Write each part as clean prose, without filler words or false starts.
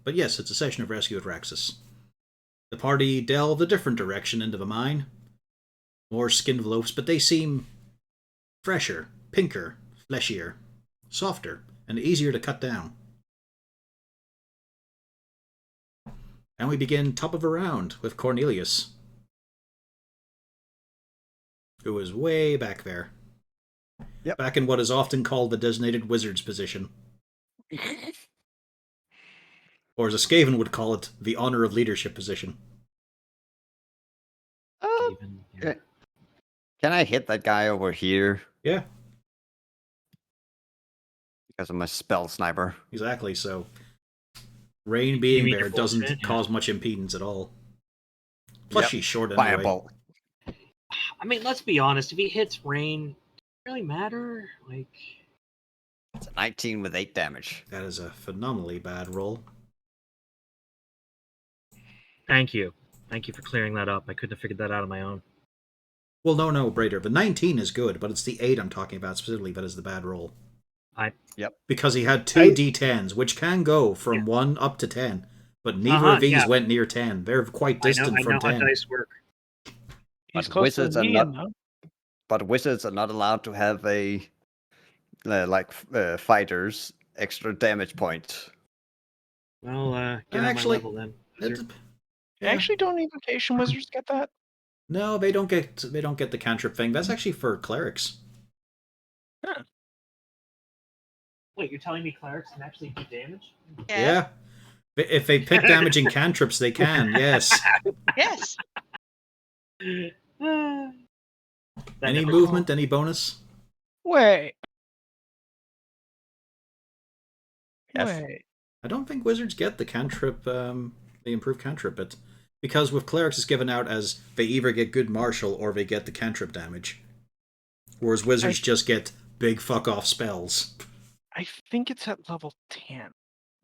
But yes, it's a session of rescue at Raxis. The party delved a different direction into the mine. More skin envelopes, but they seem fresher, pinker, fleshier, softer, and easier to cut down. And we begin top of a round with Cornelius, who is way back there. Yep. Back in what is often called the designated wizard's position. Or as a Skaven would call it, the honor of leadership position. Can I hit that guy over here? Yeah. Because I'm a spell sniper. Exactly, so Rain being there doesn't cause much impedance at all. Plus she's short anyway. Firebolt. I mean, let's be honest, if he hits Rain, does it really matter? Like, it's a 19 with 8 damage. That is a phenomenally bad roll. Thank you. Thank you for clearing that up. I couldn't have figured that out on my own. Well, no, Brader. The 19 is good, but it's the 8 I'm talking about specifically that is the bad roll. Yep. Because he had 2 D10s, which can go from 1 up to 10, but neither of these went near 10. They're quite distant from 10. I know how dice work. He's close to the median, though. But wizards are not allowed to have a fighters extra damage point. Well, get on my level then. Actually, don't evocation wizards get that? No, they don't get the cantrip thing. That's actually for clerics. Huh. Wait, you're telling me clerics can actually do damage? Yeah. If they pick damaging cantrips, they can, yes. Yes. Any movement, any bonus? Wait. Yes. Wait. I don't think wizards get the cantrip, the improved cantrip, but because with clerics it's given out as they either get good martial or they get the cantrip damage. Whereas wizards just get big fuck off spells. I think it's at level 10.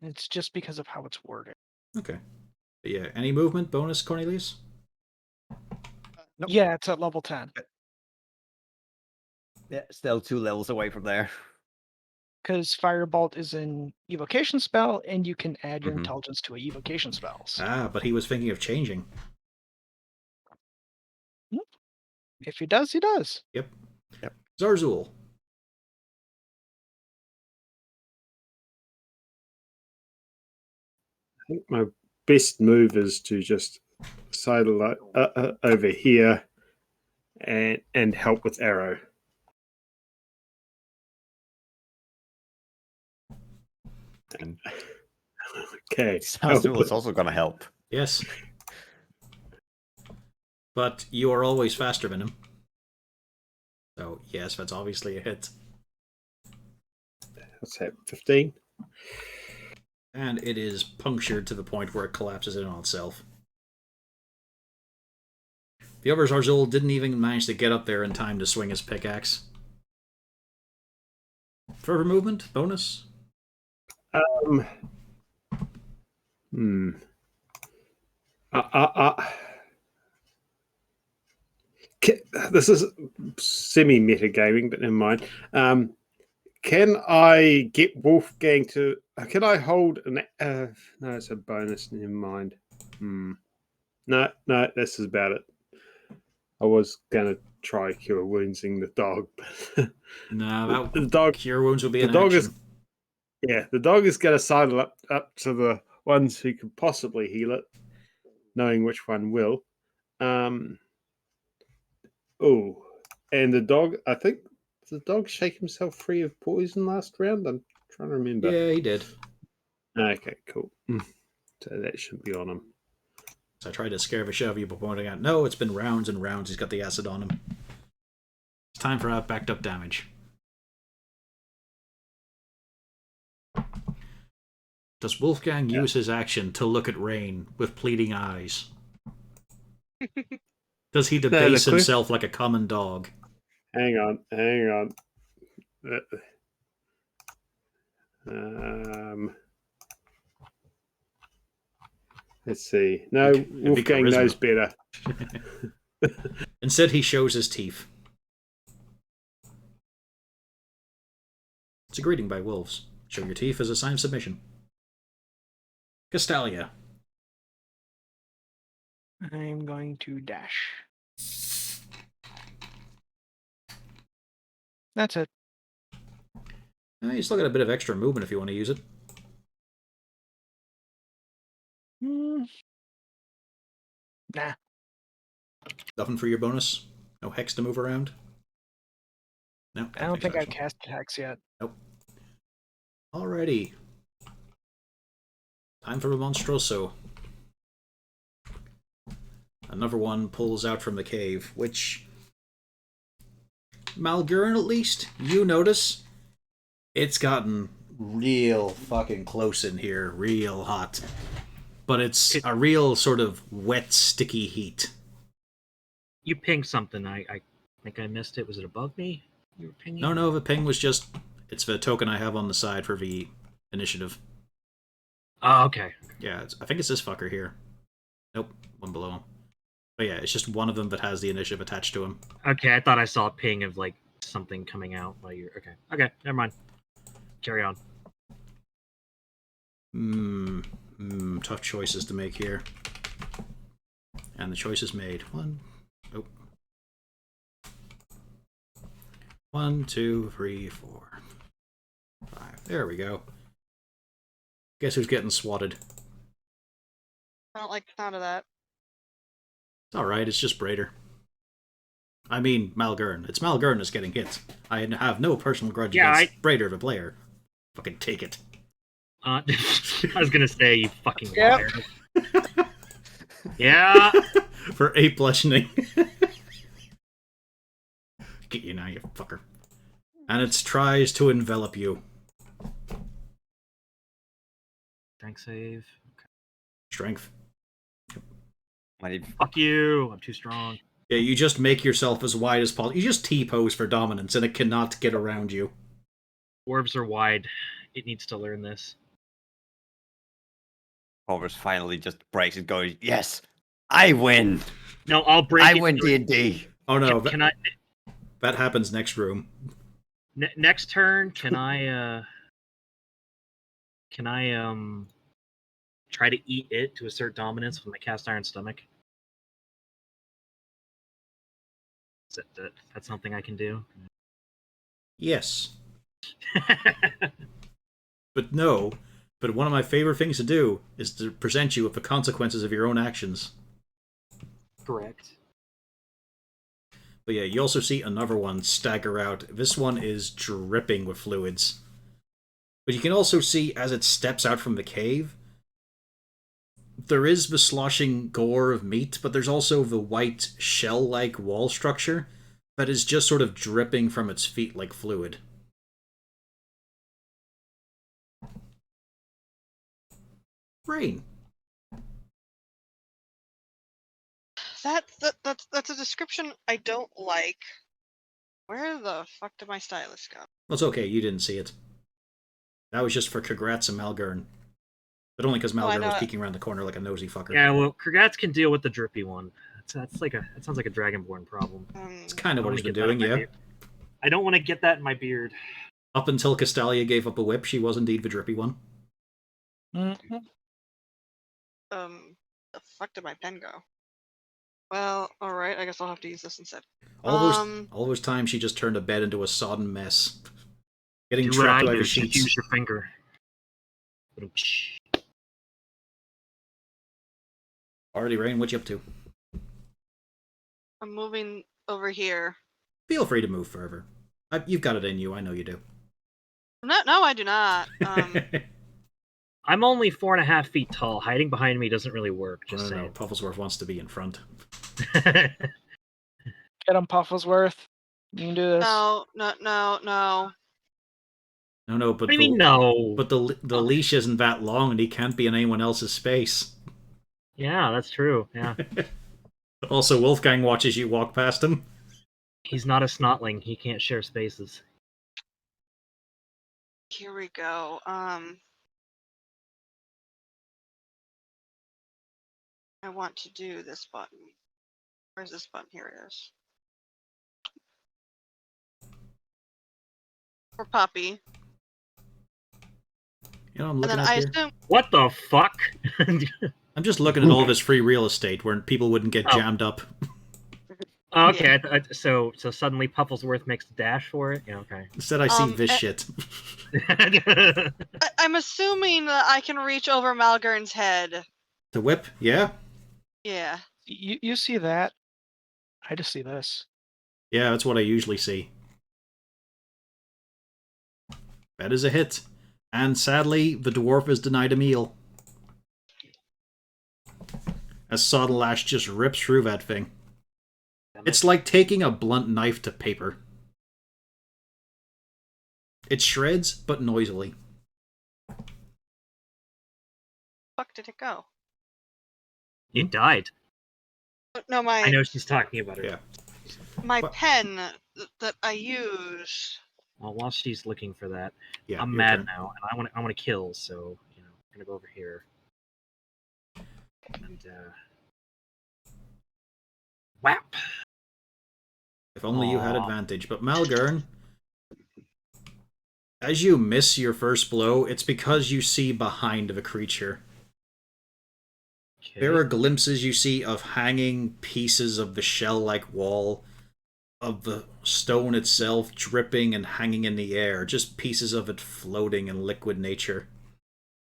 It's just because of how it's worded. Okay. But yeah, any movement bonus, Cornelius? Nope. Yeah, it's at level 10. Yeah, still 2 levels away from there. Because Firebolt is an evocation spell, and you can add your intelligence to a evocation spells. Ah, but he was thinking of changing. If he does, he does. Yep. Zarzul. I think my best move is to just sidle over here and help with arrow. Okay. Zarzul is also going to help. Yes. But you are always faster than him. So, yes, that's obviously a hit. What's that, 15? And it is punctured to the point where it collapses in on itself. The other Zarzul didn't even manage to get up there in time to swing his pickaxe. Further movement? Bonus? This is semi-metagaming, but never mind. Can I get Wolfgang to... Can I hold an... no, it's a bonus. Never mind. No, this is about it. I was going to try Cure Wounds in the dog. No, the dog, Cure Wounds will be the dog action. The dog is going to sidle up to the ones who could possibly heal it, knowing which one will. And the dog, I think, did the dog shake himself free of poison last round? I'm trying to remember. Yeah, he did. Okay, cool. So that should be on him. So I tried to scare the shit out of you by pointing out, no, it's been rounds and rounds. He's got the acid on him. It's time for backed up damage. Does Wolfgang use his action to look at Rain with pleading eyes? Does he debase himself like a common dog? Hang on. Let's see. No, Wolfgang knows better. Instead, he shows his teeth. It's a greeting by wolves. Show your teeth as a sign of submission. Castalia. I'm going to dash. That's it. You still got a bit of extra movement if you want to use it. Nah. Nothing for your bonus? No hex to move around? No? I don't think I've special. cast Hex yet. Nope. Alrighty. Time for a Monstroso. Another one pulls out from the cave, which... Malgurin, at least, you notice it's gotten real fucking close in here, real hot. But it's a real sort of wet, sticky heat. You pinged something. I think I missed it. Was it above me? You were pinging? No, the ping was just... It's the token I have on the side for the initiative. Oh, okay. Yeah, I think it's this fucker here. Nope, one below him. But yeah, it's just one of them that has the initiative attached to him. Okay, I thought I saw a ping of like something coming out while you're okay, never mind. Carry on. Tough choices to make here. And the choice is made. 1, 2, 3, 4, 5. There we go. Guess who's getting swatted? I don't like the sound of that. It's alright, it's just Braider. I mean, Malgurin. It's Malgurin that's getting hit. I have no personal grudge against Braider, the player. Fucking take it. I was gonna say, you fucking Yep. liar. Yeah. For 8 bludgeoning. Get you now, you fucker. And it tries to envelop you. Strength save. Okay. Strength. Fuck you. I'm too strong. Yeah, you just make yourself as wide as possible. You just T-pose for dominance, and it cannot get around you. Dwarves are wide. It needs to learn this. Pulver's finally just breaks it, going, yes, I win. No, I'll break I it. win D&D. Oh no, Can I... that happens next room. Next turn, can I try to eat it to assert dominance with my cast iron stomach? Is that's something I can do? Yes. But no. But one of my favorite things to do is to present you with the consequences of your own actions. Correct. But yeah, you also see another one stagger out. This one is dripping with fluids. But you can also see, as it steps out from the cave, there is the sloshing gore of meat, but there's also the white shell-like wall structure that is just sort of dripping from its feet like fluid. Rain. That's a description I don't like. Where the fuck did my stylus go? Well, it's okay, you didn't see it. That was just for Congrats and Malgurn. But only because Malgurn was peeking around the corner like a nosy fucker. Yeah, well, Kurgatz can deal with the drippy one. That sounds like a Dragonborn problem. It's kind of what he's been doing, yeah. I don't want to get that in my beard. Up until Castalia gave up a whip, she was indeed the drippy one. Mm-hmm. The fuck did my pen go? Well, alright, I guess I'll have to use this instead. All those times she just turned a bed into a sodden mess. Getting Do what trapped I by do, the just sheets. use your finger. Already, Rain, what you up to? I'm moving over here. Feel free to move further. You've got it in you, I know you do. No, I do not. I'm only 4.5 feet tall. Hiding behind me doesn't really work. Just saying. No, Pufflesworth wants to be in front. Get him, Pufflesworth. You can do this. No. No, but What do you mean no? But the leash isn't that long, and he can't be in anyone else's space. Yeah, that's true. Yeah. Also, Wolfgang watches you walk past him. He's not a snotling. He can't share spaces. Here we go. I want to do this button. Where's this button? Here it is. For Poppy. You know, I'm And looking then at I here. assume What the fuck? I'm just looking at all of his free real estate where people wouldn't get Oh. jammed up. Okay, so suddenly Pufflesworth makes a dash for it? Yeah, okay. Instead, I see this eh, shit. I'm assuming that I can reach over Malgern's head. The whip, yeah? Yeah. You see that? I just see this. Yeah, that's what I usually see. That is a hit. And sadly, the dwarf is denied a meal. As Sodden Lash just rips through that thing. It's like taking a blunt knife to paper. It shreds, but noisily. Fuck did it go? It died. No, I know she's talking about it. Yeah. my What? pen that I use. Well, while she's looking for that, Yeah, I'm your mad turn. now, and I want to kill. So I'm gonna go over here. And whap. If only you had Aw. advantage. But Malgern, as you miss your first blow, it's because you see behind the creature. Okay. There are glimpses you see of hanging pieces of the shell-like wall, of the stone itself dripping and hanging in the air, just pieces of it floating in liquid nature.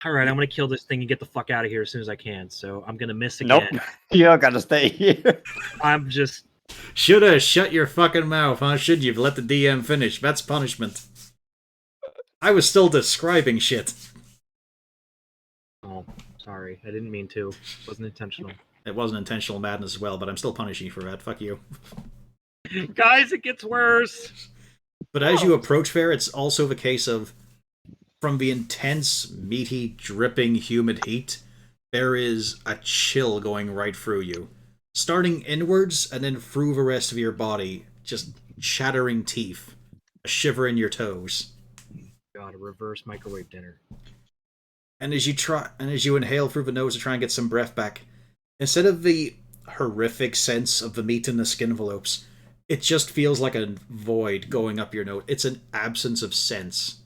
All right, I'm gonna kill this thing and get the fuck out of here as soon as I can. So I'm gonna miss again. Nope. You're gonna stay here. I'm just Shoulda shut your fucking mouth, huh? Should you've let the DM finish? That's punishment. I was still describing shit. oh, sorry, I didn't mean to. It wasn't intentional. It wasn't intentional madness as well, but I'm still punishing you for that. Fuck you. Guys, it gets worse. But as you approach Fair, it's also the case of, from the intense, meaty, dripping, humid heat, there is a chill going right through you. Starting inwards and then through the rest of your body, just shattering teeth, a shiver in your toes. God, a reverse microwave dinner. And as you inhale through the nose to try and get some breath back, instead of the horrific sense of the meat in the skin envelopes, it just feels like a void going up your nose. It's an absence of sense.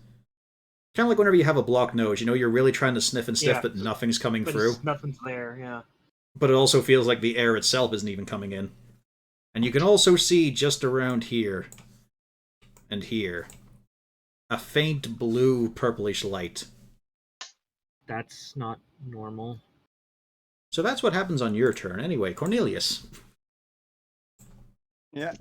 Kind of like whenever you have a blocked nose, you know, you're really trying to sniff and sniff, Yeah. but nothing's coming through. Nothing's there. Yeah. But it also feels like the air itself isn't even coming in. And you can also see just around here and here a faint blue purplish light. That's not normal. So that's what happens on your turn. Anyway, Cornelius. Yeah.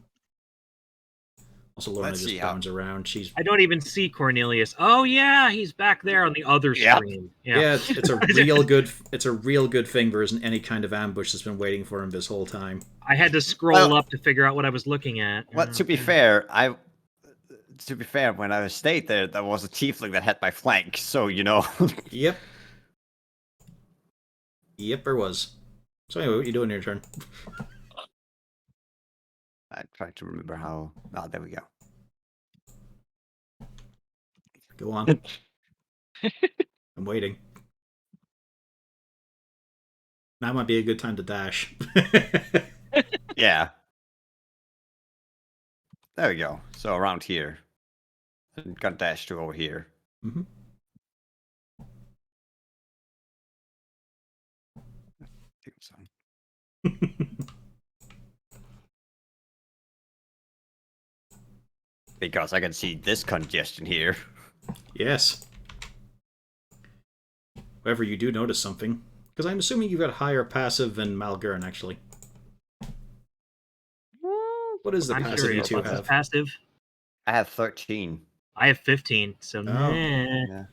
Also, Lorna Let's just see how- bounds around. She's I don't even see Cornelius. Oh yeah, he's back there on the other Yeah. screen. yeah, it's a real good. It's a real good thing there isn't any kind of ambush that's been waiting for him this whole time. I had to scroll Well- up to figure out what I was looking at. Well, to be fair, when I stayed there, there was a tiefling that had my flank, so you know. Yep. Yep, there was. So anyway, what are you doing in your turn? I'm trying to remember how. Oh, there we go. Go on. I'm waiting. Now might be a good time to dash. Yeah. There we go. So around here. And got dash to over here. Mm-hmm. Because I can see this congestion here. Yes. However, you do notice something. Because I'm assuming you've got higher passive than Malgern, actually. What is the I'm passive you curious. two What's his have? passive? I have 13. I have 15. So nah. Yeah.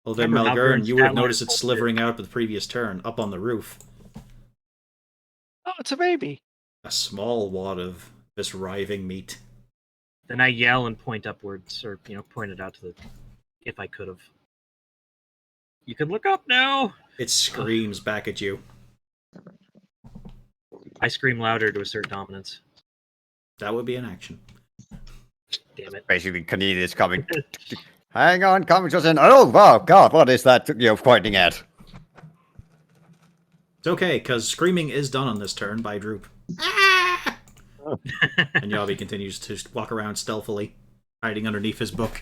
Well, then Remember Malgern, Malgern's you would have stat line noticed is it slithering out with the previous turn, up on the roof. Oh, it's a baby. A small wad of this writhing meat. Then I yell and point upwards, or point it out to the. If I could have. You can look up now. It screams back at you. I scream louder to assert dominance. That would be an action. Damn it. Basically, Cornelius coming. Hang on, coming just in. Oh, wow, God, what is that you're pointing at? It's okay, because screaming is done on this turn by Droop. And Yavi continues to walk around stealthily, hiding underneath his book.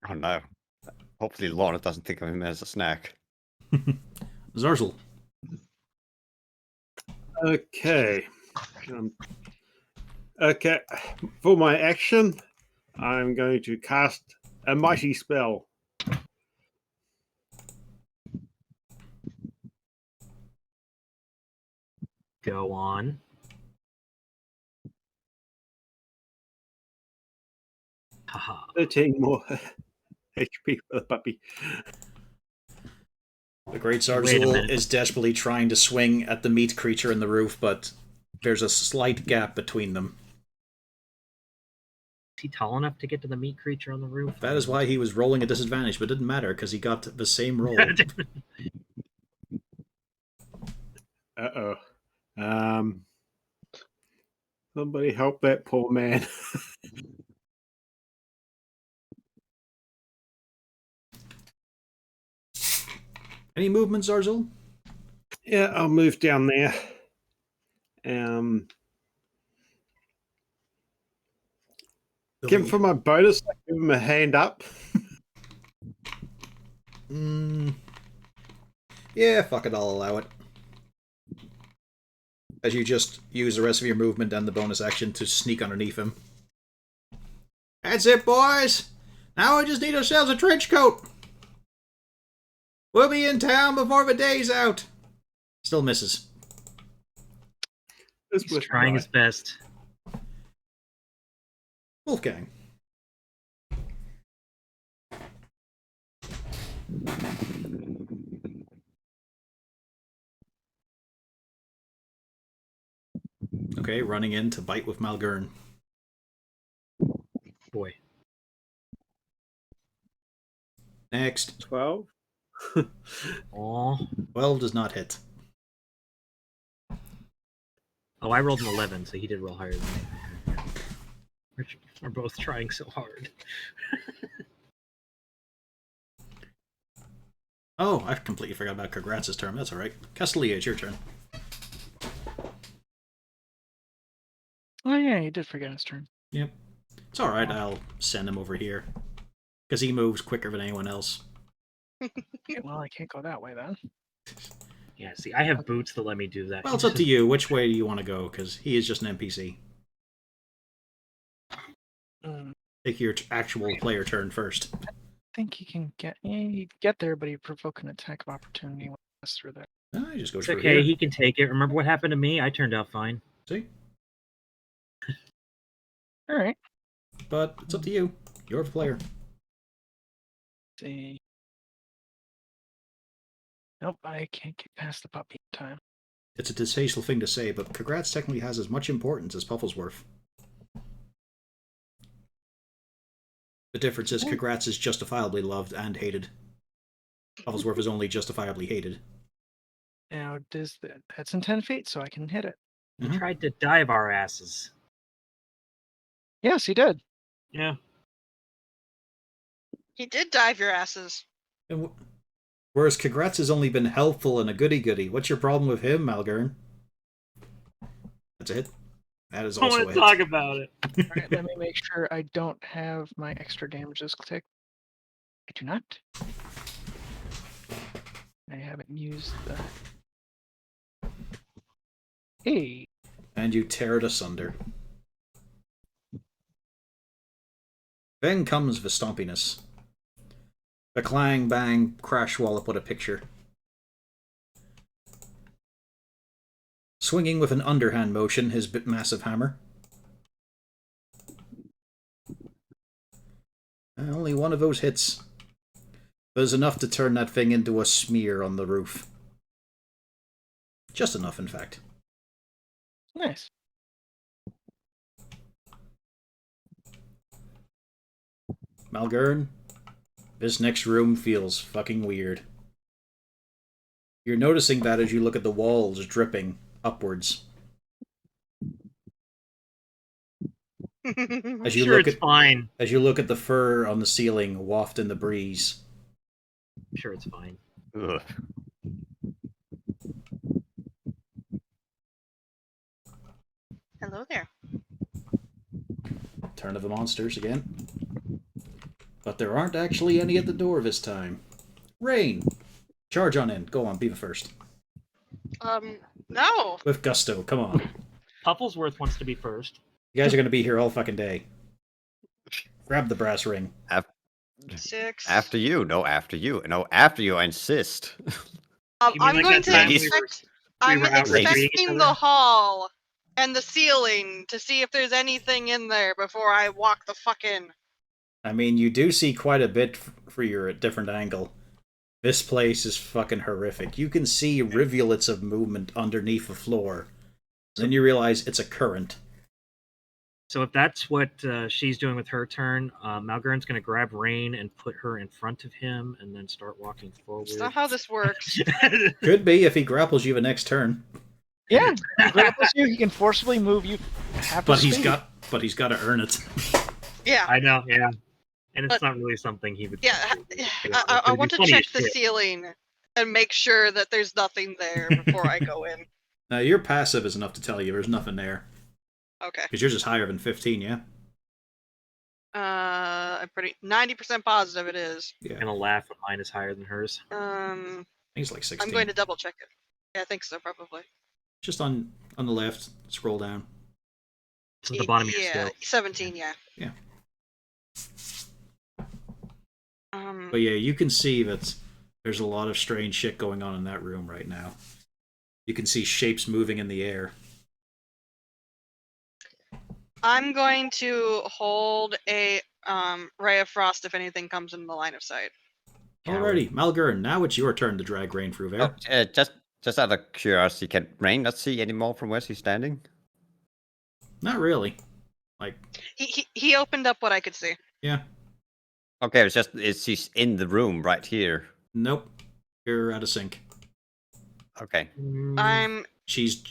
Oh, no. Hopefully Lorna doesn't think of him as a snack. Zarzel. Okay. Okay. For my action, I'm going to cast a mighty spell. Go on. Haha. 13 more HP for the puppy. The Great Wait a Zarzel minute. is desperately trying to swing at the meat creature in the roof, but there's a slight gap between them. Is he tall enough to get to the meat creature on the roof? That is why he was rolling a disadvantage, but it didn't matter because he got the same roll. Uh-oh. Somebody help that poor man. Any movement, Zarzel? Yeah, I'll move down there. Give him for my bonus, I give him a hand up. Yeah, fuck it, I'll allow it. As you just use the rest of your movement and the bonus action to sneak underneath him. That's it, boys! Now we just need ourselves a trench coat! We'll be in town before the day's out! Still misses. He's trying his best. Wolfgang. Okay, running in to bite with Malgern. Boy. Next. 12. Aw. 12 does not hit. Oh, I rolled an 11, so he did roll higher than me. We're both trying so hard. Oh, I completely forgot about Congrats' turn. That's alright. Castelia, it's your turn. Oh yeah, he did forget his turn. Yep. It's alright, I'll send him over here. Because he moves quicker than anyone else. Okay, well, I can't go that way then. Yeah, see, I have boots that let me do that. Well, it's up to you. Which way do you want to go? Because he is just an NPC. Take your actual player turn first. I think he can get. Yeah, he'd get there, but he'd provoke an attack of opportunity when he goes through there. No, he just goes It's through okay, here. he can take it. Remember what happened to me? I turned out fine. See? All right. But it's up to you. You're the player. See. Nope, I can't get past the puppy in time. It's a distasteful thing to say, but Congrats technically has as much importance as Pufflesworth. The difference is Congrats is justifiably loved and hated. Pufflesworth is only justifiably hated. Now, that's in 10 feet, so I can hit it. He tried to dive our asses. Yes, he did. Yeah. He did dive your asses. And whereas Congrats has only been helpful and a goody-goody. What's your problem with him, Malgern? That's a hit. That is I also want a to hit. talk about it. All right, let me make sure I don't have my extra damages ticked. I do not. I haven't used the... Hey. And you tear it asunder. Then comes the stompiness. The clang, bang, crash wallop, what a picture. Swinging with an underhand motion his massive hammer. And only one of those hits. But it's enough to turn that thing into a smear on the roof. Just enough, in fact. Nice. Malgern, this next room feels fucking weird. You're noticing that as you look at the walls dripping upwards. As you Sure, look it's at fine. as you look at the fur on the ceiling waft in the breeze. Sure, it's fine. Ugh. Hello there. Turn of the monsters again. But there aren't actually any at the door this time. Rain, charge on in. Go on, be the first. No. With gusto, come on. Pufflesworth wants to be first. You guys are gonna be here all fucking day. Grab the brass ring. 6. After you. No, after you. No, after you. I insist. You mean I'm like going that to time we inspect. were I'm out raiding each inspecting other? the hall and the ceiling to see if there's anything in there before I walk the fuck in. I mean, you do see quite a bit for your different angle. This place is fucking horrific. You can see rivulets of movement underneath the floor. Then you realize it's a current. So if that's what she's doing with her turn, Malgurn's going to grab Rain and put her in front of him and then start walking forward. That's not how this works. Could be if he grapples you the next turn. Yeah, he grapples you. He can forcibly move you. But he's got to earn it. Yeah. I know, yeah. And it's But- not really something he would... Yeah. I It'd be want to funny check as the shit. ceiling and make sure that there's nothing there before I go in. Now, your passive is enough to tell you there's nothing there. Okay. Because yours is higher than 15, yeah? I'm pretty 90% positive it is. Yeah. I'm going to laugh when mine is higher than hers. I think it's like 16. I'm going to double check it. Yeah, I think so, probably. Just on the left, scroll down. To the bottom of your Yeah, scale. 17. Yeah. Yeah. Um. But yeah, you can see that there's a lot of strange shit going on in that room right now. You can see shapes moving in the air. I'm going to hold a ray of frost if anything comes in the line of sight. Alrighty, Malgurn, now it's your turn to drag Rain through there. Oh, just out of curiosity, can Rain not see any more from where she's standing? Not really. Like, He opened up what I could see. yeah. Okay, she's in the room right here. Nope. You're out of sync. Okay. I'm She's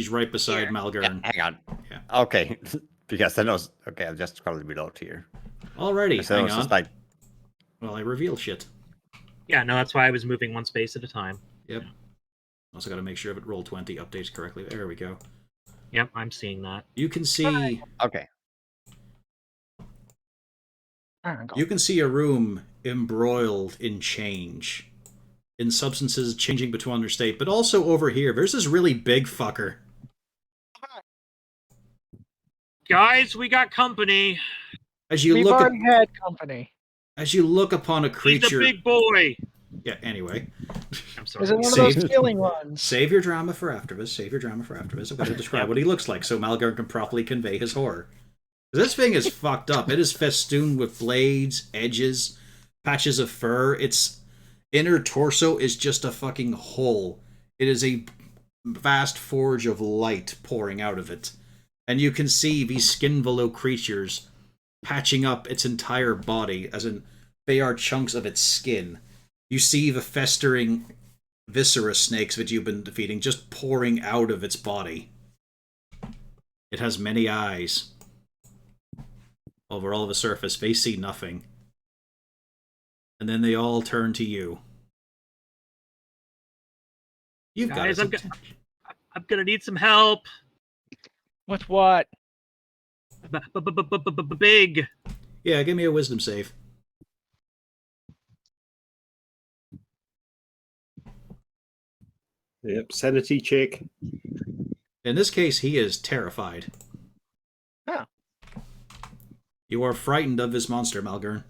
right beside Here. Malgurn. Hang on. Yeah. Okay. Because I know. Okay, I'm just scrolling below here. Alrighty, So hang it's on. just like, Well, I reveal shit. Yeah, no, that's why I was moving one space at a time. Yep. Also got to make sure if it roll 20 updates correctly. There we go. Yep, I'm seeing that. You can see okay. you can see a room embroiled in change. In substances changing between their state, but also over here, there's this really big fucker. Guys, we got company. As you We've look already had company. as you look upon a He's creature. a big boy. Yeah, anyway. I'm sorry. Is it one of Save- those feeling ones? Save your drama for after this. Save your drama for after this. I'm going to describe what he looks like so Malgurn can properly convey his horror. This thing is fucked up. It is festooned with blades, edges, patches of fur. Its inner torso is just a fucking hole. It is a vast forge of light pouring out of it. And you can see these skin-below creatures patching up its entire body, as in they are chunks of its skin. You see the festering viscera snakes that you've been defeating just pouring out of its body. It has many eyes. Over all the surface, they see nothing. And then they all turn to you. You've Guys, got it. I'm gonna need some help. With what? Big. Yeah, give me a wisdom save. Yep, sanity check. In this case, he is terrified. Oh. You are frightened of this monster, Malgurn.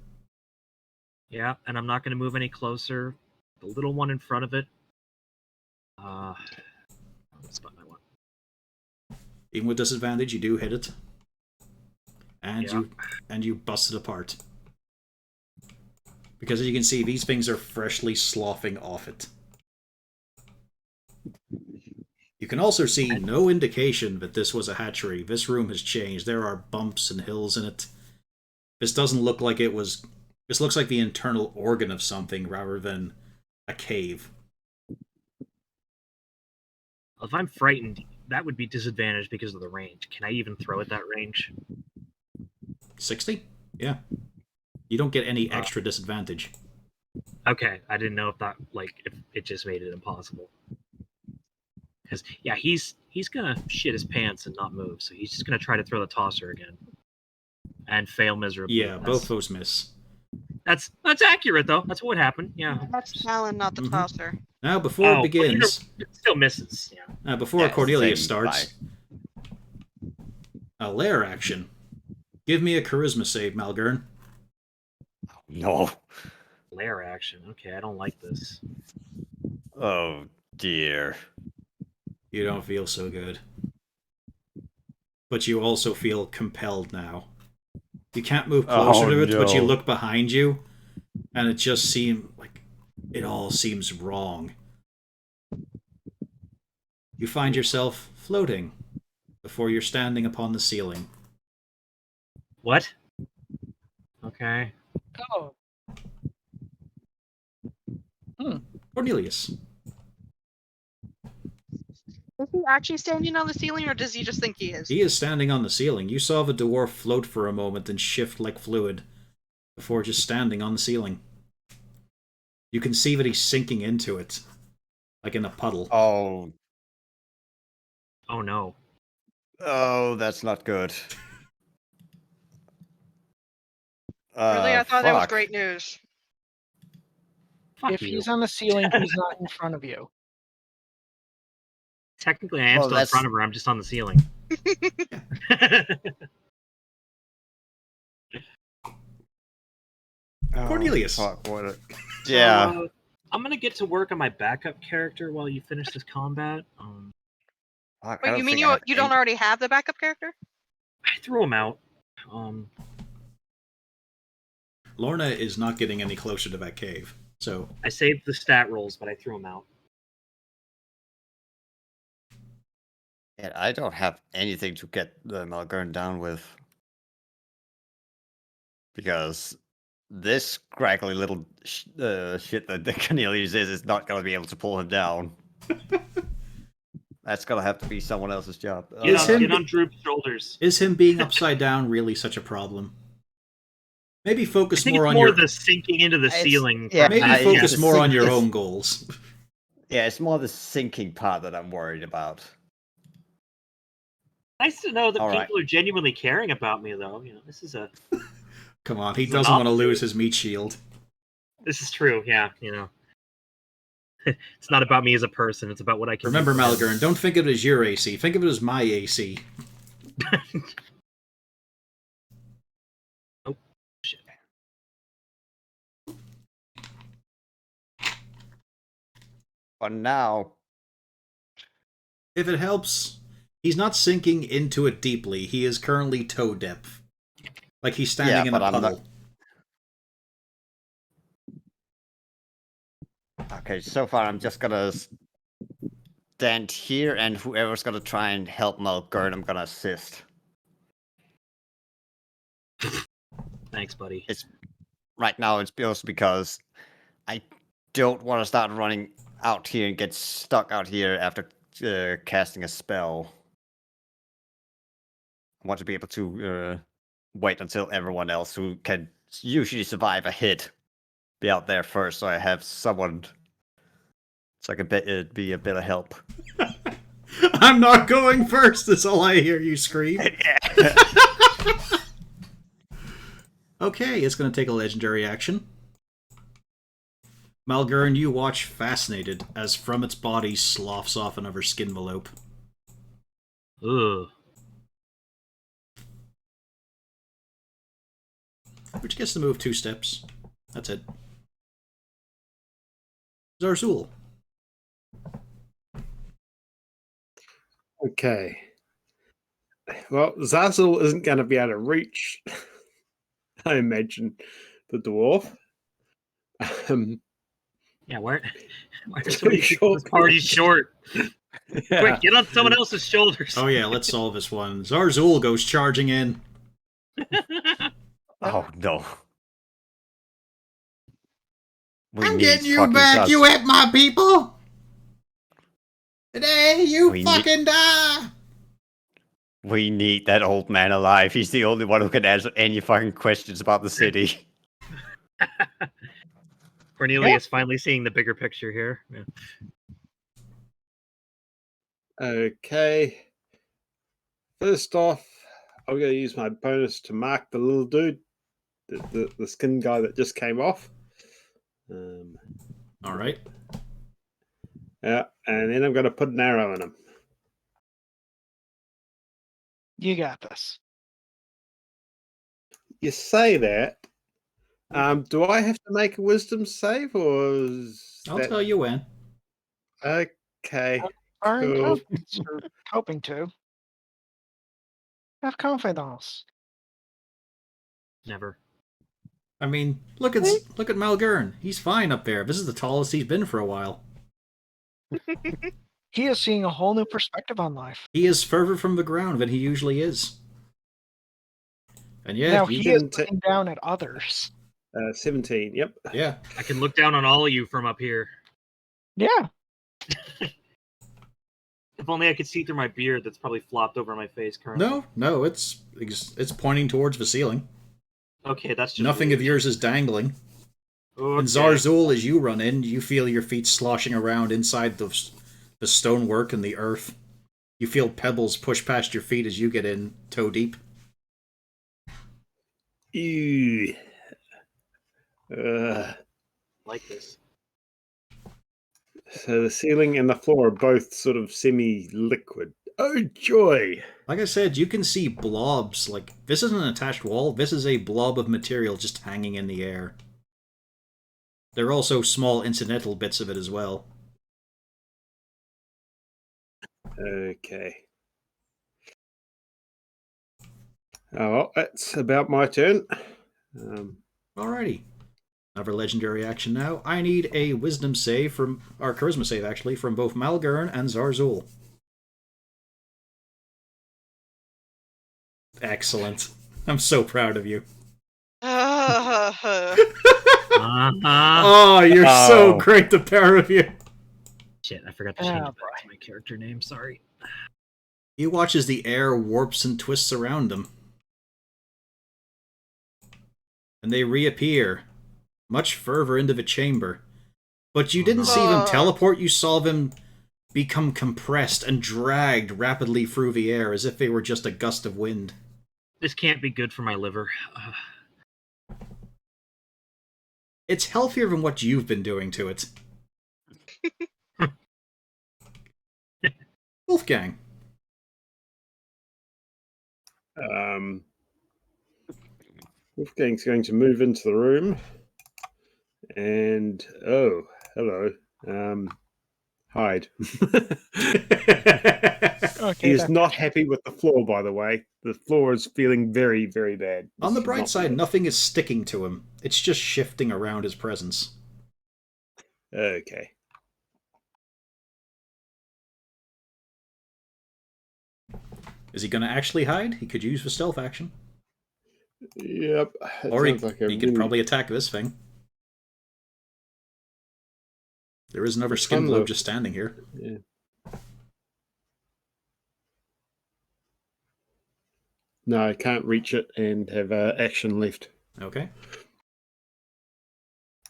Yeah, and I'm not gonna move any closer. The little one in front of it. That's not my one. Even with disadvantage, you do hit it. And Yeah. you bust it apart. Because as you can see, these things are freshly sloughing off it. You can also see no indication that this was a hatchery. This room has changed. There are bumps and hills in it. This doesn't look like it was... This looks like the internal organ of something rather than a cave. If I'm frightened, that would be disadvantaged because of the range. Can I even throw at that range? 60? Yeah. You don't get any extra disadvantage. Okay, I didn't know if that, if it just made it impossible. Because, yeah, he's gonna shit his pants and not move, so he's just gonna try to throw the tosser again. And fail miserably. Yeah, both those miss. That's accurate though. That's what happened. Yeah. That's Talon, not the Mhm. tosser. Now, before it Oh, but begins, it still misses. Yeah. before Yeah, Cornelius same starts, a lair action. Give me a charisma save, Malgern. No. Lair action. Okay, I don't like this. Oh dear. You don't feel so good. But you also feel compelled now. You can't move closer Oh, to it, but you no. look behind you, and it just seems like it all seems wrong. You find yourself floating before you're standing upon the ceiling. What? Okay. Oh, Cornelius. Is he actually standing on the ceiling, or does he just think he is? He is standing on the ceiling. You saw the dwarf float for a moment and shift like fluid before just standing on the ceiling. You can see that he's sinking into it, like in a puddle. Oh. Oh no. Oh, that's not good. Really, I thought that was Fuck. great news. Fuck if you. he's on the ceiling, he's not in front of you. Technically, I am Well, still in that's- front of her. I'm just on the ceiling. Oh, Cornelius. fuck, what a... Yeah. So, I'm gonna get to work on my backup character while you finish this combat. Fuck, I Wait, don't you mean think I have you don't any- already have the backup character? I threw him out. Lorna is not getting any closer to that cave, so I saved the stat rolls, but I threw him out. Yeah, I don't have anything to get the Malgern down with. Because this scraggly little shit that the Cornelius is not going to be able to pull him down. That's going to have to be someone else's job. Is him- Get on Droop's shoulders. is him being upside down really such a problem? Maybe I focus think more it's on more your the sinking into the It's- ceiling. yeah, maybe it's focus the more on your it's- own goals. Yeah, it's more the sinking part that I'm worried about. Nice to know that All right. people are genuinely caring about me, though. You know, this is Come on, he It's an doesn't want to opposite. lose his meat shield. this is true. Yeah, you know, it's not about me as a person. It's about what I can. do Remember, for him. Malgern, don't think of it as your AC. Think of it as my AC. Oh, shit. But now, If it helps, he's not sinking into it deeply. He is currently toe depth. Like he's standing Yeah, in a but I'm not- puddle. okay, so far I'm just going to stand here, and whoever's going to try and help Malgern, I'm going to assist. Thanks, buddy. Right now, it's just because I don't want to start running out here and get stuck out here after casting a spell. I want to be able to wait until everyone else who can usually survive a hit be out there first, so I have someone so I can be a bit of help. I'm not going first, is all I hear you scream. Okay, it's going to take a legendary action. Malgern, you watch fascinated as from its body sloughs off another skin envelope. Ugh. Which gets to move 2 steps. That's it. Zarzul. Okay. Well, Zazzle isn't going to be able to reach, I imagine, the dwarf. Yeah, why are so Too many people in this short. party short? Yeah. Quick, get on someone else's shoulders. Oh yeah, let's solve this one. Zarzul goes charging in. Oh no. We I'm need getting you fucking back, Zaz- you hit my people! Today you We need- fucking die! We need that old man alive. He's the only one who can answer any fucking questions about the city. Cornelius finally seeing the bigger picture here. Yeah. Okay. First off, I'm going to use my bonus to mark the little dude. the skin guy that just came off. All right. Yeah, and then I'm going to put an arrow in him. You got this. You say that. Do I have to make a wisdom save, or is I'll that... tell you when. Okay, Are in cool. confidence, or hoping to. Have confidence. Never. I mean, look at Malgurn. He's fine up there. This is the tallest he's been for a while. He is seeing a whole new perspective on life. He is further from the ground than he usually is. And yeah, Now you he is didn't looking down at others. 17, yep. yeah. I can look down on all of you from up here. Yeah. If only I could see through my beard that's probably flopped over my face currently. No, it's pointing towards the ceiling. Okay, that's just Nothing weird. of yours is dangling. Okay. And Zarzul, as you run in, you feel your feet sloshing around inside the stonework and the earth. You feel pebbles push past your feet as you get in toe deep. Ew. Like this. So the ceiling and the floor are both sort of semi-liquid. Oh, joy! Like I said, you can see blobs. Like, this isn't an attached wall. This is a blob of material just hanging in the air. There are also small incidental bits of it as well. Okay. Oh, well, that's about my turn. Alrighty. Another legendary action now. I need a wisdom save from, or charisma save actually, from both Malgurn and Zarzul. Excellent. I'm so proud of you. Uh-huh. Oh, you're so great, the pair of you. Shit, I forgot to change back to my character name. Sorry. You watch as the air warps and twists around them. And they reappear, much further into the chamber. But you didn't see them teleport, you saw them become compressed and dragged rapidly through the air as if they were just a gust of wind. This can't be good for my liver. It's healthier than what you've been doing to it. Wolfgang. Wolfgang's going to move into the room. And, oh, hello. Hide. Okay. He is not happy with the floor, by the way. The floor is feeling very, very bad. On the This is bright not side, good. nothing is sticking to him. It's just shifting around his presence. Okay. Is he going to actually hide? He could use the stealth action. Yep. It Or he sounds like a could really- probably attack this thing. There is another It's skin fun, globe though. just standing here. Yeah. No, I can't reach it and have action left. Okay.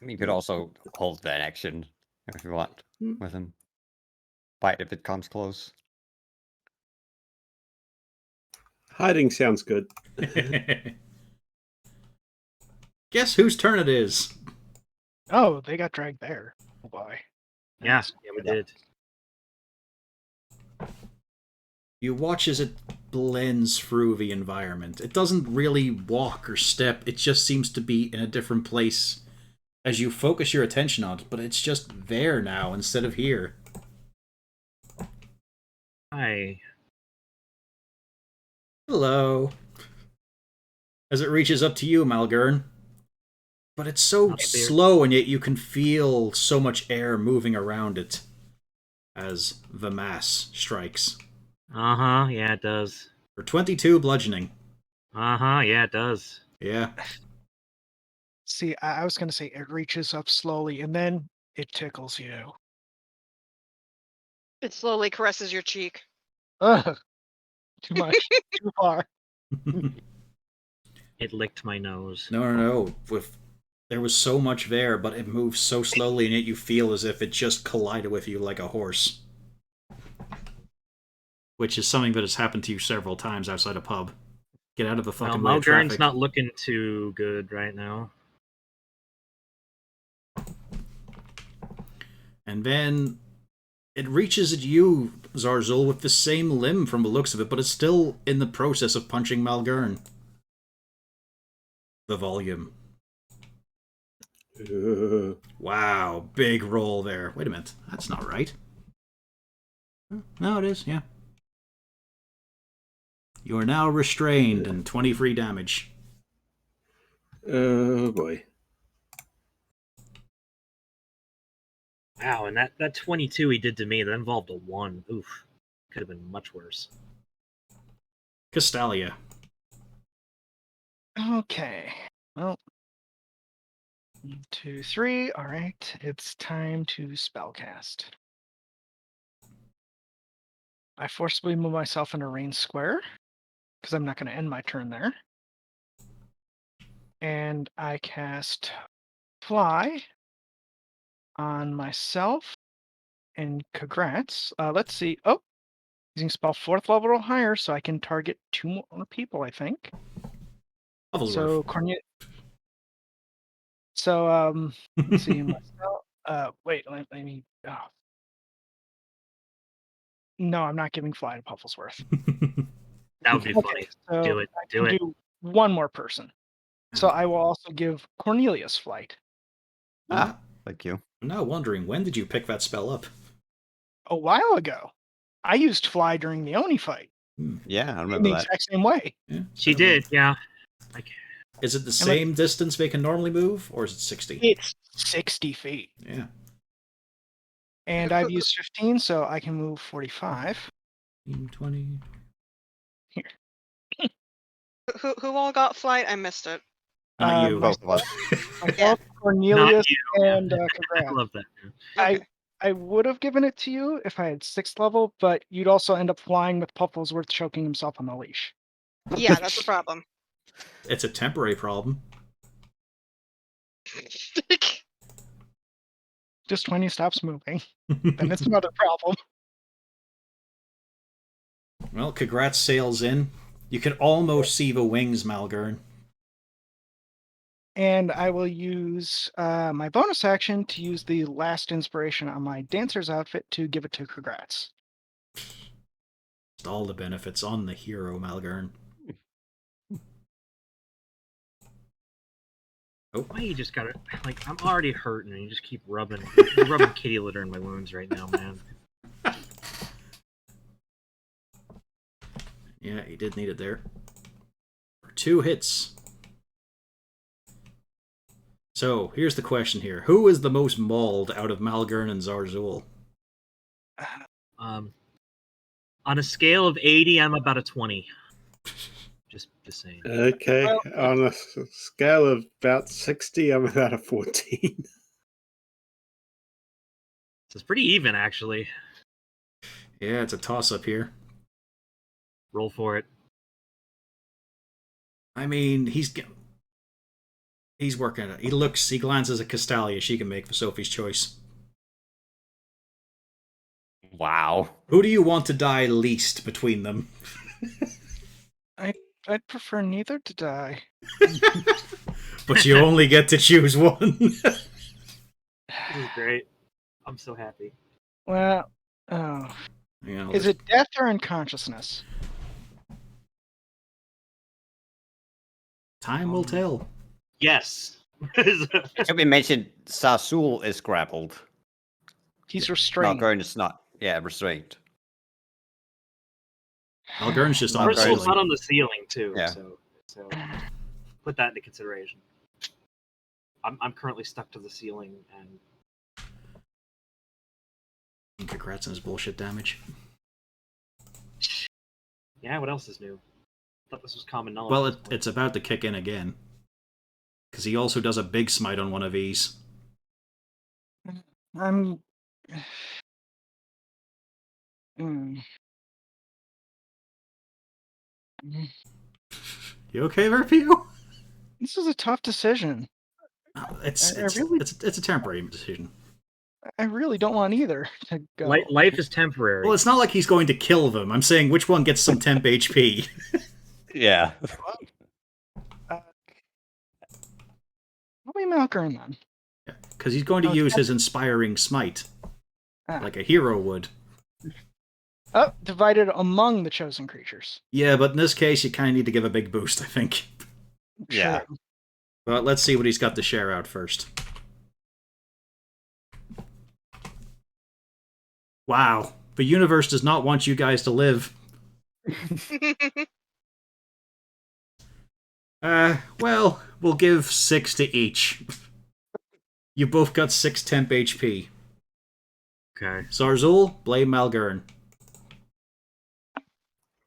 You could also hold that action if you want Hmm. with him. Bite if it comes close. Hiding sounds good. Guess whose turn it is? Oh, they got dragged there. Oh, boy. Yeah, we did. You watch as it blends through the environment. It doesn't really walk or step. It just seems to be in a different place as you focus your attention on it, but it's just there now instead of here. Hi. Hello. As it reaches up to you, Malgurn. But it's so Hi, dear. slow, and yet you can feel so much air moving around it as the mass strikes. Uh-huh, yeah, it does. For 22 bludgeoning. Uh-huh, yeah, it does. Yeah. See, I was going to say it reaches up slowly and then it tickles you. It slowly caresses your cheek. Ugh. Too much. Too far. It licked my nose. No. There was so much there, but it moves so slowly, and yet you feel as if it just collided with you like a horse. Which is something that has happened to you several times outside a pub. Get out of the Well, fucking way of Malgern's traffic. not looking too good right now. And then it reaches at you, Zarzul, with the same limb from the looks of it, but it's still in the process of punching Malgern. The volume. Wow, big roll there. Wait a minute, that's not right. No, it is, yeah. You are now restrained and 20 free damage. Oh boy. Wow, and that 22 he did to me, that involved a 1. Oof. Could have been much worse. Castalia. Okay. Well, 1, 2, 3. All right. It's time to spellcast. I forcibly move myself in a range square because I'm not going to end my turn there. And I cast Fly on myself and congrats. Let's see. Oh, using spell 4th level or higher, so I can target 2 more people, I think. So let's see. Myself. Wait. Let me. Oh. No, I'm not giving Fly to Pufflesworth. That would be funny. So Do it. I Do can it. do one more person. So I will also give Cornelius Flight. Ah, thank you. I'm now wondering, when did you pick that spell up? A while ago, I used Fly during the Oni fight Yeah, I in remember the that. exact same way. Yeah, She did, yeah. Like, Is it the same distance they can normally move, or is it 60? It's 60 feet. Yeah. And I've used 15, so I can move 45. 20. Here. Who all got flight? I missed it. Not you. Both of us. Myself, Cornelius, Not and I congrats. love that. Okay. I would have given it to you if I had 6th level, but you'd also end up flying with Pufflesworth choking himself on the leash. Yeah, that's a problem. It's a temporary problem. Just when he stops moving, then it's another problem. Well, congrats sails in. You can almost see the wings, Malgern. And I will use my bonus action to use the last inspiration on my dancer's outfit to give it to congrats. Just all the benefits on the hero, Malgern. Oh. Why you just gotta, like, I'm already hurting and you just keep rubbing kitty litter in my wounds right now, man. Yeah, he did need it there. For 2 hits. So, here's the question here. Who is the most mauled out of Malgern and Zarzul? On a scale of 80, I'm about a 20. Just saying. Okay, Well, on a scale of about 60, I'm about a 14. So it's pretty even, actually. Yeah, it's a toss-up here. Roll for it. I mean, he's working it. He glances at Castalia. She can make for Sophie's choice. Wow. Who do you want to die least between them? I'd prefer neither to die. But you only get to choose one. This is great. I'm so happy. Well, is it death or unconsciousness? Time will tell. Yes. Should we mention Zarzul is grappled? He's restrained. Malgern is not. Yeah, restrained. Malgern's just on the Bristle's ceiling. not on the ceiling too, Yeah. so put that into consideration. I'm currently stuck to the ceiling, and Congrats on his bullshit damage. yeah, what else is new? I thought this was common knowledge. Well, at this point. it's about to kick in again. Because he also does a big smite on one of these. I'm. You okay, Verpio? This is a tough decision. It's a temporary decision. I really don't want either to go. Life is temporary. Well, it's not like he's going to kill them. I'm saying which one gets some temp HP. Yeah. I'll be Malgern then. Because he's going to Oh, use that's- his inspiring smite, Ah. like a hero would. Oh, divided among the chosen creatures. Yeah, but in this case, you kind of need to give a big boost, I think. Yeah. True. But let's see what he's got to share out first. Wow. The universe does not want you guys to live. Well, we'll give 6 to each. You both got 6 temp HP. Okay. Zarzul, blame Malgern.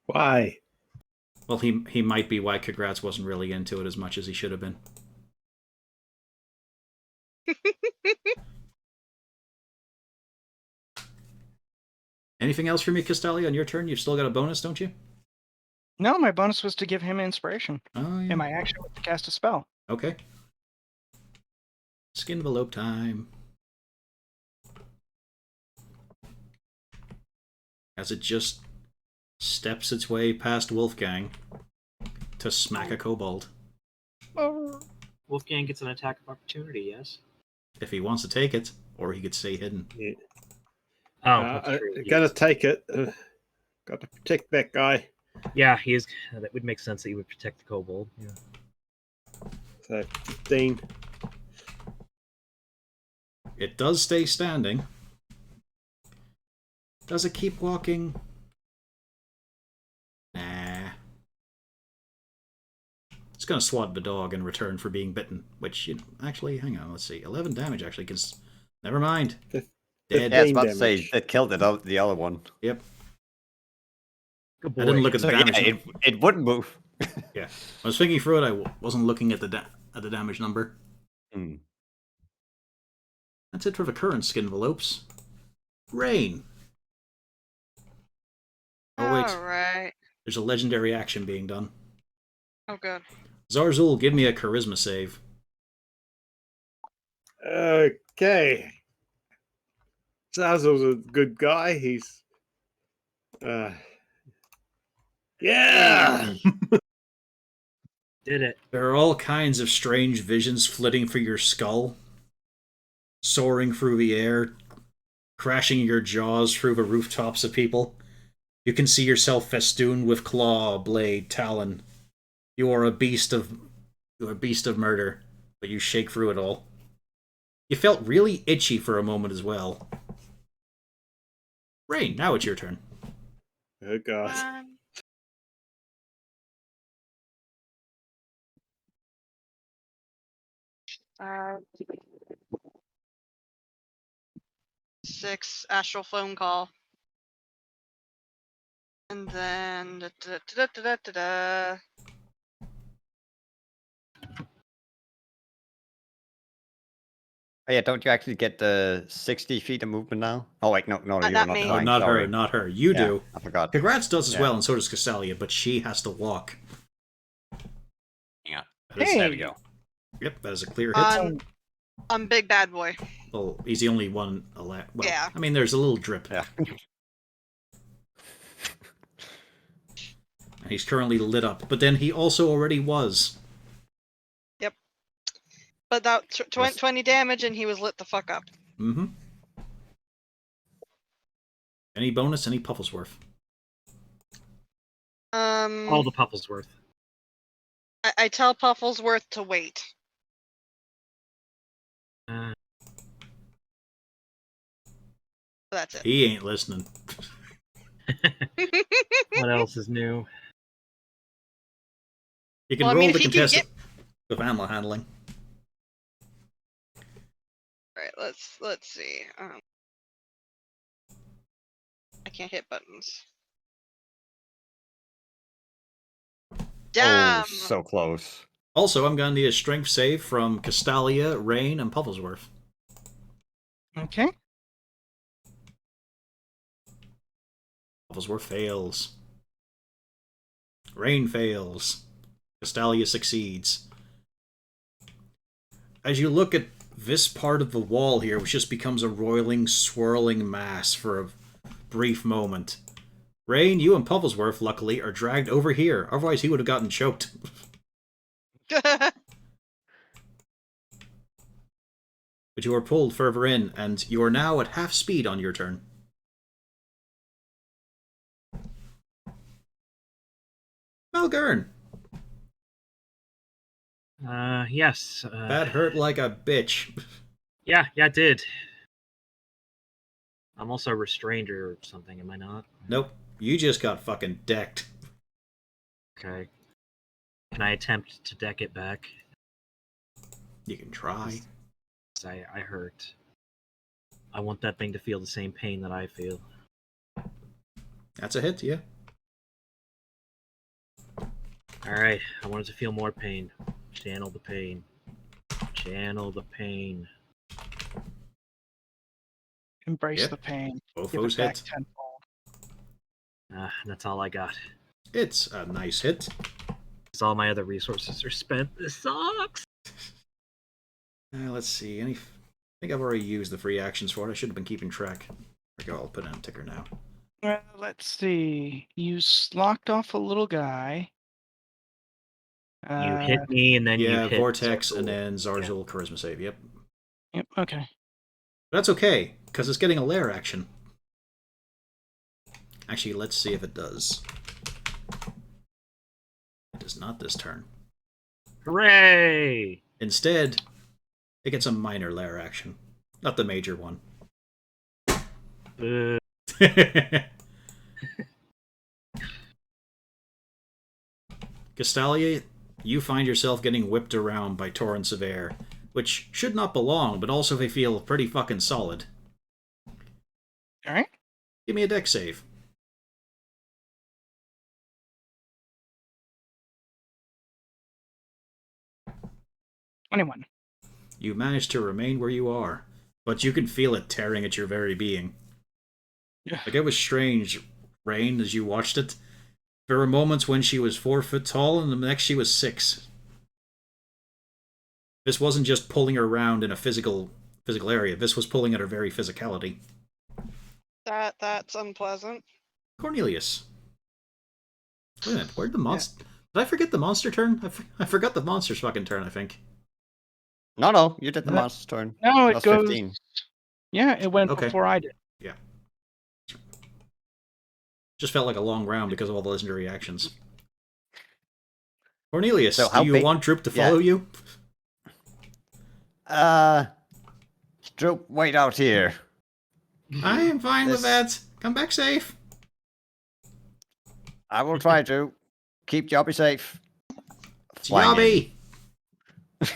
Why? Well, he might be why Kagratz wasn't really into it as much as he should have been. Anything else from you, Castalia, on your turn? You've still got a bonus, don't you? No, my bonus was to give him inspiration. Oh, yeah. And my action was to cast a spell. Okay. Skin envelope time. As it just steps its way past Wolfgang to smack a kobold. Wolfgang gets an attack of opportunity, yes? If he wants to take it, or he could stay hidden. Yeah. Oh, that's true. Gotta take it. Got to protect that guy. Yeah, he is. That would make sense that he would protect the kobold. Yeah. So 15. It does stay standing. Does it keep walking? Nah. It's gonna swat the dog in return for being bitten, which, actually, hang on, let's see. 11 damage, actually, because... Never mind. Dead. Yeah, I was about to damage. say that killed the other one. Yep. Good boy. I didn't look at the So yeah, damage. it wouldn't move. Yeah. I was thinking through it, wasn't looking at the damage number. Hmm. That's it for the current skin envelopes. Rain. Oh, wait. Alright. There's a legendary action being done. Oh, good. Zarzul, give me a charisma save. Okay. Zazzle's a good guy. He's. Yeah! Did it. There are all kinds of strange visions flitting through your skull, soaring through the air, crashing your jaws through the rooftops of people. You can see yourself festooned with claw, blade, talon. You are a beast of murder, but you shake through it all. You felt really itchy for a moment as well. Rain, now it's your turn. Oh, God. Uh, 6 astral phone call. And then Oh, yeah, don't you actually get the 60 feet of movement now? Oh, wait, no, you're not not me. Oh, flying, not sorry. her, not her. You Yeah, do. I forgot. Congrats does as Yeah. well, and so does Castalia, but she has to walk. Hang on. That is- There we go. Yep, that is a clear hit. I'm big bad boy. Well, he's the only one allowed. Well, Yeah. I mean, there's a little drip. Yeah. And he's currently lit up, but then he also already was. But that Yes. 20 damage and he was lit the fuck up. Mm-hmm. Any bonus? Any Pufflesworth? All the Pufflesworth. I tell Pufflesworth to wait. That's it. He ain't listening. What else is new? You can Well, I roll mean, the if he can contestant with animal handling. Alright, let's see. I can't hit buttons. Damn! Oh, so close. Also, I'm going to need a strength save from Castalia, Rain, and Pufflesworth. Okay. Pufflesworth fails. Rain fails. Castalia succeeds. As you look at this part of the wall here, which just becomes a roiling, swirling mass for a brief moment, Rain, you and Pufflesworth, luckily, are dragged over here. Otherwise, he would have gotten choked. But you are pulled further in, and you are now at half speed on your turn. Malgern! Yes. That hurt like a bitch. Yeah, it did. I'm also restrained or something, am I not? Nope. You just got fucking decked. Okay. Can I attempt to deck it back? You can try. 'Cause I hurt. I want that thing to feel the same pain that I feel. That's a hit, yeah. Alright, I want it to feel more pain. Channel the pain. Channel the pain. Embrace Yeah. the pain. Both Give those it back hit. tenfold. That's all I got. It's a nice hit. Because all my other resources are spent. This sucks! Let's see. I think I've already used the free actions for it. I should have been keeping track. There we go. I'll put it on ticker now. Well, let's see. You locked off a little guy. You hit me and then you Yeah, hit Vortex Zargul. and then Zargul charisma save. Yep. Yep, okay. But that's okay, because it's getting a lair action. Actually, let's see if it does. It does not this turn. Hooray! Instead, it gets a minor lair action. Not the major one. Castalia, you find yourself getting whipped around by torrents of air, which should not belong, but also they feel pretty fucking solid. Alright. Give me a deck save. 21. You manage to remain where you are, but you can feel it tearing at your very being. Yeah. Like, it was strange, Rain, as you watched it. There were moments when she was 4 foot tall, and the next she was 6. This wasn't just pulling her around in a physical area. This was pulling at her very physicality. That's unpleasant. Cornelius. Wait a minute, where'd the monster... Did I forget the monster turn? I forgot the monster's fucking turn, I think. No, you did the No. monster's turn. No, it That's goes. 15. Yeah, it went Okay. before I did. Yeah. Just felt like a long round because of all the legendary actions. Cornelius, So how do you big- want Droop to follow you? Droop, wait out here. I am fine with This- that. Come back safe. I will try to. Keep Jobby safe. Flying Jobby! in.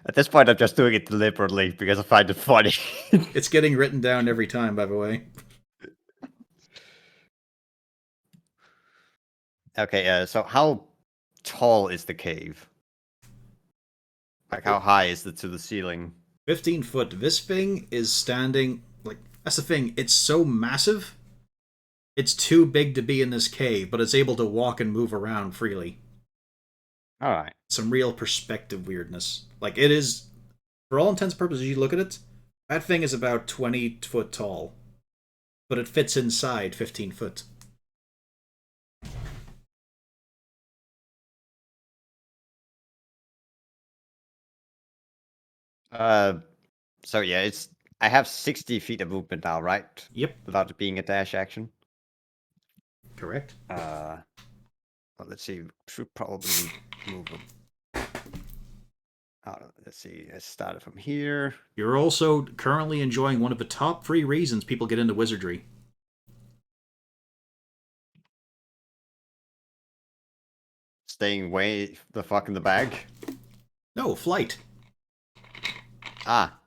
At this point, I'm just doing it deliberately because I find it funny. It's getting written down every time, by the way. Okay, so how tall is the cave? Like, how high is it to the ceiling? 15 foot. This thing is standing... Like, that's the thing. It's so massive. It's too big to be in this cave, but it's able to walk and move around freely. Alright. Some real perspective weirdness. Like, it is... For all intents and purposes, you look at it, that thing is about 20 foot tall. But it fits inside 15 foot. So yeah, I have 60 feet of movement now, right? Yep, Without it being a dash action. correct. Well, let's see. Should probably move them. Let's see. I started from here. You're also currently enjoying one of the top 3 reasons people get into wizardry. Staying way the fuck in the bag. No, flight. Ah.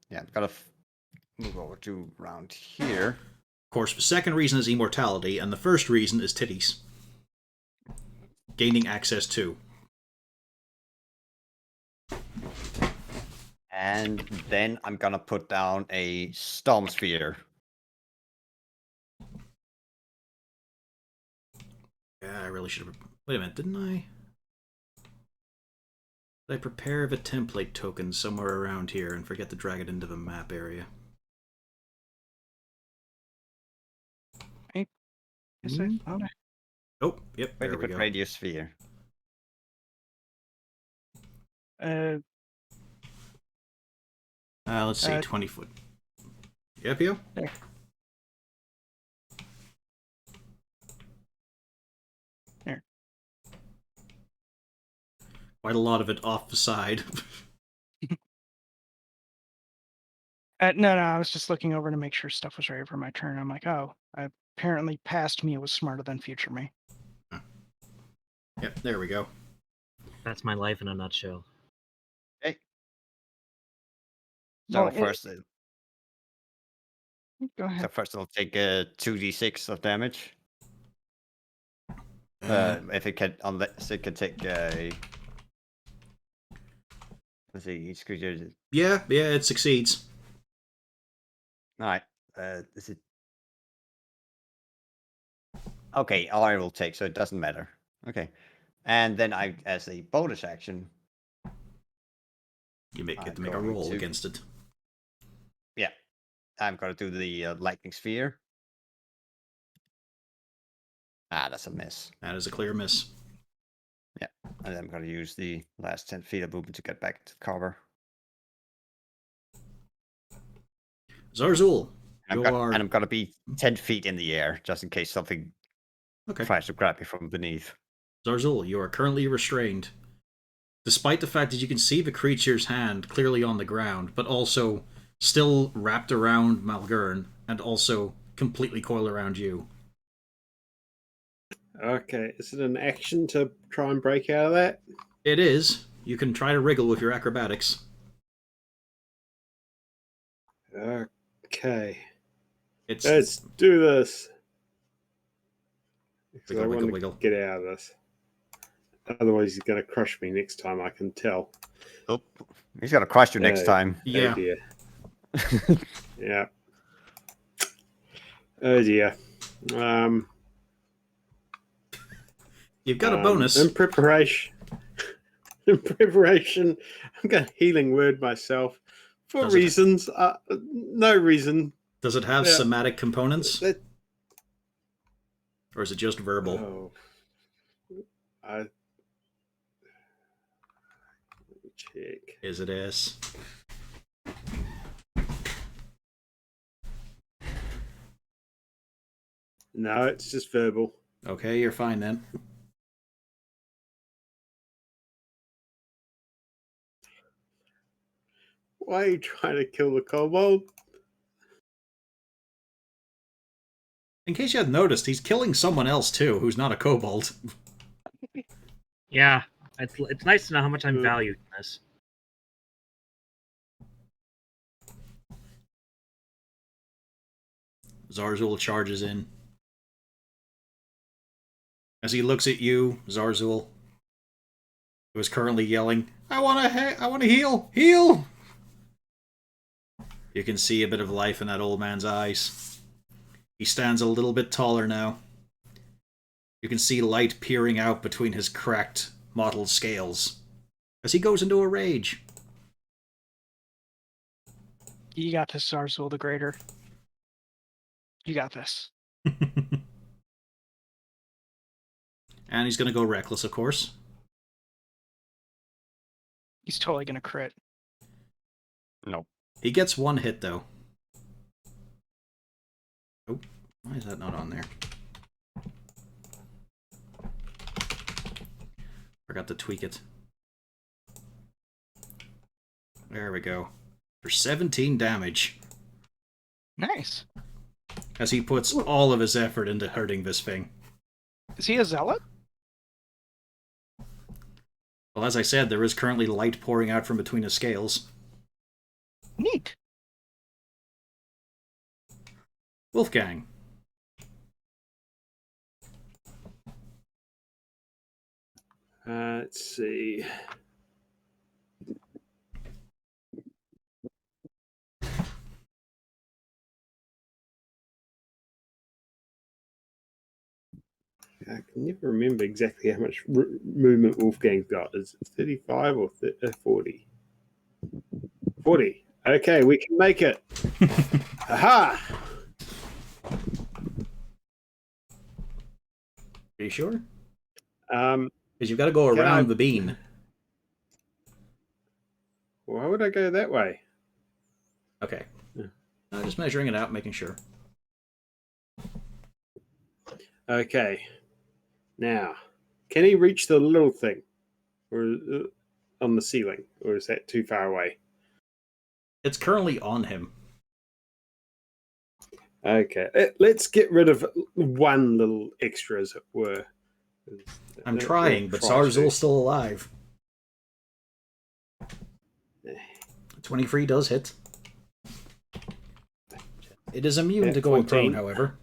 Yeah, I've got to move over to around here. Of course, the second reason is immortality, and the first reason is titties. Gaining access to. And then I'm gonna put down a storm sphere. Yeah, I really should have... Wait a minute, didn't I? Did I prepare the template token somewhere around here and forget to drag it into the map area? Yes, I thought I... Oh, yep, there 20 we foot go. radius sphere. Let's see, 20 foot. Yep, yo. There. There. Quite a lot of it off the side. No, I was just looking over to make sure stuff was ready for my turn. I'm like, oh, apparently past me was smarter than future me. Yep, there we go. That's my life in a nutshell. Okay. Well, So first, Go ahead. so first it'll take 2d6 of damage. If it can, unless it can take let's see, each creature. Yeah, it succeeds. All right. Is it? Okay, I will take, so it doesn't matter. Okay, and then I, as a bonus action, You get to make a going roll to- against it. I'm gonna do the lightning sphere. That's a miss. That is a clear miss. And I'm gonna use the last 10 feet of movement to get back to the cover. Zarzul, And I'm gonna be 10 feet in the air just in case something okay. tries to grab me from beneath. Zarzul, you are currently restrained. Despite the fact that you can see the creature's hand clearly on the ground, but also still wrapped around Malgern and also completely coiled around you. Okay, is it an action to try and break out of that? It is. You can try to wriggle with your acrobatics. Okay, It's let's do this. Because Wiggle, I wiggle, want wiggle. to get out of this. Otherwise, he's going to crush me next time. I can tell. Oh, he's gonna crush you next time. yeah. Oh dear. Yeah. Oh dear. You've got a bonus. In preparation, I'm going to healing word myself for Does it- reasons. No reason. Does it have Yeah. somatic components, That, or is it just verbal? oh, let me check. Is it S? No, it's just verbal. Okay, you're fine then. Why are you trying to kill the kobold? In case you hadn't noticed, he's killing someone else too, who's not a kobold. Yeah, it's nice to know how much I'm valued in this. Zarzul charges in. As he looks at you, Zarzul, who is currently yelling, I want to heal! Heal! You can see a bit of life in that old man's eyes. He stands a little bit taller now. You can see light peering out between his cracked, mottled scales as he goes into a rage. You got this, Zarzul the Greater. You got this. And he's going to go reckless, of course. He's totally gonna crit. No. He gets one hit, though. Oh, why is that not on there? Forgot to tweak it. There we go. For 17 damage. Nice. As he puts all of his effort into hurting this thing. Is he a zealot? Well, as I said, there is currently light pouring out from between his scales. Neat. Wolfgang. Let's see. I can never remember exactly how much movement Wolfgang's got. Is it 35 or 40? 40. Okay, we can make it. Aha! Are you sure? Um, Because you've got to go Can around I- the bean. why would I go that way? Okay. Yeah. Just measuring it out, making sure. Okay. Now, can he reach the little thing, or on the ceiling, or is that too far away? It's currently on him. Okay, let's get rid of one little extra, as it were. I'm We'll trying, but try Zarzul's to. still alive. 23 does hit. It is immune Yeah, to going 14. prone, however.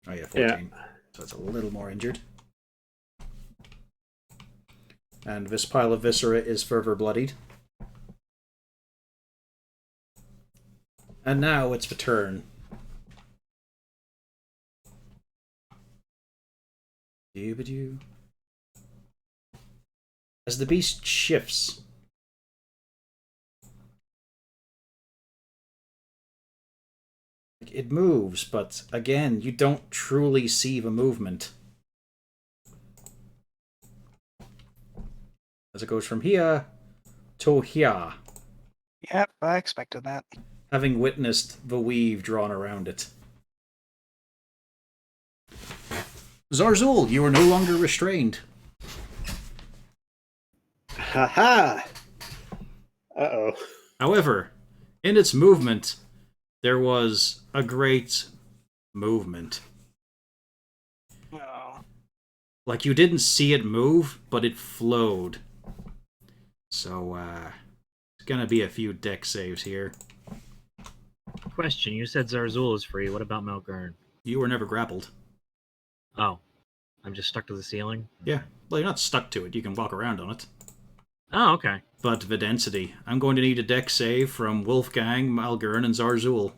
Oh yeah, 14. So it's a little more injured. And this pile of viscera is further bloodied. And now it's the turn. Doo-ba-doo. As the beast shifts, it moves, but again, you don't truly see the movement. As it goes from here to here, Yep, I expected that. having witnessed the weave drawn around it. Zarzul, you are no longer restrained. Ha! Uh-oh. However, in its movement, there was a great movement. Oh. Like, you didn't see it move, but it flowed. So, it's gonna be a few deck saves here. Question: you said Zarzul is free. What about Malgern? You were never grappled. Oh, I'm just stuck to the ceiling. Yeah, well, you're not stuck to it. You can walk around on it. Oh, okay. But the density. I'm going to need a deck save from Wolfgang, Malgern, and Zarzul.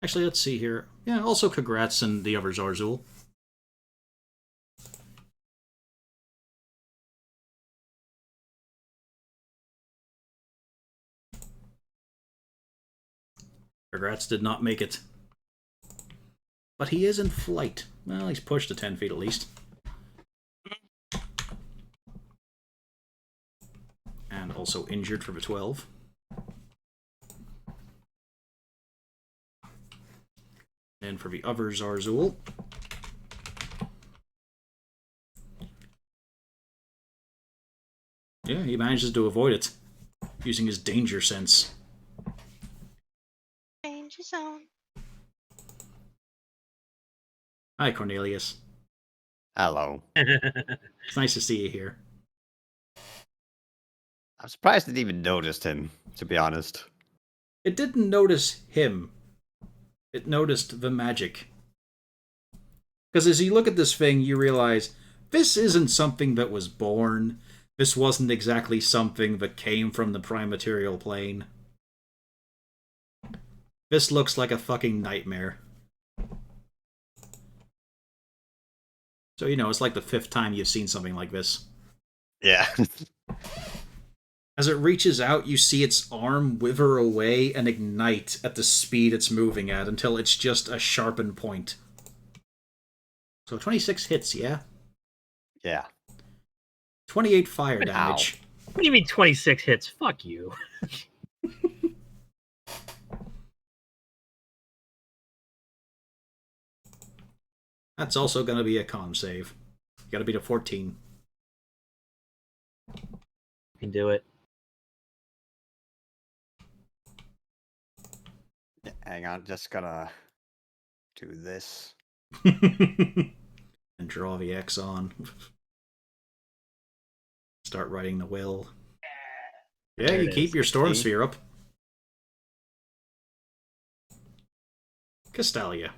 Actually, let's see here. Yeah, also congrats and the other Zarzul. Congrats did not make it. But he is in flight. Well, he's pushed to 10 feet at least. And also injured for the 12. And for the other Zarzul. Yeah, he manages to avoid it. Using his danger sense. Danger zone. Hi, Cornelius. Hello. It's nice to see you here. I'm surprised it even noticed him, to be honest. It didn't notice him. It noticed the magic. Because as you look at this thing, you realize this isn't something that was born. This wasn't exactly something that came from the prime material plane. This looks like a fucking nightmare. So, you know, it's like the 5th time you've seen something like this. Yeah. As it reaches out, you see its arm wither away and ignite at the speed it's moving at until it's just a sharpened point. So 26 hits, yeah? Yeah. 28 fire damage. What do you mean 26 hits? Fuck you. That's also going to be a con save. You got to beat a 14. You can do it. Hang on, just gonna do this. And draw the X on. Start writing the will. Yeah, There you it keep is. your storm See? sphere up. Castalia.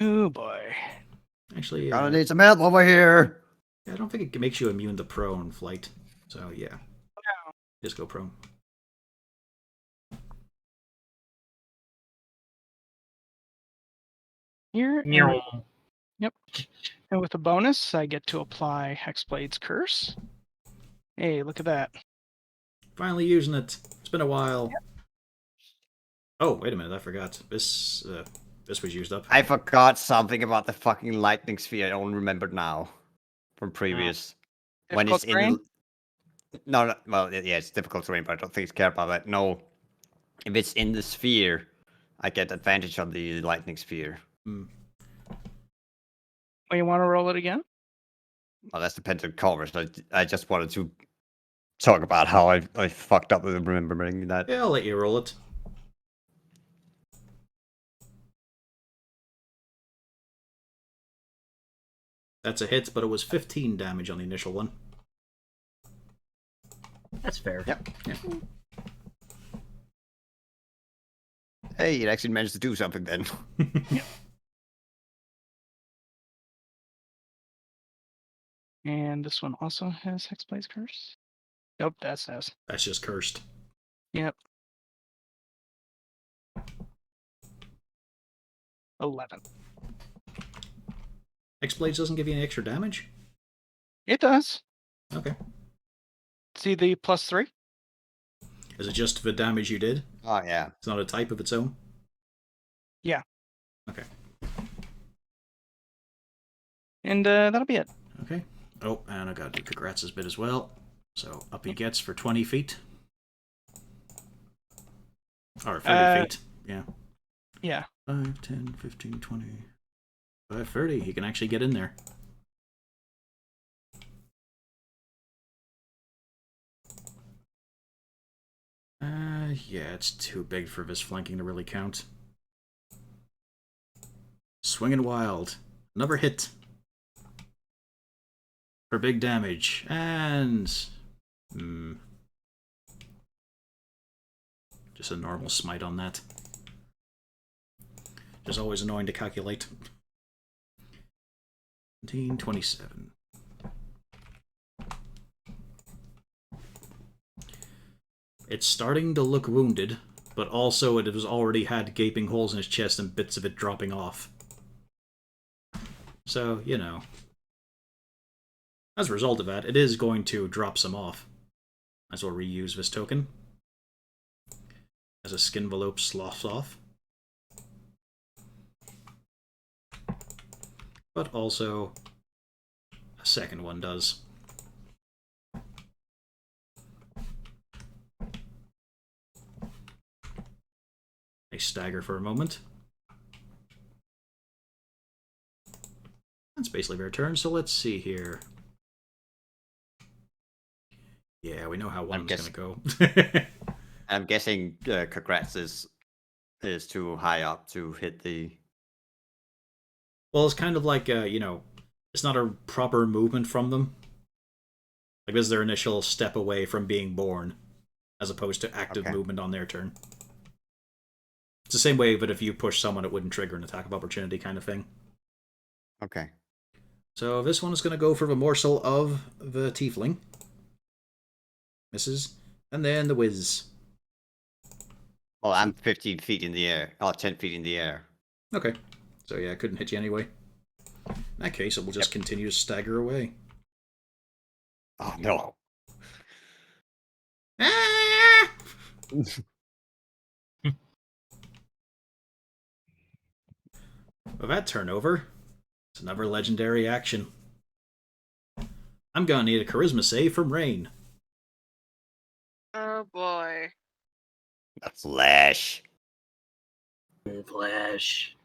Oh boy. Actually, Gonna need some help over here. I don't think it makes you immune to prone flight. So, yeah. Just go prone. Here, Meow. and with a bonus, I get to apply Hexblade's Curse. Hey, look at that. Finally using it. It's been a while. Oh, wait a minute. I forgot. This this was used up. I forgot something about the fucking lightning sphere. I only remembered now from previous. When it's Difficult terrain? no, well, yeah, it's difficult terrain, but I don't think it's care about that. No, if it's in the sphere, I get advantage on the lightning sphere. Hmm. Oh, you want to roll it again? Well, that's dependent on coverage. I just wanted to talk about how I fucked up with remembering that. Yeah, I'll let you roll it. That's a hit, but it was 15 damage on the initial one. That's fair. Yep. Yeah. Hey, it actually managed to do something then. And this one also has Hexblade's Curse. Nope, that says. That's just cursed. Yep. 11. Hexblades doesn't give you any extra damage? It does. Okay. See the +3? Is it just the damage you did? Oh yeah. It's not a type of its own? Yeah. Okay. And that'll be it. Okay. Oh, and I gotta do Congrats' bit as well. So up he gets for 20 feet. Or 30 feet. Yeah. Yeah. 5, 10, 15, 20. 5, 30. He can actually get in there. Yeah, it's too big for this flanking to really count. Swinging Wild. Another hit. For big damage. And... just a normal smite on that. Just always annoying to calculate. 17, 27. It's starting to look wounded, but also it has already had gaping holes in his chest and bits of it dropping off. So, you know. As a result of that, it is going to drop some off. Might as well reuse this token. As a skin envelope sloughs off. But also, a second one does. They stagger for a moment. That's basically their turn, so let's see here. Yeah, we know how one's gonna go. I'm guessing Congrats is too high up to hit the... Well, it's kind of like, you know, it's not a proper movement from them. Like, this is their initial step away from being born, as opposed to active movement on their turn. It's the same way, but if you push someone, it wouldn't trigger an attack of opportunity kind of thing. Okay. So this one is going to go for the morsel of the tiefling. Misses. And then the whiz. Well, I'm 15 feet in the air. Oh, 10 feet in the air. Okay. So yeah, I couldn't hit you anyway. In that case, it will just continue to stagger away. Oh, no. Ah! With that turnover, it's another legendary action. I'm gonna need a charisma save from Rain. Oh boy. The flesh. Flash.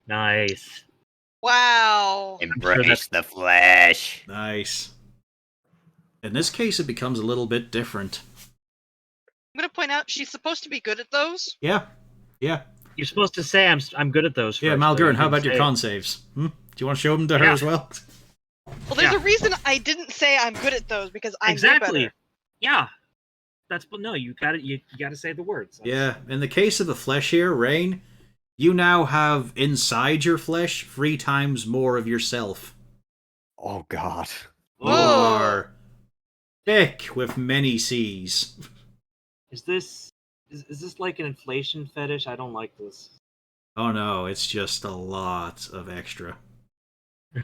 Nice. Wow. Embrace the flesh. Nice. In this case, it becomes a little bit different. I'm gonna point out she's supposed to be good at those. Yeah. Yeah. You're supposed to say I'm good at those. Yeah, first, Malgurn, so how you about can your say- con saves? Do you want to show them to her as well? Well, there's a reason I didn't say I'm good at those because I know Exactly. better. Yeah. That's but no, you gotta say the words. Yeah, in the case of the flesh here, Rain, you now have inside your flesh 3 times more of yourself. Oh, God. You are thick with many C's. Is this like an inflation fetish? I don't like this. Oh no, it's just a lot of extra.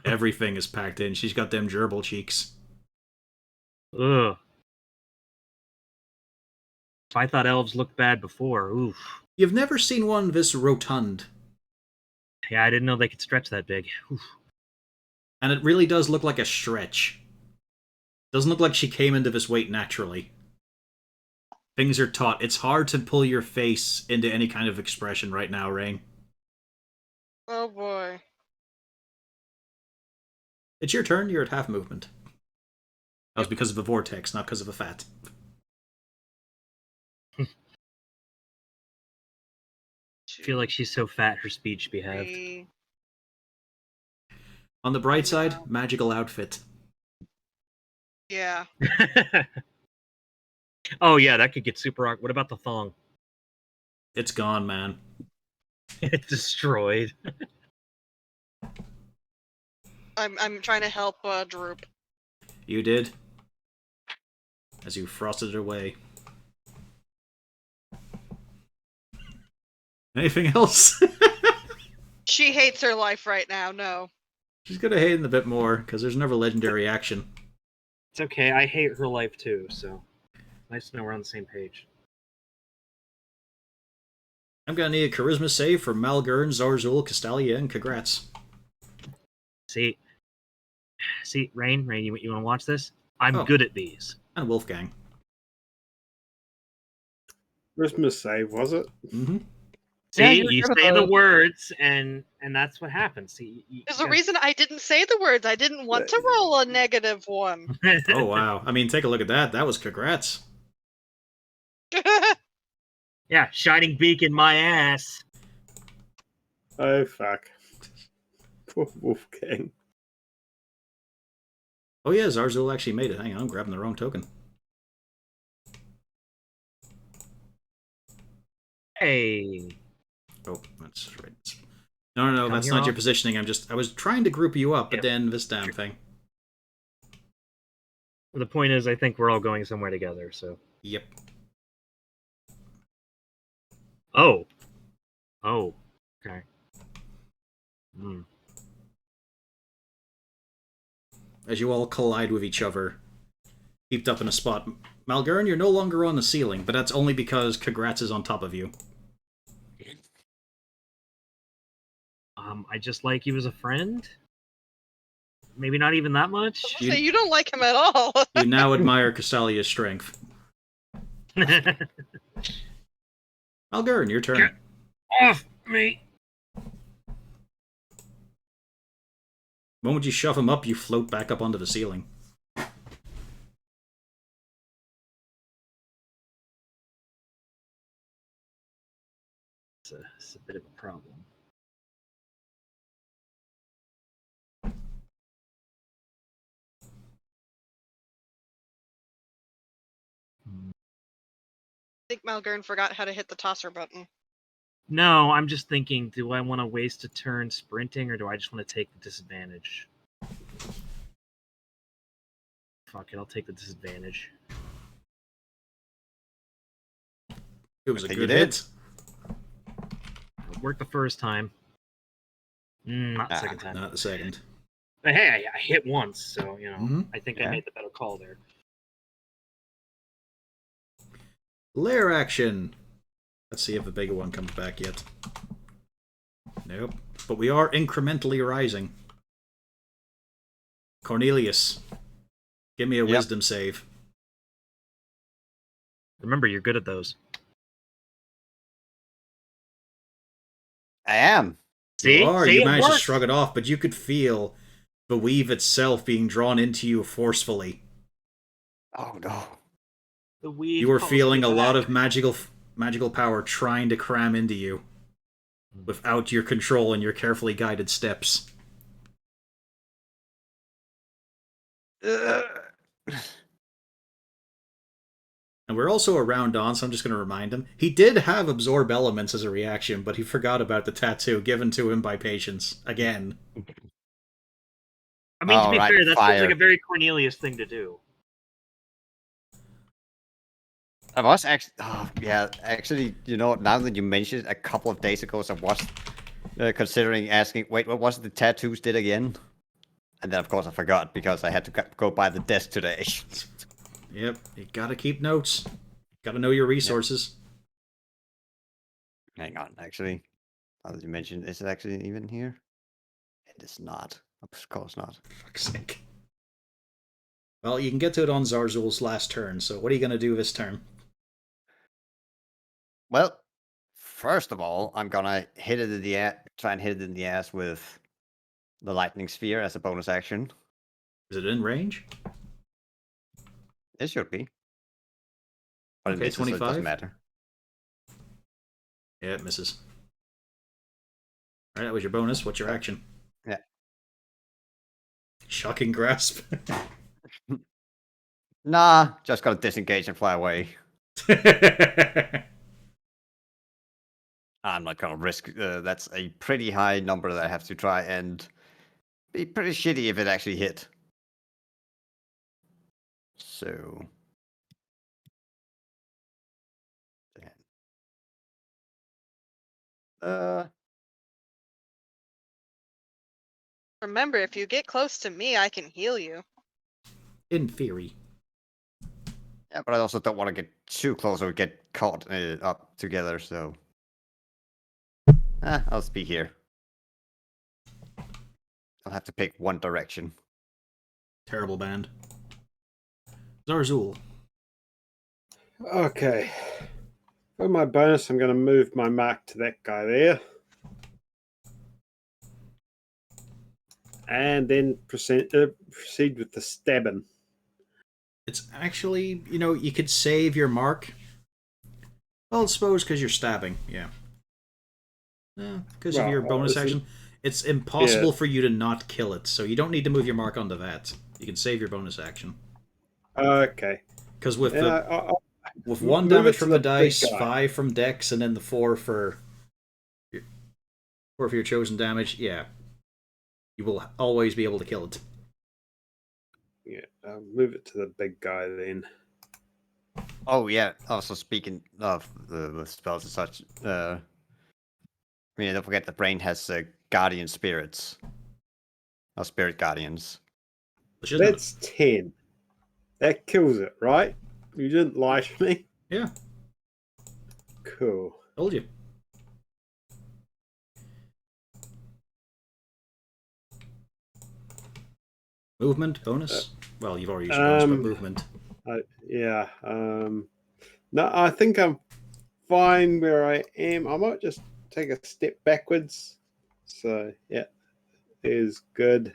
Everything is packed in. She's got them gerbil cheeks. Ugh. I thought elves looked bad before. Oof. You've never seen one this rotund. Yeah, I didn't know they could stretch that big. Oof. And it really does look like a stretch. Doesn't look like she came into this weight naturally. Things are taut. It's hard to pull your face into any kind of expression right now, Rain. Oh boy. It's your turn. You're at half movement. That was because of the vortex, not because of the fat. I feel like she's so fat her speed should be halved. 3. On the bright side, No. magical outfit. Yeah. Oh yeah, that could get super awkward. What about the thong? It's gone, man. It's destroyed. I'm trying to help Droop. You did. As you frosted it away. Anything else? She hates her life right now. No. She's gonna hate it a bit more, because there's never legendary action. It's okay. I hate her life too, so nice to know we're on the same page. I'm gonna need a charisma save for Malgern, Zarzul, Castalia, and Congrats. See, Rain, you want to watch this? I'm Oh. good at these. And Wolfgang. Christmas save, was it? Mm-hmm. See, Yeah, you're you good at say the those. words, and that's what happens. See, There's a reason I didn't say the words. I didn't want to roll a -1. Oh, wow. I mean, take a look at that. That was Congrats. Yeah, shining beak in my ass. Oh, fuck. Poor Wolfgang. Oh, yeah, Zarzul actually made it. Hang on, I'm grabbing the wrong token. Hey. Oh, that's right. No, Come that's here, not your Rob. positioning. I was trying to group you up, but Yep. then this damn thing. The point is, I think we're all going somewhere together. So. Yep. Oh. Okay. Hmm. As you all collide with each other, heaped up in a spot. Malgern, you're no longer on the ceiling, but that's only because Congrats is on top of you. I just like you as a friend. Maybe not even that much. So you don't like him at all. You now admire Castalia's strength. Malgern, your turn. Get off me! The moment you shove him up, you float back up onto the ceiling. It's a bit of a problem. I think Malgern forgot how to hit the tosser button. No, I'm just thinking, do I want to waste a turn sprinting, or do I just want to take the disadvantage? Fuck it, I'll take the disadvantage. It was a think good you did. hit. It worked the first time. Not the second time. Not the second. But hey, I hit once, so, you know, Mhm. I think Yeah. I made the better call there. Lair action. Let's see if the bigger one comes back yet. Nope. But we are incrementally rising. Cornelius, give me a Yep. wisdom save. Remember, you're good at those. I am. See? You are. See, You it managed to works. shrug it off, but you could feel the weave itself being drawn into you forcefully. Oh no. The weed You were calls feeling me a lot back. of magical power trying to cram into you without your control and your carefully guided steps. And we're also a round on, so I'm just going to remind him. He did have absorb elements as a reaction, but he forgot about the tattoo given to him by Patience. Again. I mean, to Oh, be right, fair, that seems fire. like a very Cornelius thing to do. I was actually, actually, you know, now that you mentioned it, a couple of days ago, I was considering asking, wait, what was it the tattoos did again? And then, of course, I forgot because I had to go by the desk today. Yep, you gotta keep notes. Gotta know your resources. Hang on, actually. As you mentioned, is it actually even here? It is not. Of course not. Fuck's sake. Well, you can get to it on Zarzul's last turn, so what are you going to do this turn? Well, first of all, I'm gonna hit it in the ass, try and hit it in the ass with the lightning sphere as a bonus action. Is it in range? It should be. But Okay, it misses, so it 25. doesn't matter. Yeah, it misses. Alright, that was your bonus. What's your action? Yeah. Shocking grasp. Nah, just gonna disengage and fly away. I'm not gonna risk. That's a pretty high number that I have to try and be pretty shitty if it actually hit. So. Remember, if you get close to me, I can heal you. In theory. Yeah, but I also don't want to get too close or get caught up together, so. I'll be here. I'll have to pick one direction. Terrible band. Zarzul. Okay. For my bonus, I'm going to move my mark to that guy there. And then proceed with the stabbing. It's actually, you know, you could save your mark. Well, I suppose because you're stabbing, yeah. Because of your bonus action. It's impossible for you to not kill it, so you don't need to move your mark onto that. You can save your bonus action. Okay. Because with with move 1 it damage to from the the big dice, guy. 5 from Dex, and then the 4 for your chosen damage, yeah. You will always be able to kill it. Yeah, move it to the big guy then. Oh yeah. Also speaking of the spells and such, I mean, don't forget the brain has guardian spirits, or spirit guardians. That's 10. That kills it, right? You didn't lie to me. Yeah. Cool. Told you. Movement bonus. Well, you've already used your bonus, but movement. Yeah. No, I think I'm fine where I am. I might just take a step backwards. So yeah, is good.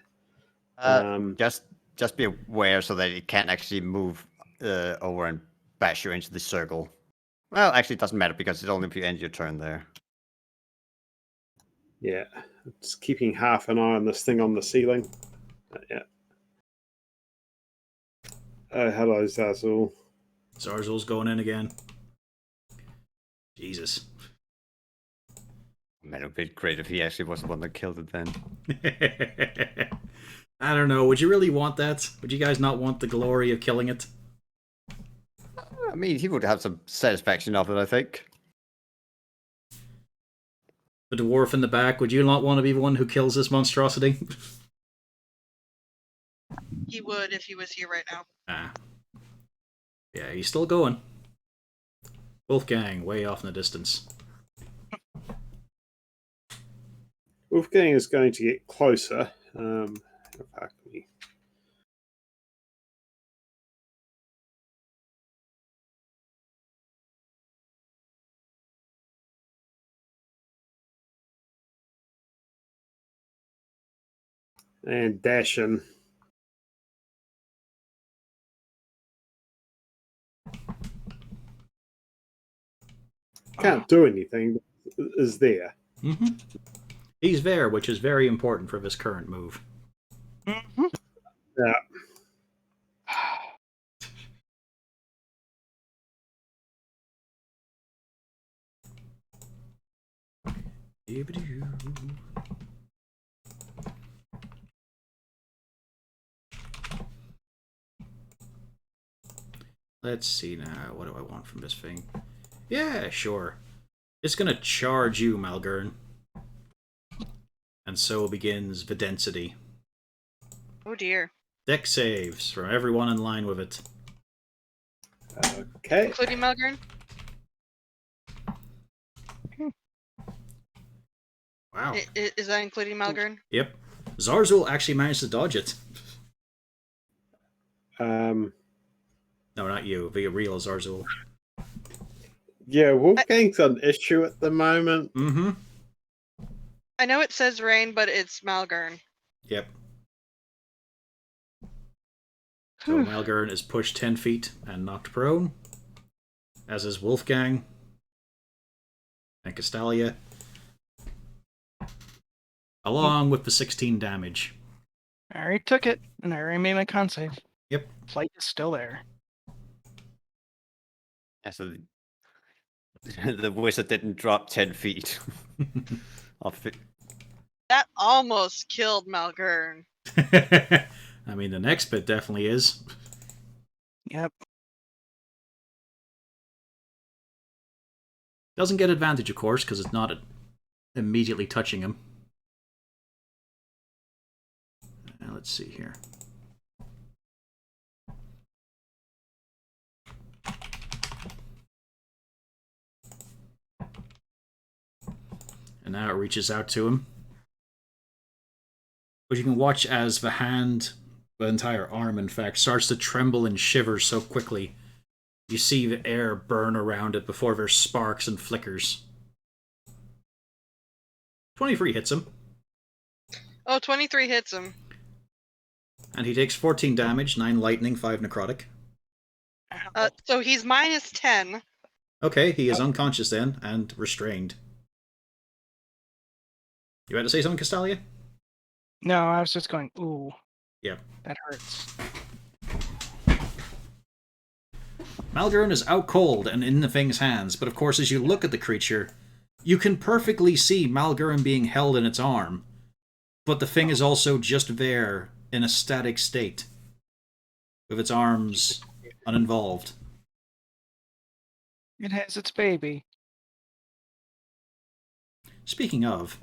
Just be aware so that it can't actually move over and bash you into the circle. Well, actually, it doesn't matter because it's only if you end your turn there. Yeah, just keeping half an eye on this thing on the ceiling. Yeah. Oh, hello, Zazzle. Zarzul's going in again. Jesus. Man, it would be great if he actually was the one that killed it then. I don't know. Would you really want that? Would you guys not want the glory of killing it? I mean, he would have some satisfaction of it, I think. The dwarf in the back, would you not want to be the one who kills this monstrosity? He would if he was here right now. Ah. Yeah, he's still going. Wolfgang, way off in the distance. Wolfgang is going to get closer. And dashing. Can't do anything. Is there? Mm-hmm. He's there, which is very important for this current move. Mm-hmm. Yeah. Let's see now. What do I want from this thing? Yeah, sure. It's gonna charge you, Malgern. And so begins the density. Oh dear. Dex saves from everyone in line with it. Okay. Including Melgren? Wow. Is that including Malgern? Yep. Zarzul actually managed to dodge it. Um, No, not you. The real Zarzul. yeah, Wolfgang's an issue at the moment. Mm-hmm. I know it says rain, but it's Malgern. Yep. So Malgern is pushed 10 feet and knocked prone, as is Wolfgang and Castalia, along with the 16 damage. I already took it, and I already made my con save. Yep. Flight is still there. Yeah, so the wizard didn't drop 10 feet. Off it. That almost killed Malgern. I mean, the next bit definitely is. Yep. Doesn't get advantage, of course, because it's not immediately touching him. Let's see here. And now it reaches out to him. But you can watch as the hand, the entire arm in fact, starts to tremble and shiver so quickly. You see the air burn around it before there's sparks and flickers. 23 hits him. Oh, 23 hits him. And he takes 14 damage, 9 lightning, 5 necrotic. So he's minus 10. Okay, he is unconscious then, and restrained. You had to say something, Castalia? No, I was just going, ooh. Yep. That hurts. Malgern is out cold and in the thing's hands, but of course as you look at the creature, you can perfectly see Malgern being held in its arm, but the thing is also just there in a static state, with its arms uninvolved. It has its baby. Speaking of,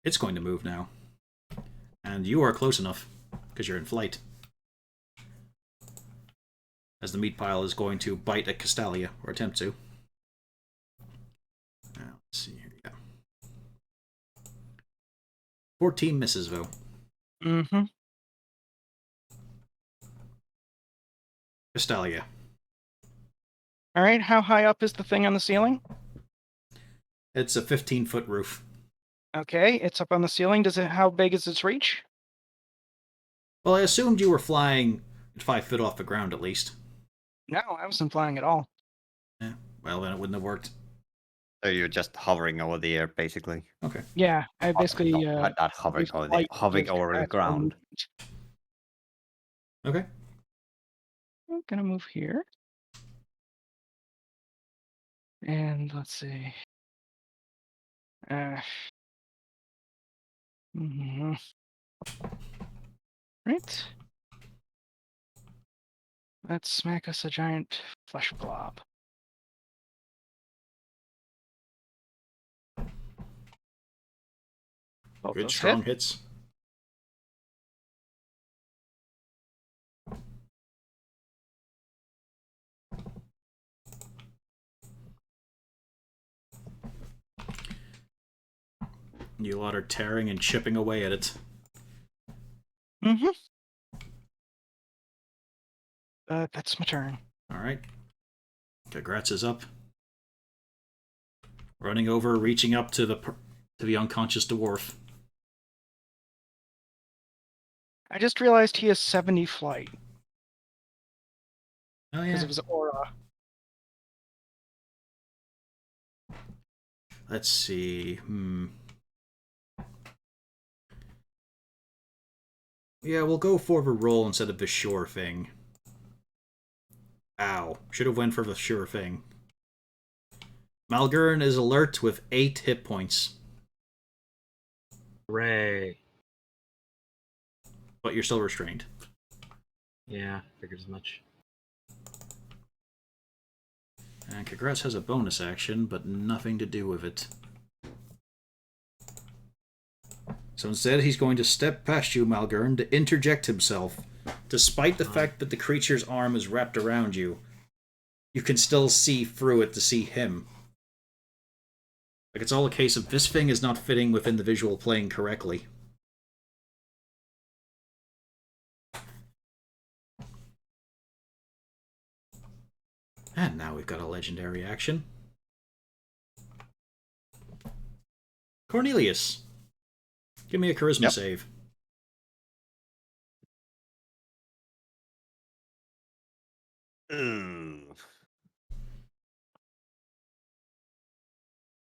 it's going to move now. And you are close enough, because you're in flight. As the meat pile is going to bite at Castalia, or attempt to. Now, let's see here. Yeah. 14 misses, though. Mm-hmm. Castalia. All right, how high up is the thing on the ceiling? It's a 15-foot roof. Okay, it's up on the ceiling. How big is its reach? Well, I assumed you were flying 5 foot off the ground, at least. No, I wasn't flying at all. Yeah. Well, then it wouldn't have worked. So you're just hovering over the air, basically. Okay. Yeah, I basically... not hovering over the hovering over the ground. Okay. I'm gonna move here. And let's see. Right. Let's smack us a giant flesh blob. Both Good, those strong hit. hits. You lot are tearing and chipping away at it. Mm-hmm. That's my turn. Alright. Congrats is up. Running over, reaching up to the unconscious dwarf. I just realized he has 70 flight Oh because yeah. of his aura. Let's see. Yeah, we'll go for the roll instead of the sure thing. Ow. Should have went for the sure thing. Malgern is alert with 8 hit points. Hooray. But you're still restrained. Yeah, figured as much. And Congrats has a bonus action, but nothing to do with it. So instead, he's going to step past you, Malgern, to interject himself. Despite the fact that the creature's arm is wrapped around you, you can still see through it to see him. Like, it's all a case of this thing is not fitting within the visual plane correctly. And now we've got a legendary action. Cornelius, give me a charisma save.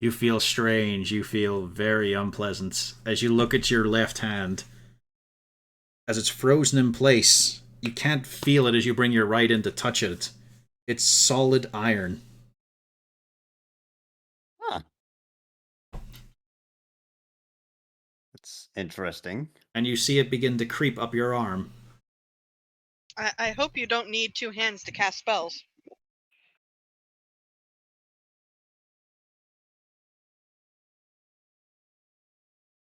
You feel strange. You feel very unpleasant as you look at your left hand. As it's frozen in place, you can't feel it as you bring your right in to touch it. It's solid iron. Huh. That's interesting. And you see it begin to creep up your arm. I hope you don't need two hands to cast spells.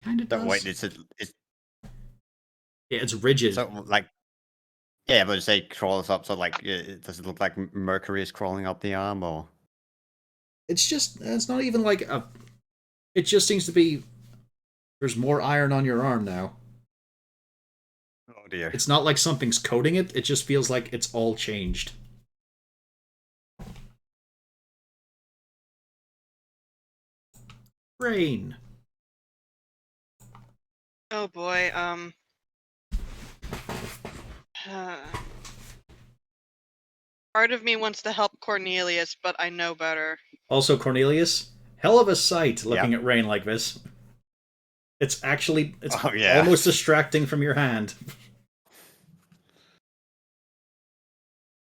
Kind of does. Wait, it's yeah, it's rigid. so like, yeah, but say crawls up. So like, does it look like Mercury is crawling up the arm, or? It's not even like a. It just seems to be. There's more iron on your arm now. Oh dear. It's not like something's coating it. It just feels like it's all changed. Rain. Oh boy. Part of me wants to help Cornelius, but I know better. Also, Cornelius, hell of a sight looking at rain like this. It's almost distracting from your hand.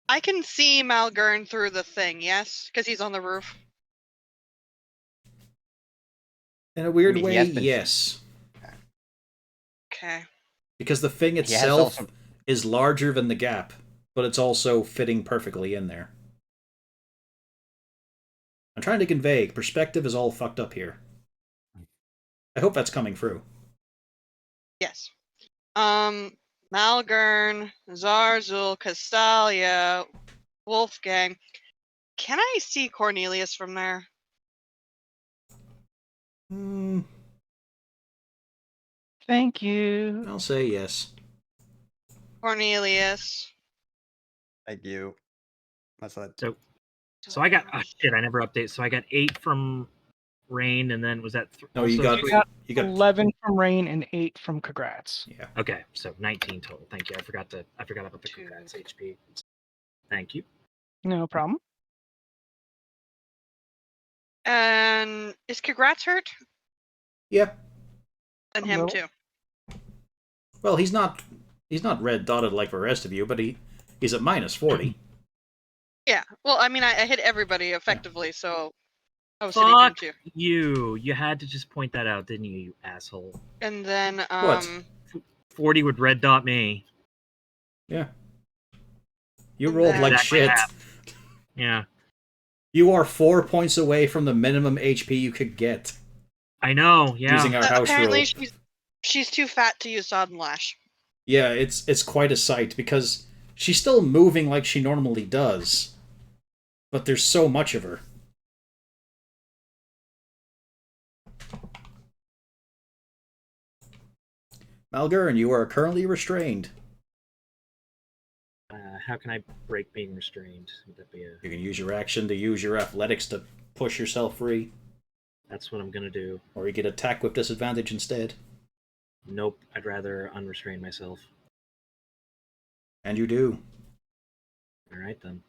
I can see Malgern through the thing, yes? Because he's on the roof. In a weird I mean, way, yes. Okay. Because the thing itself is larger than the gap, but it's also fitting perfectly in there. I'm trying to convey, perspective is all fucked up here. I hope that's coming through. Yes. Malgern, Zarzul, Castalia, Wolfgang. Can I see Cornelius from there? Thank you. I'll say yes. Cornelius. Thank you. That's what. So I got shit. I never updated. So I got 8 from Rain, and then was that? No, you got 11 from Rain and 8 from Congrats. Yeah. Okay, so 19 total. Thank you. I forgot about the Congrats HP. Thank you. No problem. And is Congrats hurt? Yeah. And him too. Well, he's not red dotted like the rest of you, but he's at -40. Yeah. Well, I mean, I hit everybody effectively, so I was Fuck hitting him too. you! You had to just point that out, didn't you, you asshole? And then What? 40 would red dot me. Yeah. You rolled like shit. Yeah. You are 4 points away from the minimum HP you could get. I know, yeah. Using our house apparently rule. she's too fat to use Sodden Lash. Yeah, it's quite a sight because she's still moving like she normally does. But there's so much of her. Malgern, you are currently restrained. How can I break being restrained? Would that be a... You can use your action to use your athletics to push yourself free. That's what I'm gonna do. Or you get attack with disadvantage instead. Nope, I'd rather unrestrain myself. And you do. Alright then.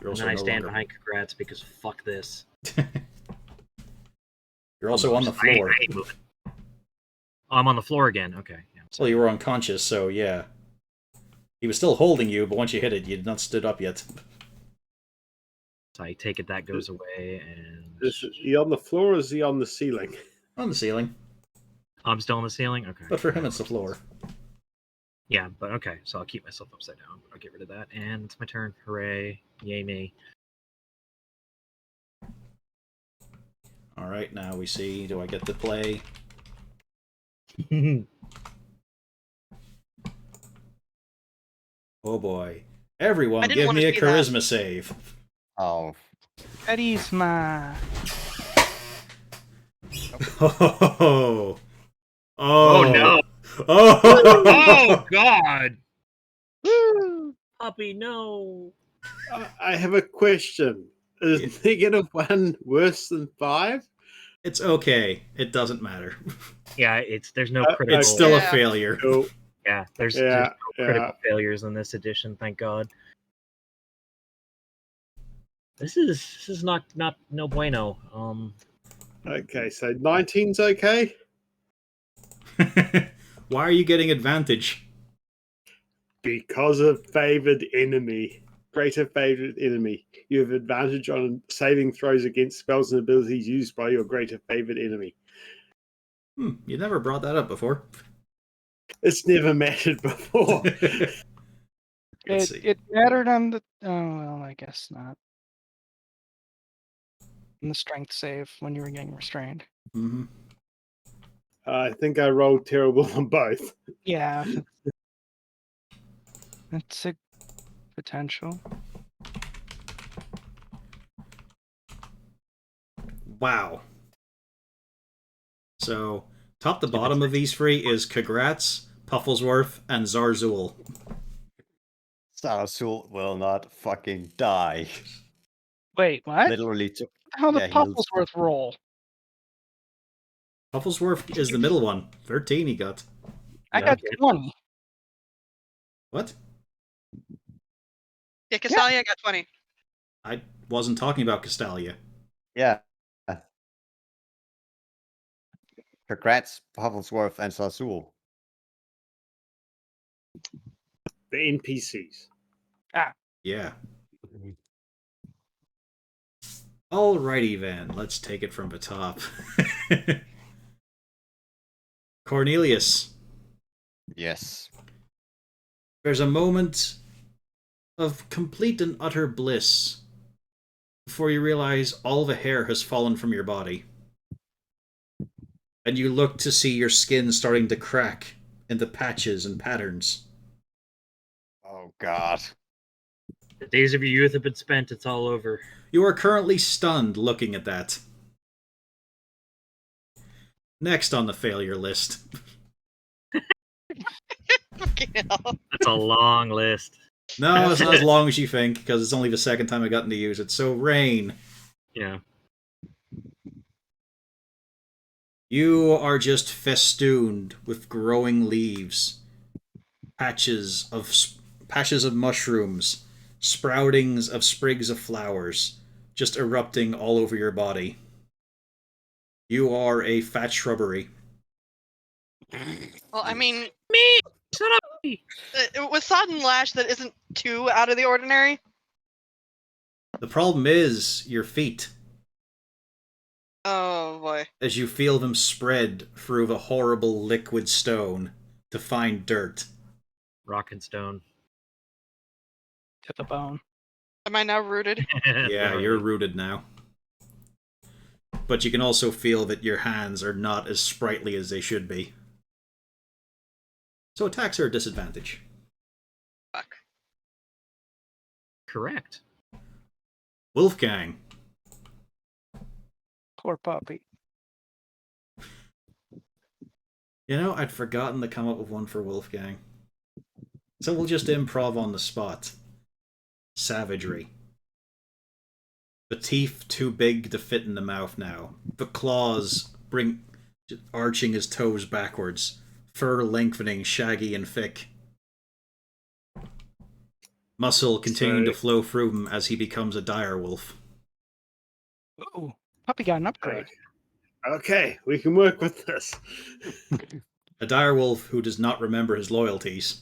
You're And also then I no stand longer... behind Congrats because fuck this. You're also on the floor. I ain't moving. Oh, I'm on the floor again. Okay. Yeah, well, you were unconscious, so yeah. He was still holding you, but once you hit it, you had not stood up yet. So I take it that goes away, and... Is he on the floor or is he on the ceiling? On the ceiling. I'm still on the ceiling? Okay. But for him, it's the floor. Yeah, but okay, so I'll keep myself upside down. I'll get rid of that, and it's my turn. Hooray. Yay me. Alright, now we see, do I get to play? Oh boy. Everyone, give me a charisma save. Oh, Carisma. Oh, Oh, no. Oh, Oh God! Woo! Puppy, no. I have a question. Is -1 worse than 5? It's okay. It doesn't matter. Yeah, there's no Uh, critical. It's still a Yeah. failure. Cool. Yeah, there's Yeah, no critical failures in this edition. Thank God. This is not no bueno. Okay, so 19's okay? Why are you getting advantage? Because of favored enemy. Greater favored enemy. You have advantage on saving throws against spells and abilities used by your greater favored enemy. You never brought that up before. It's never mattered before. Let's see. It mattered on the. Oh well, I guess not. On the strength save when you were getting restrained. Mhm. I think I rolled terrible on both. Yeah. That's a potential. Wow. So, top to bottom of these three is Kagrats, Pufflesworth, and Zarzul. Zarzul will not fucking die. Wait, what? Literally took. How the yeah, he'll- Pufflesworth roll? Pufflesworth is the middle one. 13 he got. I Yeah, got okay. 20. What? Yeah, Castalia got 20. I wasn't talking about Castalia. Yeah. Congrats, Pufflesworth and Zarzul. The NPCs. Yeah. Alrighty then, let's take it from the top. Cornelius, Yes. there's a moment of complete and utter bliss before you realize all the hair has fallen from your body. And you look to see your skin starting to crack into patches and patterns. Oh God. The days of your youth have been spent. It's all over. You are currently stunned looking at that. Next on the failure list. Fucking hell. That's a long list. No, it's not as long as you think, because it's only the second time I've gotten to use it. So, Rain, Yeah. you are just festooned with growing leaves, patches of mushrooms, sproutings of sprigs of flowers, just erupting all over your body. You are a fat shrubbery. Well, I mean, Me! Shut up! with Sodden Lash, that isn't too out of the ordinary. The problem is your feet, Oh boy. as you feel them spread through the horrible liquid stone to find dirt. Rock and stone. To the bone. Am I now rooted? Yeah, you're rooted now. But you can also feel that your hands are not as sprightly as they should be. So attacks are a disadvantage. Fuck. Correct. Wolfgang. Poor puppy. You know, I'd forgotten to come up with one for Wolfgang. So we'll just improv on the spot. Savagery. The teeth too big to fit in the mouth now. The claws arching his toes backwards. Fur lengthening, shaggy and thick. Muscle continuing to flow through him as he becomes a dire wolf. Ooh, puppy got an upgrade. Okay, we can work with this. A dire wolf who does not remember his loyalties.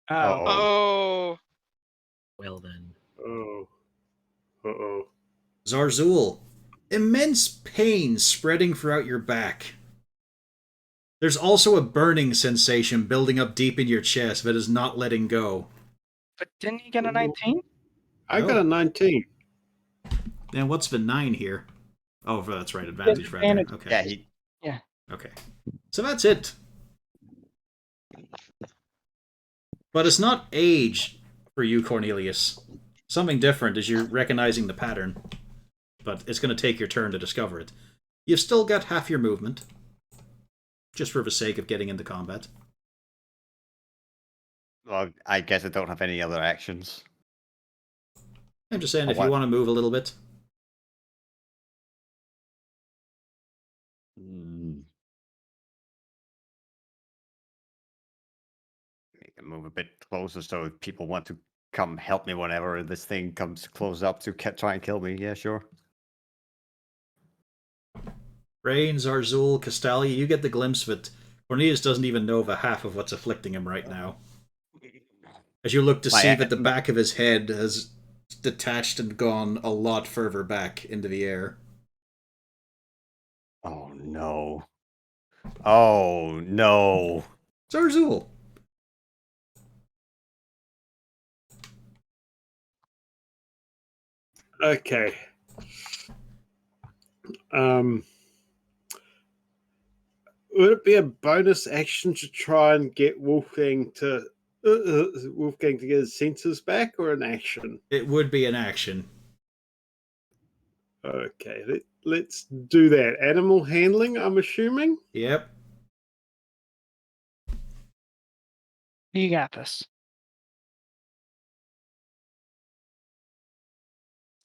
Oh, Uh-oh. Oh. Well then. Oh. Uh-oh. Zarzul. Immense pain spreading throughout your back. There's also a burning sensation building up deep in your chest that is not letting go. but didn't you get a 19? I got No. a 19. And what's the 9 here? Oh, that's right, advantage right there. Advantage. Okay. Yeah, he. Okay. So that's it. But it's not age for you, Cornelius. Something different as you're recognizing the pattern. but it's going to take your turn to discover it. You've still got half your movement, just for the sake of getting into combat. Well, I guess I don't have any other actions. I'm just saying, Oh, if you what? want to move a little bit. Mm. Make it move a bit closer so if people want to come help me whenever this thing comes close up to try and kill me. Yeah, sure. Rain, Zarzul, Castalia, you get the glimpse of it. Cornelius doesn't even know the half of what's afflicting him right now. As you look to see that the back of his head has detached and gone a lot further back into the air. Oh no. Oh no. Zarzul! Okay. Would it be a bonus action to try and get Wolfgang to get his senses back, or an action? It would be an action. Okay, let's do that. Animal handling, I'm assuming. Yep. You got this.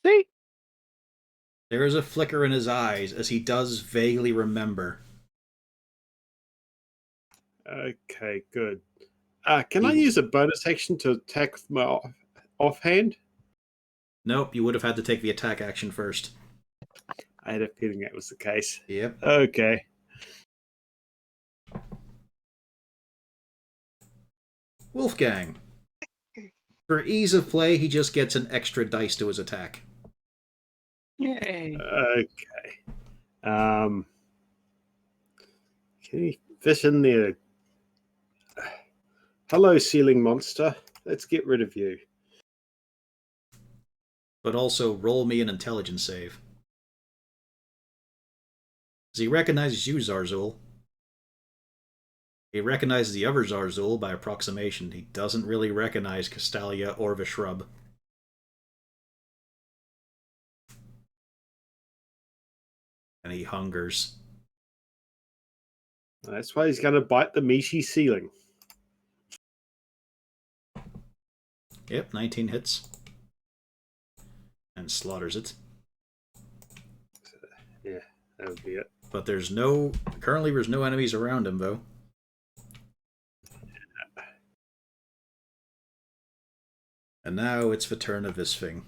See? There is a flicker in his eyes as he does vaguely remember. Okay, good. Can I use a bonus action to attack with my offhand? Nope, you would have had to take the attack action first. I had a feeling that was the case. Yep. Okay. Wolfgang. For ease of play, he just gets an extra dice to his attack. Yay. Okay. Can you fit in there? Hello, ceiling monster. Let's get rid of you. But also roll me an intelligence save. As he recognizes you, Zarzul. He recognizes the other Zarzul by approximation. He doesn't really recognize Castalia or the shrub. And he hungers. That's why he's going to bite the meaty ceiling. Yep, 19 hits. And slaughters it. Yeah, that would be it. But there's currently there's no enemies around him, though. And now it's the turn of this thing.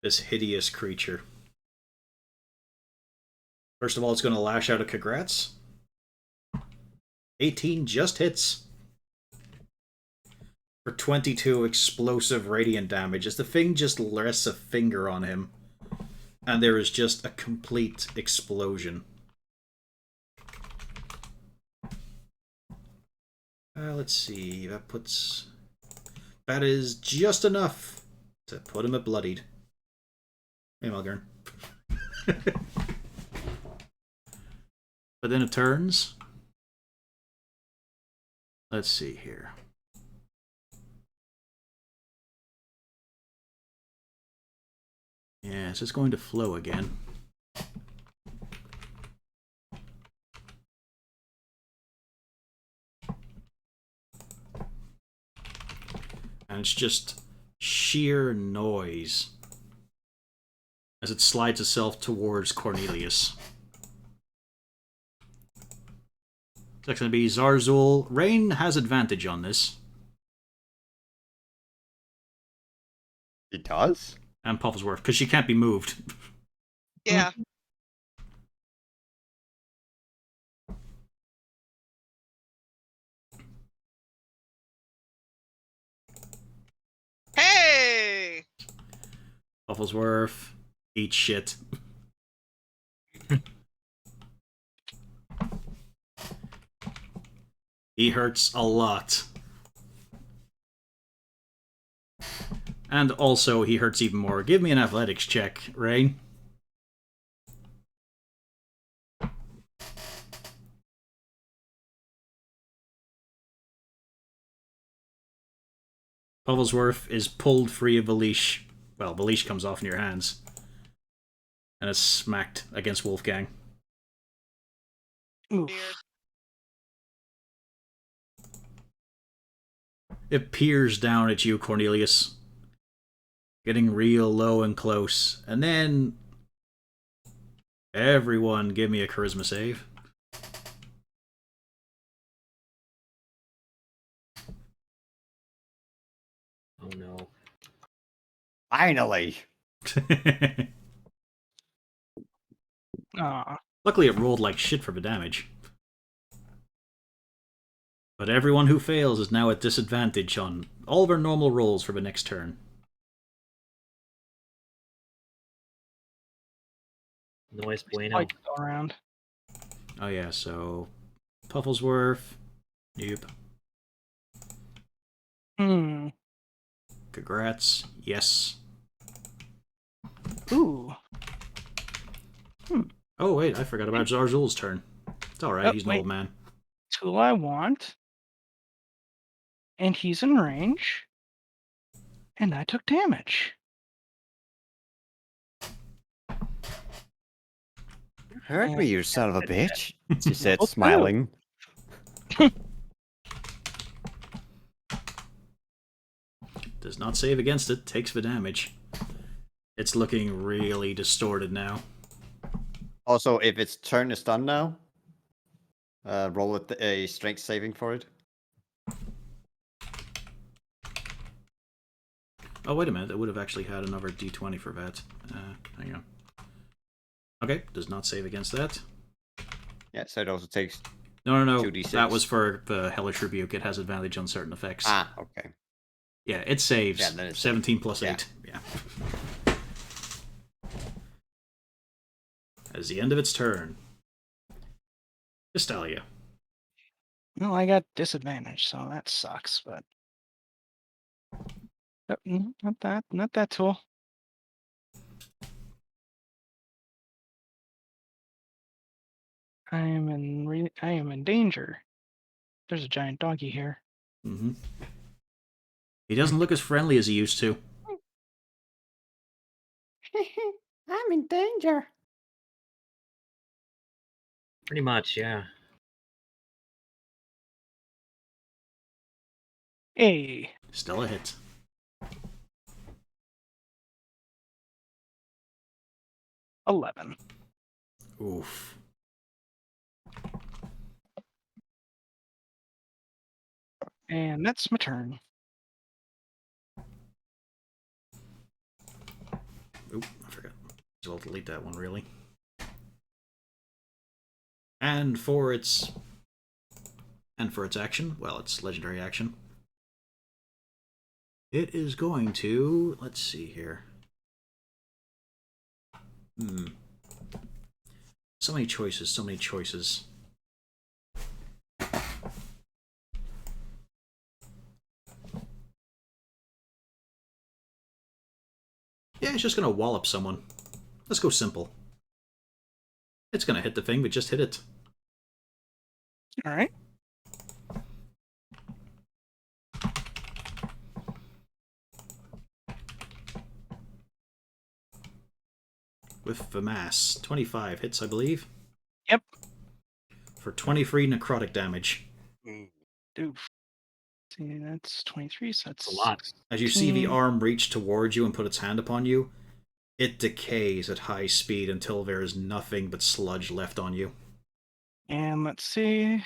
This hideous creature. First of all, it's going to lash out at Congrats. 18 just hits. For 22 explosive radiant damage, as the thing just rests a finger on him. And there is just a complete explosion. Let's see, that is just enough to put him at bloodied. Hey, Mulgern. But then it turns. Let's see here. Yeah, it's just going to flow again. And it's just sheer noise as it slides itself towards Cornelius. That's going to be Zarzul. Rain has advantage on this. He does? And Pufflesworth, because she can't be moved. Yeah. Hey! Pufflesworth, eat shit. He hurts a lot. And also, he hurts even more. Give me an athletics check, Rain. Pufflesworth is pulled free of the leash. Well, the leash comes off in your hands. and is smacked against Wolfgang. Oof. Weird. It peers down at you, Cornelius, getting real low and close, and then everyone give me a charisma save. Oh no. Finally. Aw. Luckily, it rolled like shit for the damage. But everyone who fails is now at disadvantage on all their normal rolls for the next turn. Noise bueno. Like go around. Oh yeah, so Pufflesworth, nope. Hmm. Congrats, yes. Ooh. Oh wait, I forgot about Zarzul's turn. It's alright, Oh, he's an wait. old man. Tool I want. And he's in range. And I took damage. Hurt me, you son of a bitch. She said, Level two. smiling. Does not save against it, takes the damage. It's looking really distorted now. Also, if its turn is done now, roll a strength saving for it. Oh wait a minute, I would have actually had another d20 for that. Hang on. Okay, does not save against that. Yeah, so it also takes. No, 2d6. that was for the Hellish Rebuke. It has advantage on certain effects. Ah, okay. Yeah, it saves. Yeah, then it's 17 plus yeah. 8. Yeah. As the end of its turn. Estalia. Well, I got disadvantage, so that sucks, but not that tool. I am in danger. There's a giant doggy here. Mm-hmm. He doesn't look as friendly as he used to. I'm in danger. Pretty much, yeah. Hey, Still a hit. $11. Oof. And that's my turn. Oop, I forgot. So I'll delete that one, really. And for its action, well, its legendary action, it is going to, let's see here. So many choices, so many choices. Yeah, it's just gonna wallop someone. Let's go simple. It's gonna hit the thing, but just hit it. All right. With the mass. 25 hits, I believe. Yep. For 23 necrotic damage. Oof. See, that's 23, so that's It's a lot. As you see the 16. arm reach towards you and put its hand upon you, it decays at high speed until there is nothing but sludge left on you. And let's see.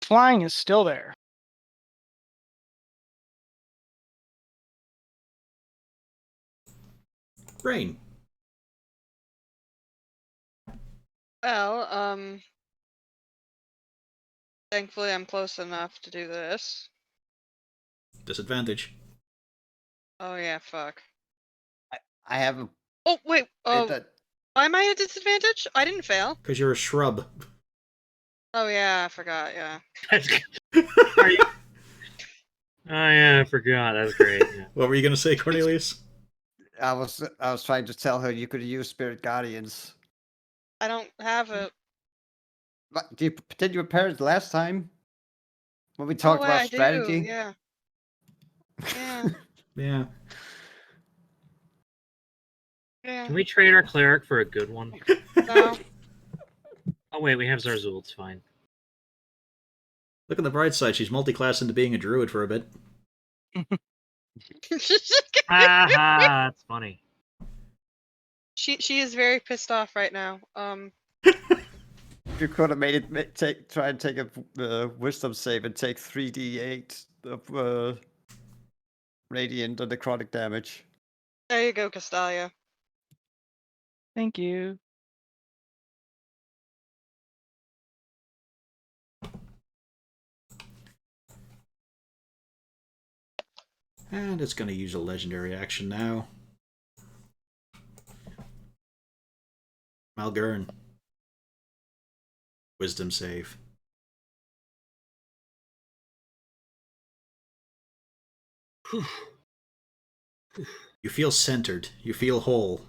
Flying is still there. Brain. Well, thankfully I'm close enough to do this. Disadvantage. Oh yeah, fuck. I have a Oh wait, bit that. why am I at a disadvantage? I didn't fail. Because you're a shrub. Oh yeah, I forgot, yeah. That's good. Are you... Oh yeah, I forgot. That's great. Yeah. What were you going to say, Cornelius? I was trying to tell her you could use Spirit Guardians. I don't have it. But did you prepare it last time? When we Oh talked wait, about I do, strategy? yeah. Yeah. Yeah. Yeah. Can we trade our cleric for a good one? No. Oh wait, we have Zarzul. It's fine. Look on the bright side, she's multi-classed into being a druid for a bit. Ha ha! That's funny. She is very pissed off right now. You could have made it try and take a wisdom save and take 3d8 of radiant or necrotic damage. There you go, Castalia. Thank you. And it's going to use a legendary action now. Malgern. Wisdom save. You feel centered. You feel whole.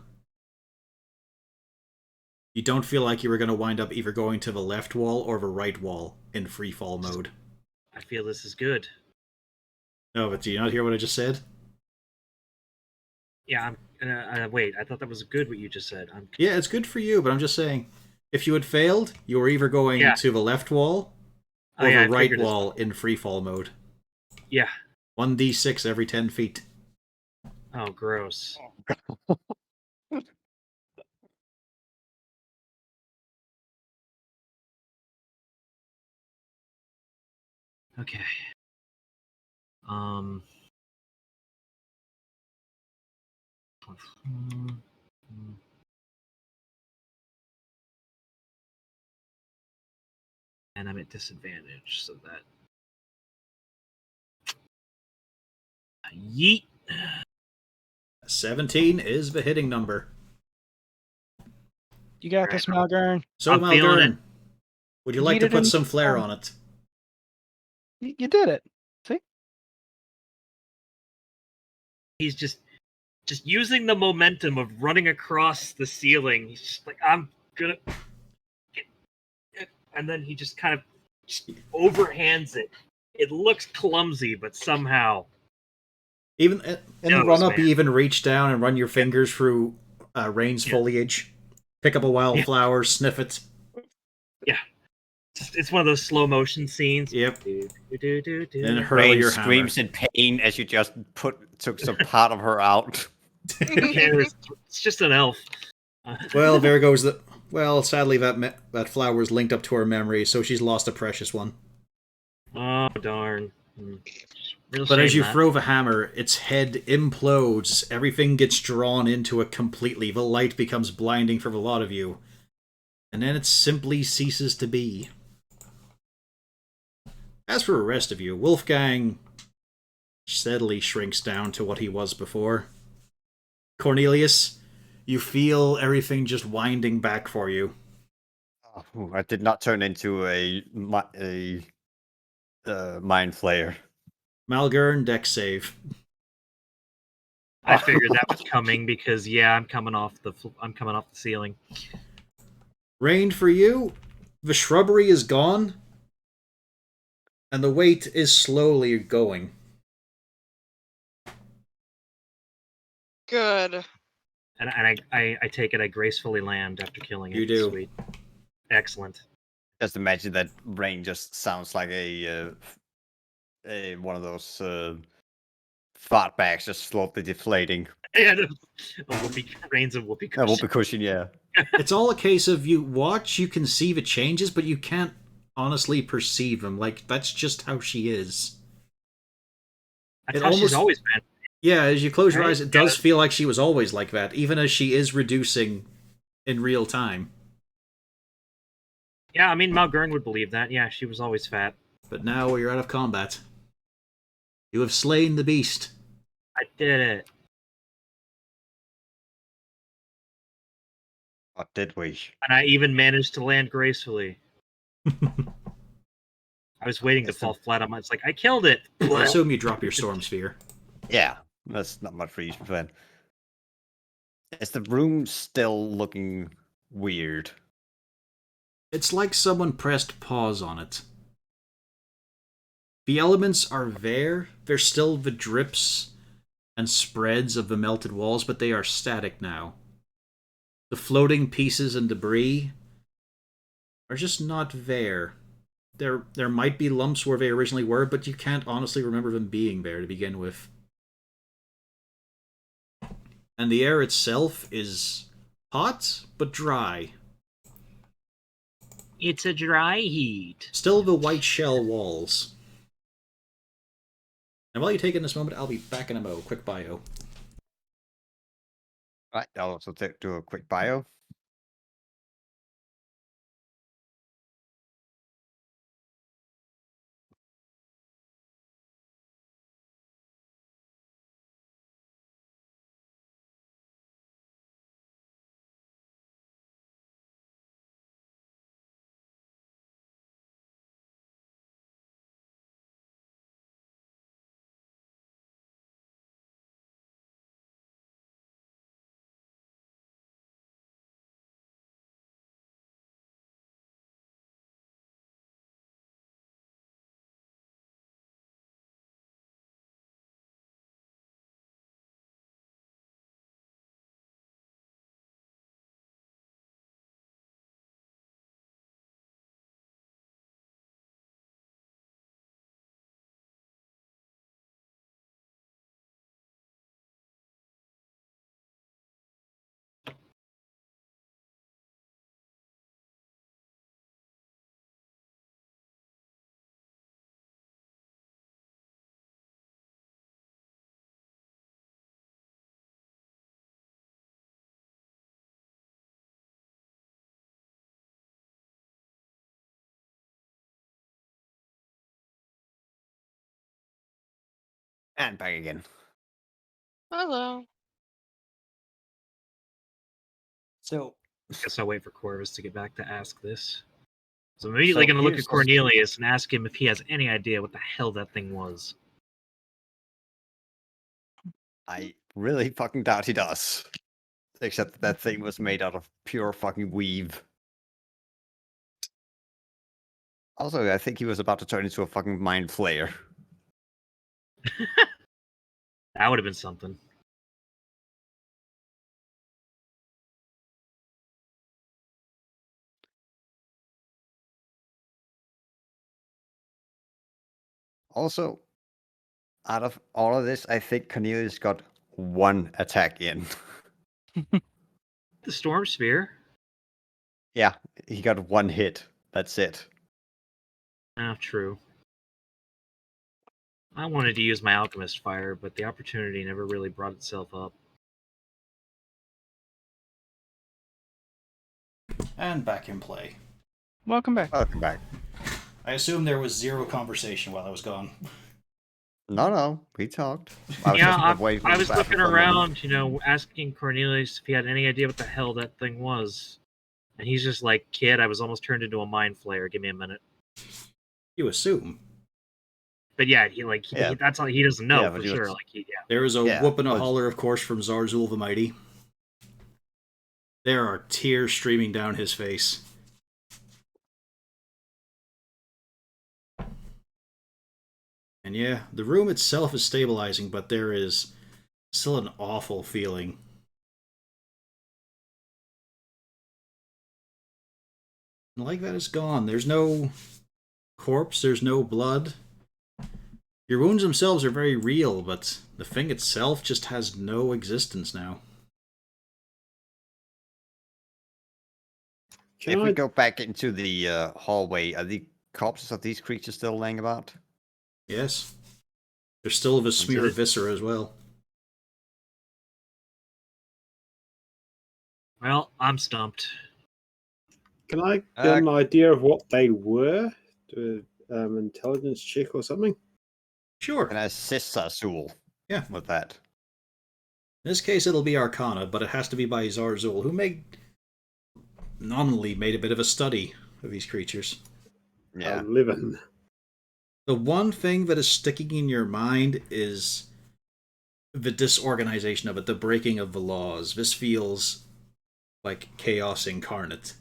You don't feel like you were going to wind up either going to the left wall or the right wall in freefall mode. I feel this is good. No, but do you not hear what I just said? Yeah, wait, I thought that was good what you just said. Yeah, it's good for you, but I'm just saying, if you had failed, you were either going to the left wall or the right wall in freefall mode. Yeah. 1d6 every 10 feet. Oh, gross. Okay. And I'm at disadvantage, so that. Yeet. 17 is the hitting number. You got this, Malgern. So, I'm feeling Malgern, it. would you like to put some flair on it? You did it. See? He's just using the momentum of running across the ceiling. He's just like, I'm gonna, and then he just kind of overhands it. It looks clumsy, but somehow. Even in the run-up, you even reach down and run your fingers through Rain's foliage. Pick up a wildflower, sniff it. Yeah. It's one of those slow motion scenes. Yep. And hurl Rain your screams in pain as you just took some part of her out. Who cares? It's just an elf. Well, there goes the... Well, sadly, that flower is linked up to her memory, so she's lost a precious one. Oh, darn. But as you throw the hammer, its head implodes. Everything gets drawn into it completely. The light becomes blinding for the lot of you. And then it simply ceases to be. As for the rest of you, Wolfgang steadily shrinks down to what he was before. Cornelius, you feel everything just winding back for you. Oh, I did not turn into a mind flayer. Malgern, dex save. I figured that was coming because I'm coming off the ceiling. Rain, for you, the shrubbery is gone, and the weight is slowly going. Good. And I take it I gracefully land after killing it. You do. Sweet. Excellent. Just imagine that Rain just sounds like a one of those fart bags just slowly deflating. Yeah, Rain's a whoopee cushion. A whoopee cushion, yeah. It's all a case of you watch, you can see the changes, but you can't honestly perceive them. Like, that's just how she is. That's how she's always been. Yeah, as you close your eyes, it does feel like she was always like that, even as she is reducing in real time. Yeah, I mean, Malgern would believe that. Yeah, she was always fat. But now you're out of combat. You have slain the beast. I did it. What did we? And I even managed to land gracefully. I was waiting to fall flat on my... It's like, I killed it! I assume you drop your storm sphere. Yeah, that's not much reason for that. Is the room still looking weird? It's like someone pressed pause on it. The elements are there. There's still the drips and spreads of the melted walls, but they are static now. The floating pieces and debris are just not there. There might be lumps where they originally were, but you can't honestly remember them being there to begin with. And the air itself is hot, but dry. It's a dry heat. Still the white shell walls. And while you take in this moment, I'll be back in a mo. Quick bio. Right, I'll also do a quick bio. And back again. Hello. So, Guess I'll wait for Corvus to get back to ask this. So I'm immediately So going to look here's at the- Cornelius and ask him if he has any idea what the hell that thing was. I really fucking doubt he does. Except that thing was made out of pure fucking weave. Also, I think he was about to turn into a fucking mind flayer. That would have been something. Also, out of all of this, I think Cornelius got one attack in. The Storm Sphere? Yeah, he got one hit. That's it. Ah, true. I wanted to use my Alchemist Fire, but the opportunity never really brought itself up. And back in play. Welcome back. Welcome back. I assume there was zero conversation while I was gone. No, we talked. Yeah, away from I the was bathroom looking for a moment. around, asking Cornelius if he had any idea what the hell that thing was. And he's just like, kid, I was almost turned into a mind flayer. Give me a minute. You assume. But yeah, Yeah. that's all he doesn't know Yeah, for but he sure. was- There was a Yeah, whoop and a but- holler, of course, from Zarzul the Mighty. There are tears streaming down his face. And yeah, the room itself is stabilizing, but there is still an awful feeling. And like that is gone. There's no corpse, there's no blood. Your wounds themselves are very real, but the thing itself just has no existence now. Can If I we go back into the hallway, are the corpses of these creatures still laying about? Yes. There's still a smear of it. viscera as well. Well, I'm stumped. can I get an idea of what they were? Do intelligence check or something? Sure. Can I assist Azul? Yeah. With that? In this case, it'll be Arcana, but it has to be by Zarzul, who nominally made a bit of a study of these creatures. Yeah. 11. The one thing that is sticking in your mind is the disorganization of it, the breaking of the laws. This feels like chaos incarnate.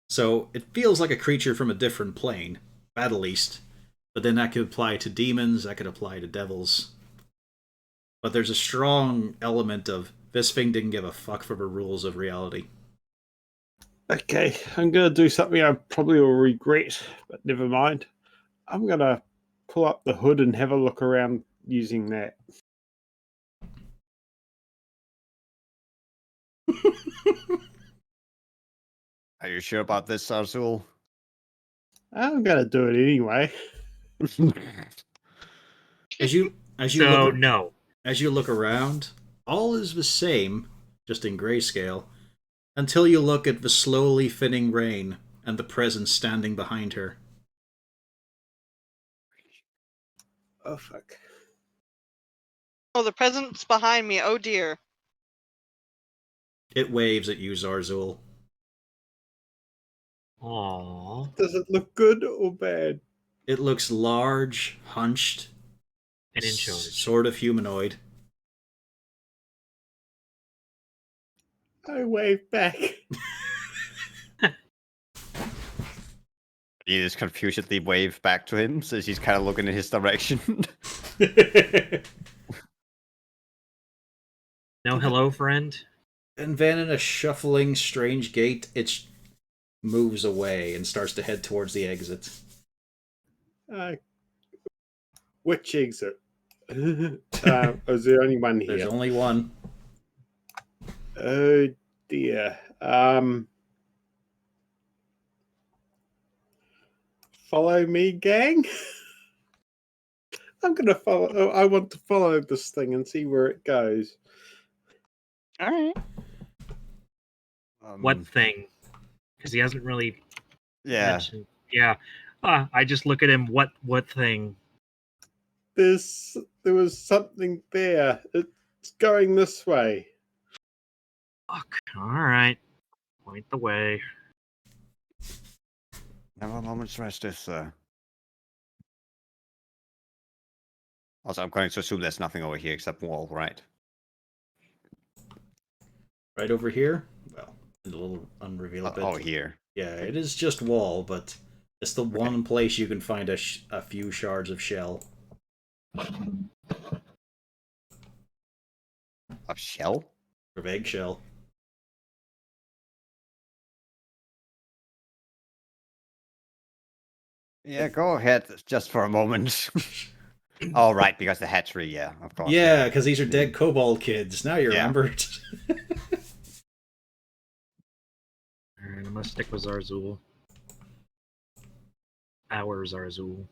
So it feels like a creature from a different plane, at least. But then that could apply to demons, that could apply to devils. But there's a strong element of This thing didn't give a fuck for the rules of reality. Okay, I'm going to do something I probably will regret, but never mind. I'm going to pull up the hood and have a look around using that. Are you sure about this, Azul? I'm going to do it anyway. As you So no. as you look around, all is the same, just in grayscale, until you look at the slowly thinning rain and the presence standing behind her. Oh, fuck. Oh, the present's behind me. Oh dear. It waves at you, Zarzul. Aww. Does it look good or bad? It looks large, hunched, And in charge. sort of humanoid. I wave back. You just confusedly wave back to him, so he's kind of looking in his direction. No hello, friend? And then in a shuffling, strange gait, it moves away and starts to head towards the exit. Which exit? Is there only one There's here? only one. Oh dear. Follow me, gang. I'm gonna follow. I want to follow this thing and see where it goes. All right. What thing? Because he hasn't really Yeah. mentioned. Yeah. I just look at him. What thing? There was something there. It's going this way. Fuck. All right. Point the way. Have a moment's rest if. Also, I'm going to assume there's nothing over here except wall, right? Right over here. Well, a little unrevealed bit. Oh, here. Yeah, it is just wall, but it's the one place you can find a few shards of shell. Of shell? Of eggshell. Yeah, go ahead, just for a moment. Oh, right, because the hatchery, yeah, of course. Yeah, because these are dead kobold kids. Now you Yeah. remember. Alright, I'm gonna stick with Zarzul. Our Zarzul.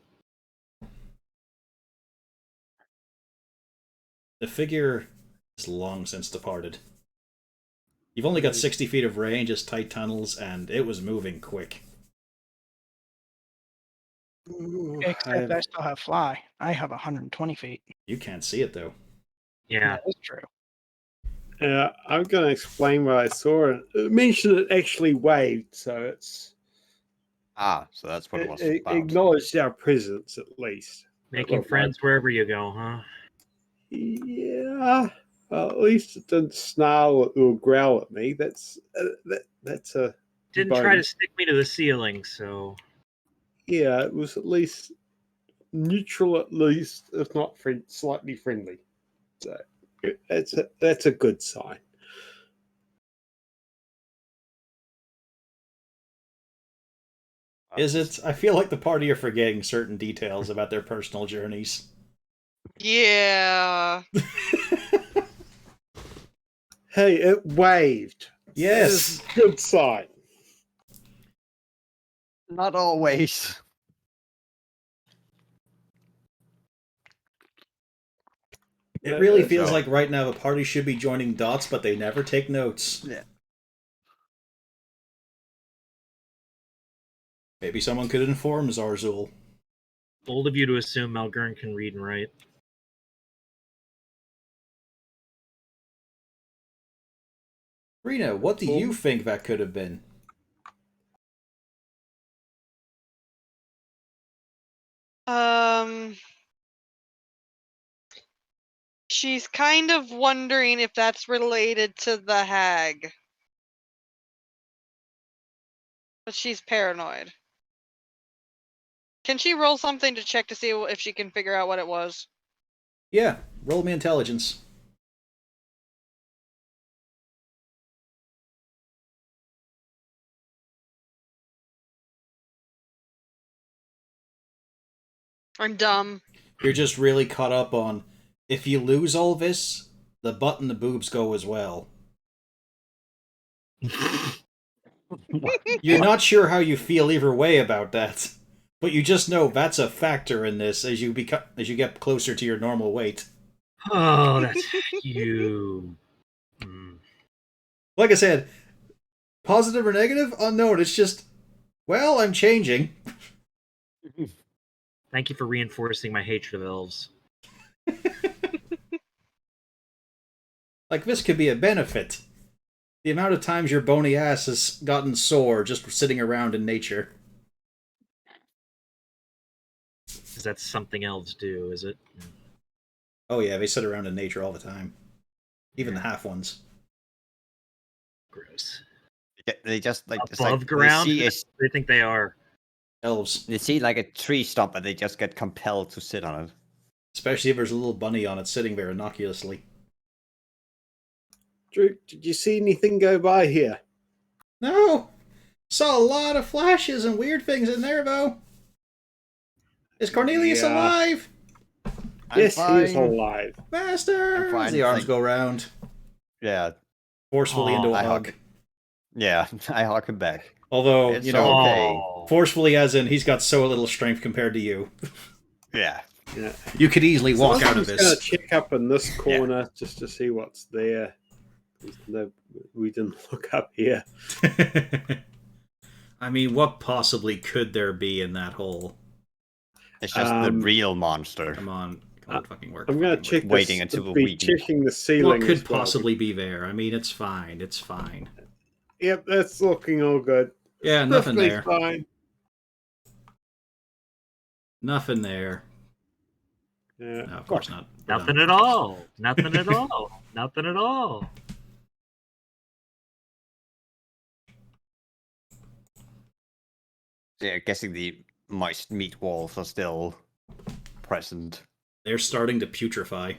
The figure is long since departed. You've only got 60 feet of range, it's tight tunnels, and it was moving quick. Ooh, Except I still have fly. I have 120 feet. You can't see it, though. Yeah. That's true. I'm going to explain what I saw. It mentioned it actually waved, so it's So that's what it was it about. acknowledged our presence at least. Making Well, friends wherever you go, huh? Yeah. Well, at least it didn't snarl or growl at me. That's a Didn't try to bonus. stick me to the ceiling, so Yeah. It was at least neutral, at least if not slightly friendly. So that's a good sign. Is it? I feel like the party are forgetting certain details about their personal journeys. Yeah. Hey, it waved. Yes! That is a good sign. Not always. It really So- feels like right now the party should be joining dots, but they never take notes. Yeah. Maybe someone could inform Zarzul. bold of you to assume Malgern can read and write. Rena, what do you think that could have been? She's kind of wondering if that's related to the hag. But she's paranoid. Can she roll something to check to see if she can figure out what it was? Yeah, roll me intelligence. I'm dumb. You're just really caught up on, if you lose all this, the butt and the boobs go as well. You're not sure how you feel either way about that, but you just know that's a factor in this as you get closer to your normal weight. Oh, that's you. Like I said, positive or negative, unknown. It's just, well, I'm changing. Thank you for reinforcing my hatred of elves. Like, this could be a benefit. The amount of times your bony ass has gotten sore just sitting around in nature. Is that something elves do, is it? Oh yeah, they sit around in nature all the time. Even the half ones. Gross. They just like it's Above like ground? They They think they are. Elves. they see like a tree stump and they just get compelled to sit on it. Especially if there's a little bunny on it sitting there innocuously. Drew, did you see anything go by here? No! Saw a lot of flashes and weird things in there, though. Is Cornelius Yeah. alive? Yes, he is fine. alive. Master! I'm fine, As the arms thank- go round, Yeah, forcefully Aw, into a I hug. hug. yeah. I hug him back. Although, It's you know, all- Okay. Aw. forcefully as in he's got so little strength compared to you. Yeah. Yeah. You could easily walk So out of I'm just gonna this. check up in this corner just to see what's there. No, we didn't look up here. I mean, what possibly could there be in that hole? It's just the Um, real monster. Come on, fucking work. I'm gonna fucking check work. Waiting this, until a be week. checking the ceiling. What could as well. possibly be there? I mean, it's fine. It's fine. Yep, that's looking all good. Yeah, nothing Perfectly there. fine. Nothing there. Yeah. No, of course not. We're Nothing done. at all. Nothing at all. Nothing at all. Yeah, guessing the moist meat walls are still present. They're starting to putrefy.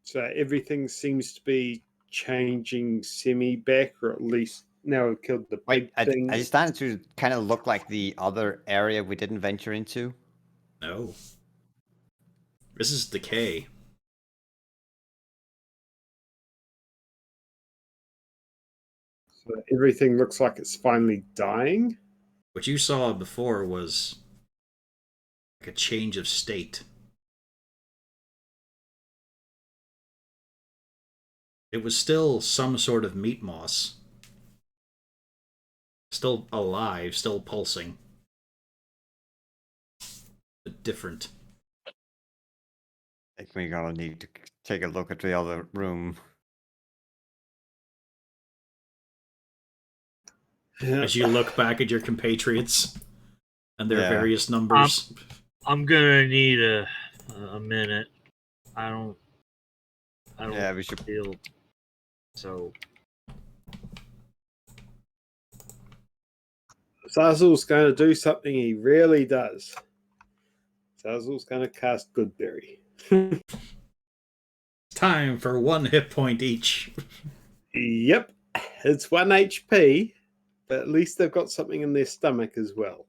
So everything seems to be changing semi back, or at least now we've killed the big Wait, thing. I started to kind of look like the other area we didn't venture into. No. This is decay. So everything looks like it's finally dying. What you saw before was like a change of state. It was still some sort of meat moss. Still alive, still pulsing. But different. I think we're gonna need to take a look at the other room. As you look back at your compatriots and their Yeah. various numbers. I'm gonna need a minute. I don't Yeah, we should. feel so. Zazzle's going to do something he rarely does. Zazzle's going to cast Goodberry. Time for 1 hit point each. Yep, it's 1 HP, but at least they've got something in their stomach as well.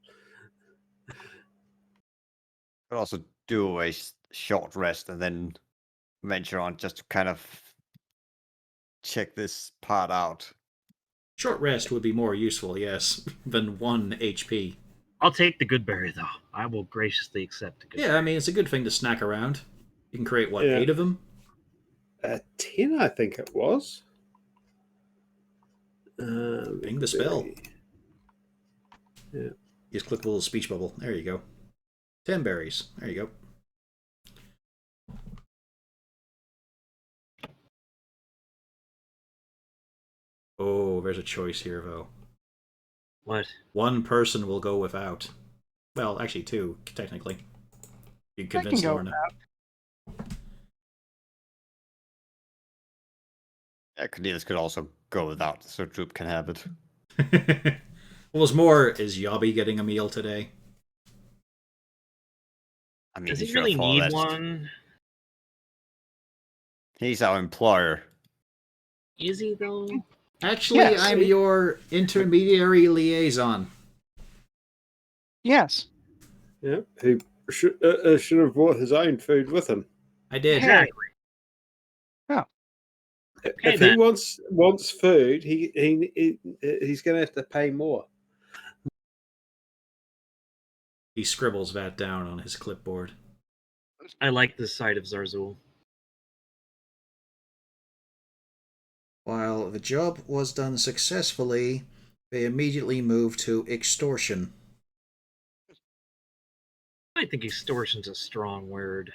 Could also do a short rest and then venture on just to kind of check this part out. Short rest would be more useful, yes, than 1 HP. I'll take the good berry though. I will graciously accept the good. Yeah, I mean, it's a good thing to snack around. You can create, what, Yeah. 8 of them? 10, I think it was. Bing the spell. Yeah. You just click the little speech bubble. There you go. 10 berries. There you go. Oh, there's a choice here, though. What? 1 person will go without. Well, actually 2, technically. You can I convince can go Lorna. Yeah, Cornelius could also go without, so Droop can have it. Well, it's more, is Yobby getting a meal today? I mean, Does he he should have really followed need that. one? He's our employer. Is he though? Actually, Yes, I'm he- your intermediary liaison. Yes. Yeah, he should have brought his own food with him. I did. Hey. Exactly. If he wants food, he's going to have to pay more. He scribbles that down on his clipboard. I like the sight of Zarzul. While the job was done successfully, they immediately moved to extortion. I think extortion's a strong word.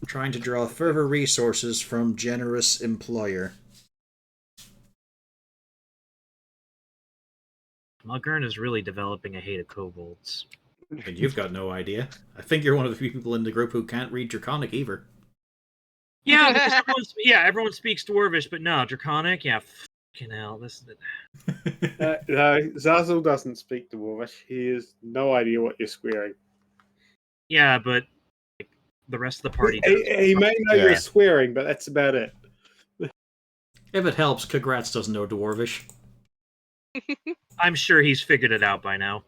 Trying to draw further resources from generous employer. Mulgern is really developing a hate of kobolds. And you've got no idea. I think you're one of the few people in the group who can't read Draconic either. Yeah, because everyone speaks Dwarvish, but no, Draconic, yeah, fucking hell. No, Zazzle doesn't speak Dwarvish. He has no idea what you're swearing. Yeah, but the rest of the party does. He may know you're swearing, but that's about it. If it helps, Congrats doesn't know Dwarvish. I'm sure he's figured it out by now.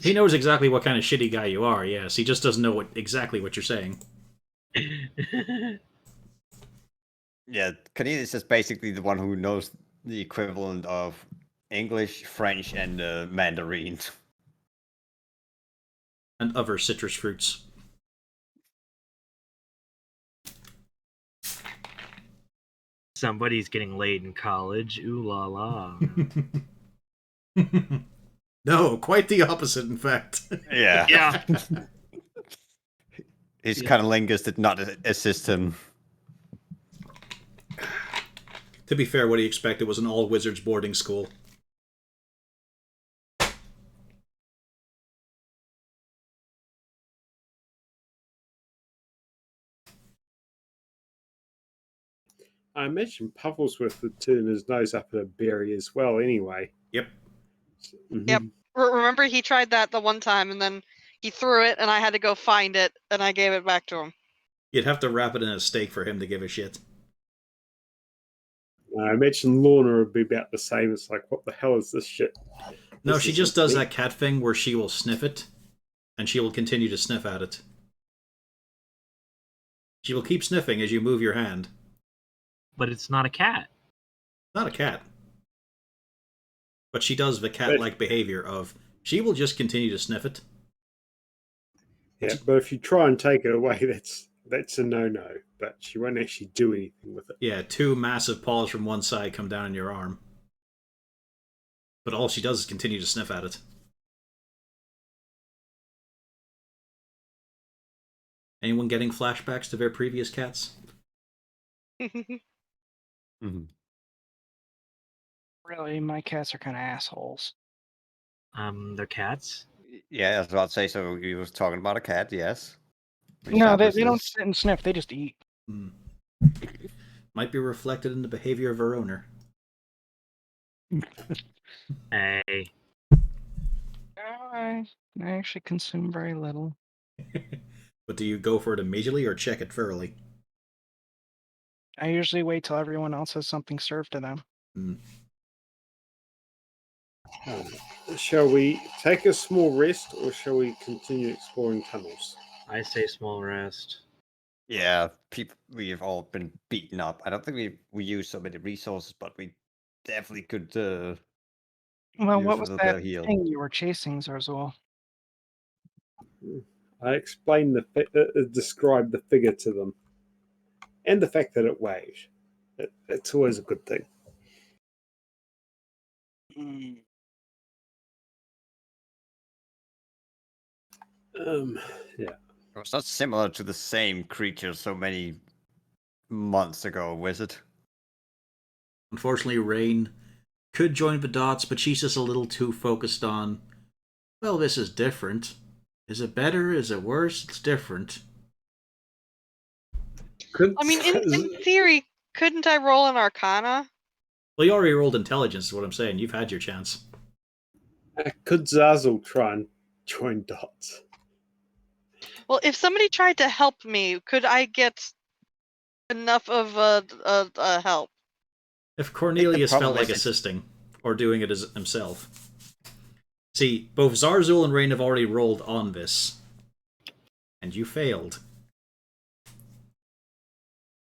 He knows exactly what kind of shitty guy you are, yes. He just doesn't know exactly what you're saying. Yeah, Cornelius is basically the one who knows the equivalent of English, French, and Mandarin. And other citrus fruits. Somebody's getting laid in college. Ooh la la. No, quite the opposite, in fact. Yeah. Yeah. His cunnilingus did not assist him. To be fair, what he expected was an all-wizards boarding school. I imagine Pufflesworth would turn his nose up at a berry as well anyway. Yep. Yep. Remember he tried that the one time and then he threw it and I had to go find it and I gave it back to him. You'd have to wrap it in a steak for him to give a shit. I imagine Lorna would be about the same. It's like, what the hell is this shit? No, This she isn't just does me. that cat thing where she will sniff it, and she will continue to sniff at it. She will keep sniffing as you move your hand. But it's not a cat. Not a cat. But she does the cat-like behavior of, she will just continue to sniff it. Yeah, but if you try and take it away, that's a no-no. But she won't actually do anything with it. Yeah, two massive paws from one side come down on your arm. But all she does is continue to sniff at it. Anyone getting flashbacks to their previous cats? Mm-hmm. Really, my cats are kind of assholes. They're cats. Yeah, I was about to say, so you was talking about a cat, yes. No, they don't sit and sniff. They just eat. Hmm. Might be reflected in the behavior of her owner. Hey. I actually consume very little. But do you go for it immediately or check it thoroughly? I usually wait till everyone else has something served to them. Shall we take a small rest, or shall we continue exploring tunnels? I say small rest. Yeah, we've all been beaten up. I don't think we use so many resources, but we definitely could. Well, use what a was little bit that of heal. thing you were chasing, Zarzul? I explained described the figure to them, and the fact that it weighs. It's always a good thing. Yeah. It was not similar to the same creature so many months ago, was it? Unfortunately, Rain could join the dots, but she's just a little too focused on, well, this is different. Is it better? Is it worse? It's different. I mean, in theory, couldn't I roll an Arcana? Well, you already rolled intelligence, is what I'm saying. You've had your chance. Could Zazzle try and join dots? Well, if somebody tried to help me, could I get enough of a help? If Cornelius problem felt like is it's- assisting, or doing it as himself. See, both Zarzul and Rain have already rolled on this. And you failed.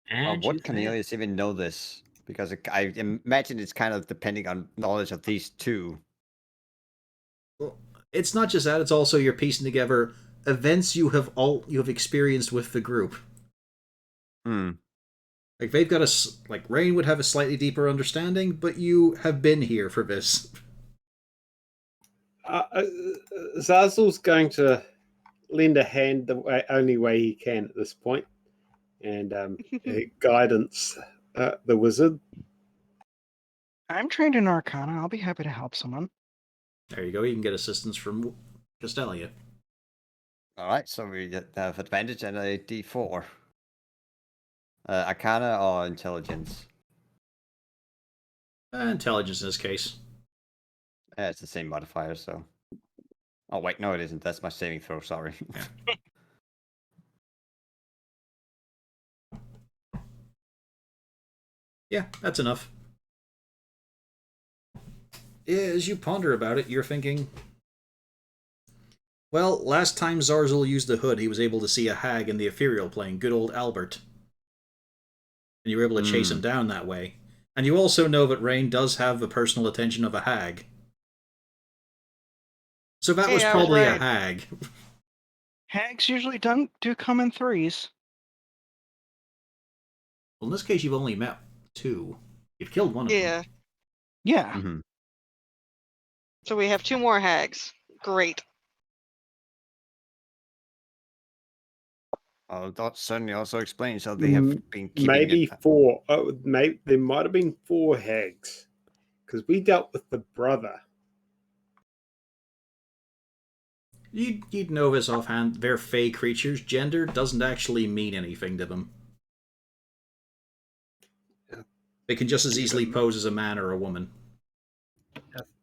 And would you failed. Cornelius even know this? Because I imagine it's kind of depending on knowledge of these two. Well, it's not just that, it's also you're piecing together events you have experienced with the group. Hmm. Like, they've got like, Rain would have a slightly deeper understanding, but you have been here for this. Zazel's going to lend a hand the only way he can at this point, and guidance the wizard. I'm trained in Arcana. I'll be happy to help someone. There you go, you can get assistance from Castelia. All right, so we have advantage and a D4. Arcana or intelligence? Intelligence in this case. It's the same modifier, so. Oh wait, no, it isn't. That's my saving throw. Sorry. Yeah, that's enough. As you ponder about it, you're thinking, well, last time Zarzul used the hood, he was able to see a hag in the ethereal plane, good old Albert. And you were able to chase him down that way. And you also know that Rain does have the personal attention of a hag. So that was Yeah, I was probably a right. hag. Hags usually do come in threes. Well, in this case, you've only met two. You've killed one of them. Yeah. Yeah. Mm-hmm. So we have 2 more hags. Great. Oh, that certainly also explains how they have been keeping Maybe it. 4. Maybe there might have been 4 hags because we dealt with the brother. You'd know this offhand. They're fey creatures. Gender doesn't actually mean anything to them. They can just as easily pose as a man or a woman.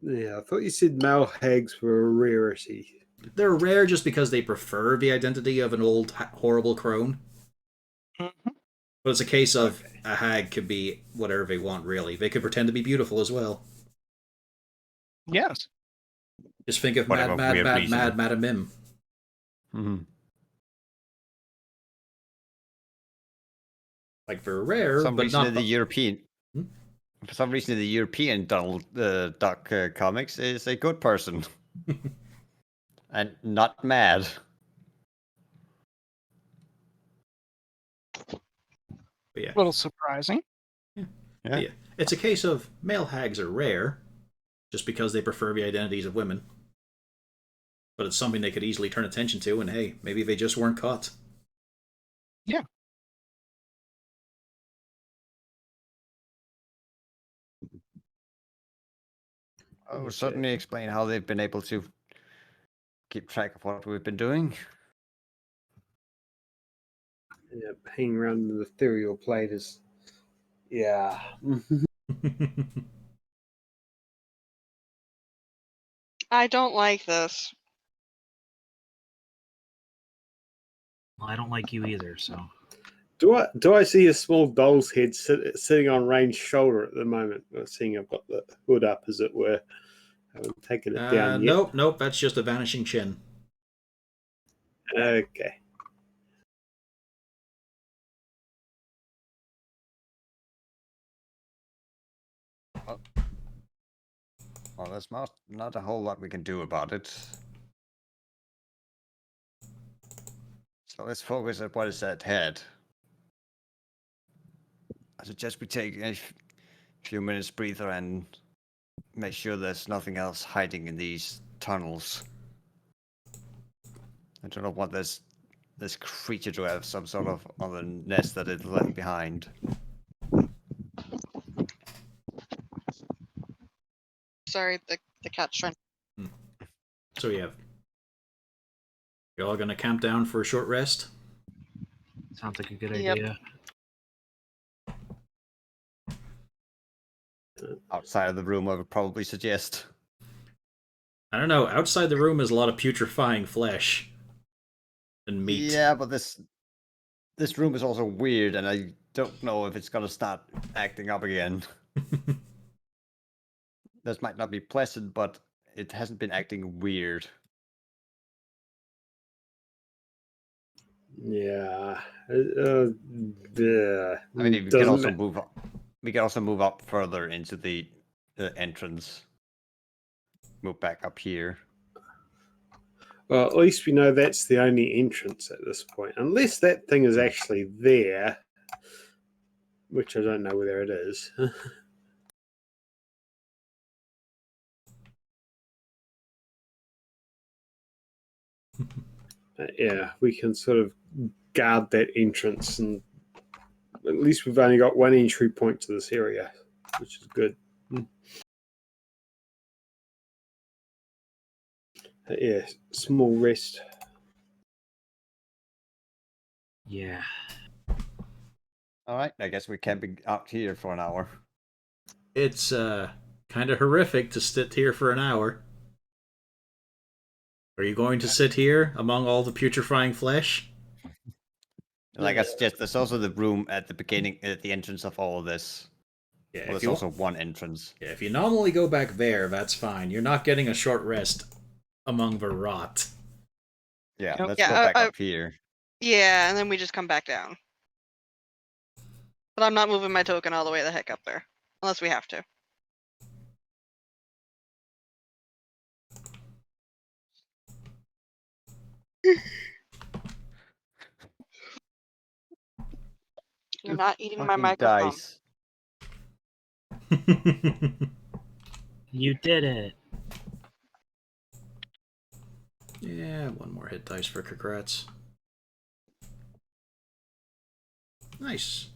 Yeah, I thought you said male hags were a rarity. They're rare just because they prefer the identity of an old, horrible crone. Mm-hmm. But it's a case of a hag could be whatever they want, really. They could pretend to be beautiful as well. Yes. Just think of Whatever Mad weird reason. Madam Mim. Mm-hmm. Like, they're rare, Some but reason not... in the European. Hmm? For some reason, in the European Donald Duck comics is a good person and not mad. But yeah. A little surprising. Yeah. It's a case of male hags are rare, just because they prefer the identities of women. But it's something they could easily turn attention to, and hey, maybe they just weren't caught. Yeah. I will certainly explain how they've been able to keep track of what we've been doing. Yeah, hanging around the ethereal plate is. Yeah. I don't like this. Well, I don't like you either, so. Do I see a small doll's head sitting on Rain's shoulder at the moment? Seeing I've got the hood up, as it were. I haven't taken it down yet. Nope, that's just a vanishing chin. Okay. Well, there's not a whole lot we can do about it. So let's focus on what is at head. I suggest we take a few minutes breather and make sure there's nothing else hiding in these tunnels. I do not want this creature to have some sort of other nest that it left behind. Sorry, the cat's trying. So yeah. You're all gonna camp down for a short rest? Sounds like a good Yep. idea. Outside of the room, I would probably suggest. I don't know, outside the room is a lot of putrefying flesh. And meat. Yeah, but this room is also weird, and I don't know if it's gonna start acting up again. This might not be pleasant, but it hasn't been acting weird. Yeah. I mean, we can also move up. We can also move up further into the entrance. Move back up here. Well, at least we know that's the only entrance at this point. Unless that thing is actually there, which I don't know whether it is. Yeah, we can sort of guard that entrance, and at least we've only got one entry point to this area, which is good. Yeah, small rest. Yeah. All right, I guess we can be out here for an hour. It's kind of horrific to sit here for an hour. Are you going to sit here among all the putrefying flesh? Like I suggest, there's also the room at the beginning, at the entrance of all of this. Yeah, Well, there's also one entrance. Yeah, if you normally go back there, that's fine. You're not getting a short rest among the rot. Yeah, Yep. let's Yeah, go back up here. Yeah, and then we just come back down. But I'm not moving my token all the way the heck up there. Unless we have to. You're not eating my Fucking microphone. dice. You did it. Yeah, one more hit dice for congrats. Nice.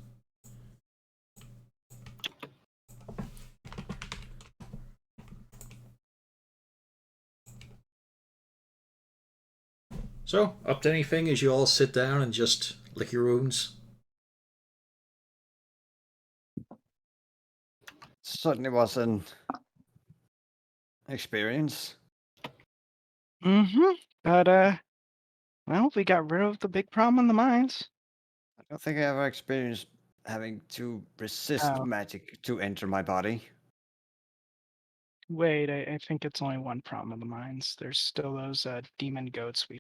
So, up to anything as you all sit down and just lick your wounds? Certainly was an experience. Mm-hmm. But well, we got rid of the big problem in the mines. I don't think I ever experienced having to resist Oh. magic to enter my body. Wait, I think it's only one problem in the mines. There's still those demon goats we.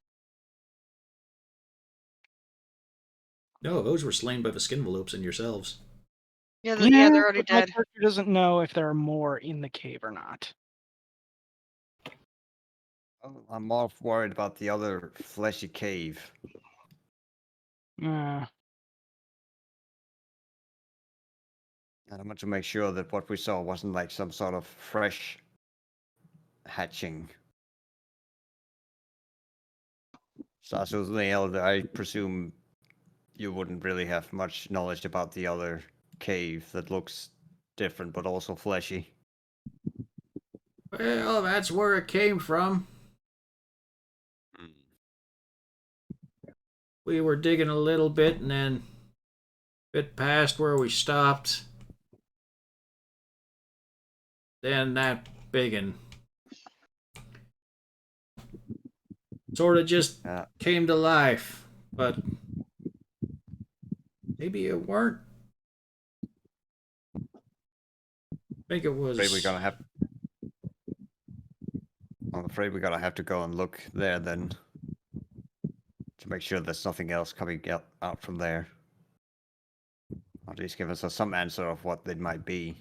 No, those were slain by the skin envelopes and yourselves. Yeah, yeah, they're already but my dead. character doesn't know if there are more in the cave or not. I'm more worried about the other fleshy cave. Uh, And I want to make sure that what we saw wasn't like some sort of fresh hatching. Sasu the Elder, I presume you wouldn't really have much knowledge about the other cave that looks different but also fleshy. Well, that's where it came from. We were digging a little bit and then a bit past where we stopped. Then that biggin sort of just came to life, but maybe it weren't. I think it was. I'm afraid we're gonna have to go and look there then, to make sure there's nothing else coming out from there. Or at least give us some answer of what they might be.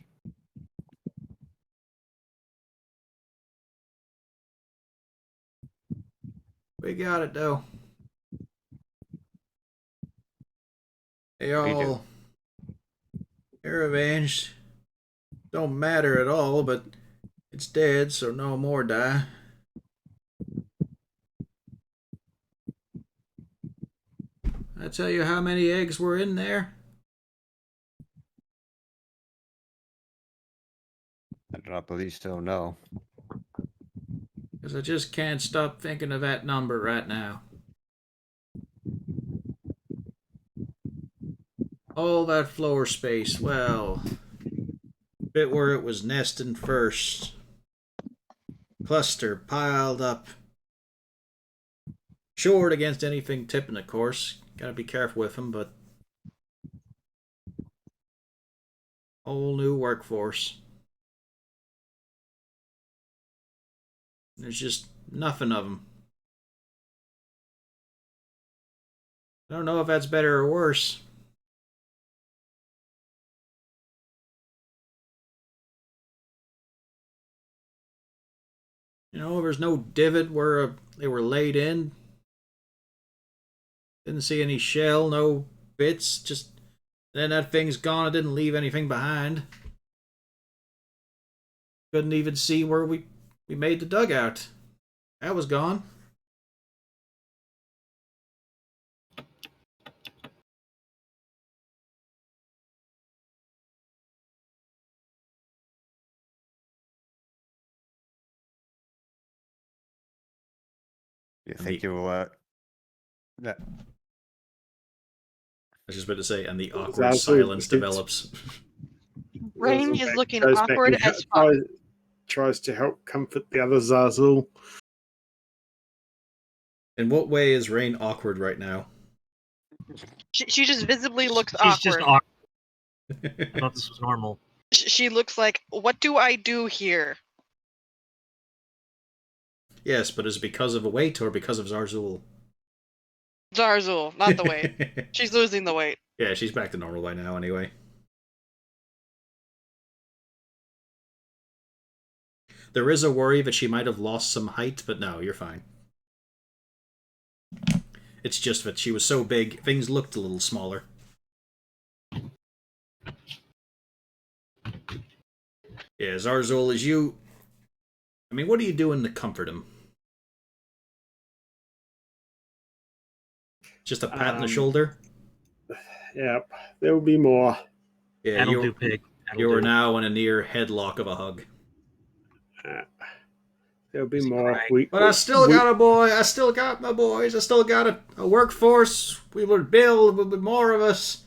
We got it though. They're avenged. Don't matter at all, but it's dead, so no more die. I tell you how many eggs were in there? I do not believe so, no. Because I just can't stop thinking of that number right now. All that floor space, well, bit where it was nesting first. Cluster piled up. Short against anything tipping, of course. Gotta be careful with them, but whole new workforce. There's just nothing of them. I don't know if that's better or worse. You know, there's no divot where they were laid in. Didn't see any shell, no bits. Just then that thing's gone. It didn't leave anything behind. Couldn't even see where we made the dugout. That was gone. You think you will? Yeah. I was just about to say, and the awkward Zazzle silence gets- develops. Rain Zazzle is back- looking goes back awkward and as fuck. tries to help comfort the other Zazzle. In what way is Rain awkward right now? She just visibly looks She's awkward. just awkward. I thought this was normal. She looks like, what do I do here? Yes, but is it because of a weight or because of Zarzul? Zarzul, not the weight. She's losing the weight. Yeah, she's back to normal by now anyway. There is a worry that she might have lost some height, but no, you're fine. It's just that she was so big, things looked a little smaller. Yeah, Zarzul, is you... I mean, what are you doing to comfort him? Just a pat on the shoulder? Yep, there will be more. Yeah, That'll do, pig. That'll you are do. now in a near headlock of a hug. There'll be He's more. crying. But I still got a boy. I still got my boys. I still got a workforce. We will build with more of us.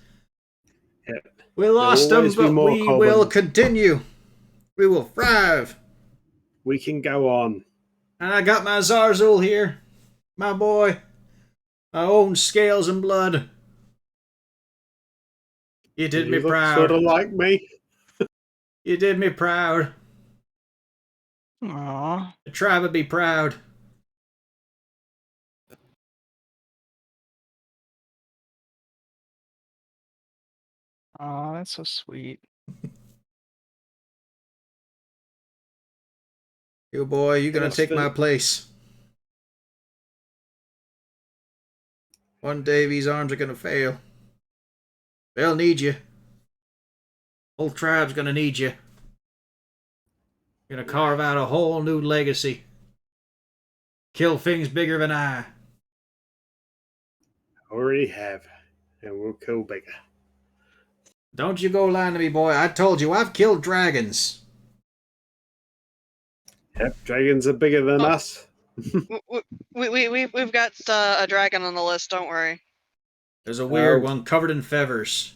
Yep. We lost them, always be but more we will Cobbins. continue. We will thrive. We can go on. And I got my Zarzul here. My boy. My own scales and blood. You did me You look proud. sort of like me. You did me proud. Aw. The tribe would be proud. Aw, that's so sweet. You boy, you're gonna Yes, take my Phil. place. One day these arms are gonna fail. They'll need you. Whole tribe's gonna need you. You're gonna carve out a whole new legacy. Kill things bigger than I. Already have. And we'll kill bigger. Don't you go lying to me, boy. I told you, I've killed dragons. Yep, dragons are bigger than Oh. us. We've got a dragon on the list. Don't worry. There's a weird Oh. one covered in feathers.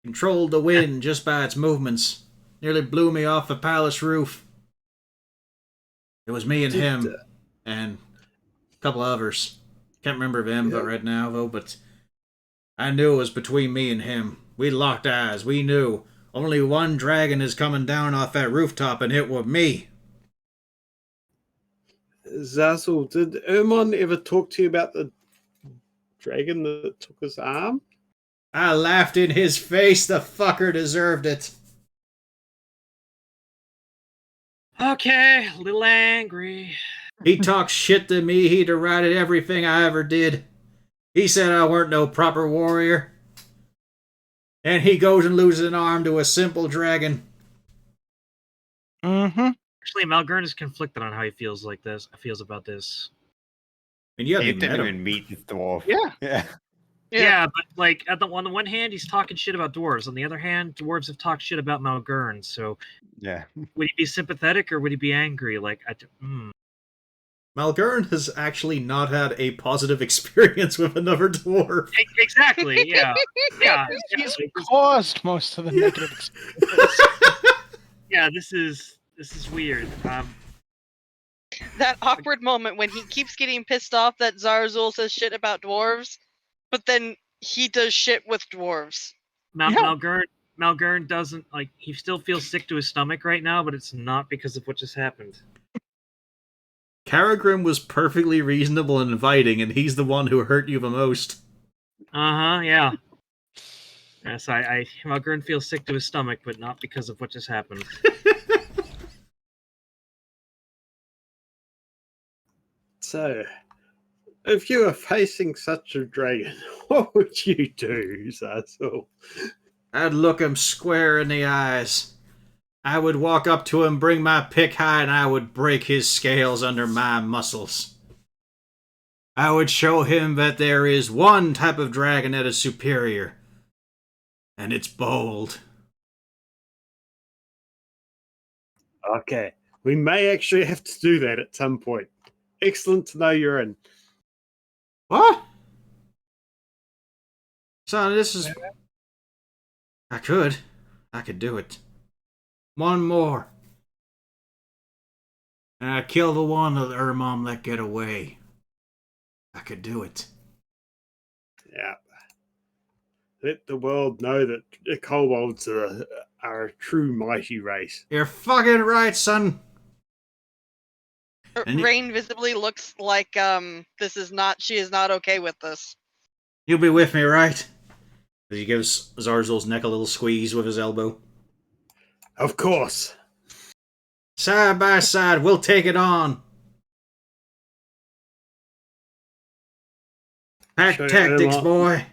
Controlled the wind just by its movements. Nearly blew me off the palace roof. It was me and him. And a couple others. Can't remember them but right now, though, but I knew it was between me and him. We locked eyes. We knew. Only one dragon is coming down off that rooftop, and it was me. Zazzle, did Ermon ever talk to you about the dragon that took his arm? I laughed in his face. The fucker deserved it. Okay, a little angry. He talked shit to me. He derided everything I ever did. He said I weren't no proper warrior. And he goes and loses an arm to a simple dragon. Mm-hmm. Actually, Malgern is conflicted on how he feels about this. And you He haven't even didn't met even him. meet the dwarf. Yeah. Yeah. Yeah, but like on the one hand, he's talking shit about dwarves. On the other hand, dwarves have talked shit about Malgern. So Yeah. would he be sympathetic or would he be angry? Like, Malgern has actually not had a positive experience with another dwarf. Exactly. Yeah. Yeah. He's like, caused most of the Yeah. negative experiences. yeah. This is weird. That awkward moment when he keeps getting pissed off that Zarzul says shit about dwarves, but then he does shit with dwarves. Yeah. Malgern doesn't like. He still feels sick to his stomach right now, but it's not because of what just happened. Peregrine was perfectly reasonable and inviting, and he's the one who hurt you the most. Yeah. Yes, Malgrin feels sick to his stomach, but not because of what just happened. So, if you were facing such a dragon, what would you do, Zazzle? I'd look him square in the eyes. I would walk up to him, bring my pick high, and I would break his scales under my muscles. I would show him that there is one type of dragon that is superior, and it's bold. Okay, we may actually have to do that at some point. Excellent to know you're in. What? Son, this is... I could do it. One more. And I'd kill the one that Ermom let get away. I could do it. Yeah. Let the world know that the kobolds are a true mighty race. You're fucking right, son. And Rain visibly looks like she is not okay with this. You'll be with me, right? As he gives Zarzul's neck a little squeeze with his elbow. Of course. Side by side, we'll take it on. Pack Show tactics, Ermon- boy.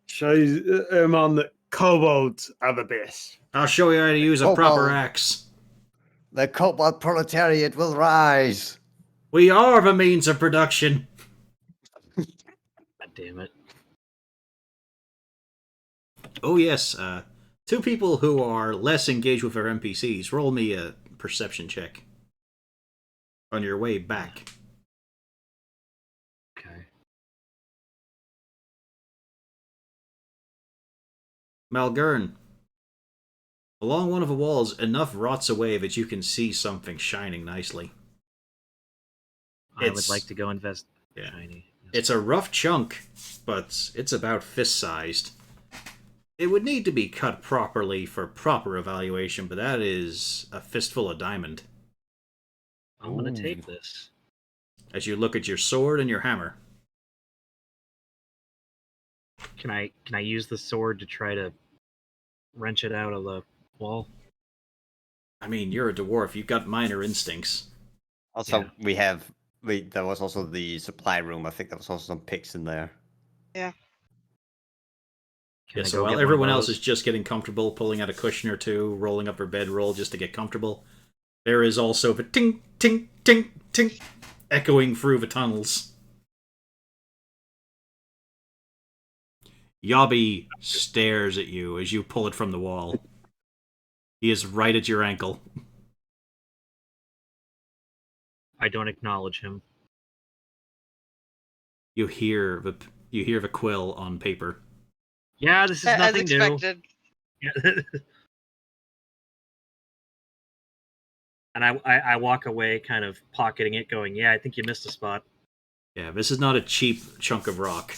Shows Ermon that kobolds are the best. I'll show you how to use a proper axe. The kobold proletariat will rise. We are the means of production. God damn it. Oh yes, two people who are less engaged with their NPCs, roll me a perception check. On your way back. Okay. Malgern. Along one of the walls, enough rots away that you can see something shining nicely. I would like to go invest Yeah. shiny. It's a rough chunk, but it's about fist-sized. It would need to be cut properly for proper evaluation, but that is a fistful of diamond. I'm gonna take this. As you look at your sword and your hammer. Can I use the sword to try to wrench it out of the wall? I mean, you're a dwarf. You've got minor instincts. Also, there was also the supply room. I think there was also some picks in there. Yeah. Can Yeah, I so go while get one of everyone else those? is just getting comfortable, pulling out a cushion or two, rolling up their bedroll just to get comfortable, there is also the ting, ting, ting, ting, echoing through the tunnels. Yobby stares at you as you pull it from the wall. He is right at your ankle. I don't acknowledge him. You hear the quill on paper. Yeah, this is As nothing new. expected. Yeah. And I walk away, kind of pocketing it, going, "Yeah, I think you missed a spot." Yeah, this is not a cheap chunk of rock.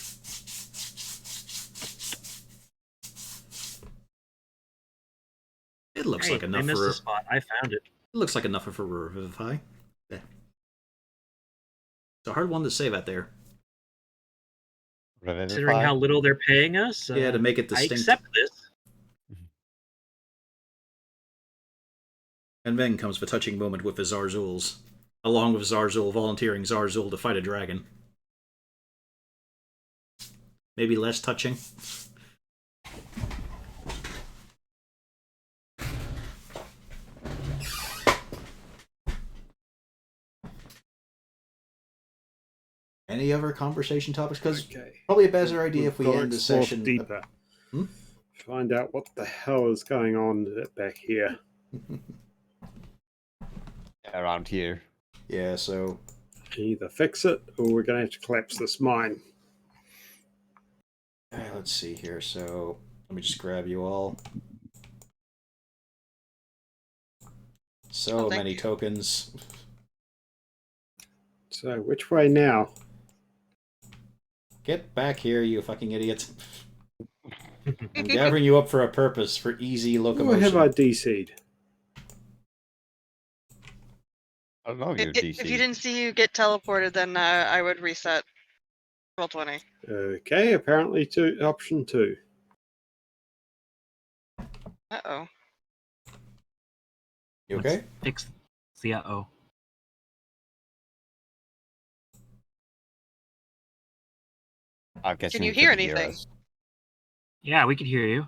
It looks Hey, like enough I missed for a spot. I found it. It looks like enough for Revivify. Yeah. It's a hard one to say that there. Considering how little they're paying us, Yeah, to make it I distinct. accept this. And then comes the touching moment with the Zarzuls, along with Zarzul volunteering Zarzul to fight a dragon. Maybe less touching. Any other conversation topics? Because probably a better idea if we We've got to end the explore session deeper. Hmm? Find out what the hell is going on back here. Around here. Yeah, so Either fix it or we're going to have to collapse this mine. let's see here. So let me just grab you all. So Oh, thank many you. tokens. So, which way now? Get back here, you fucking idiot. I'm gathering you up for a purpose, for easy Or locomotion. have I DC'd? I don't know your DC. If you didn't see you get teleported, then I would reset. Roll 20. Okay, apparently option 2. Uh-oh. You Let's okay? fix the uh-oh. I guess Can you hear couldn't anything? us. Yeah, we could hear you.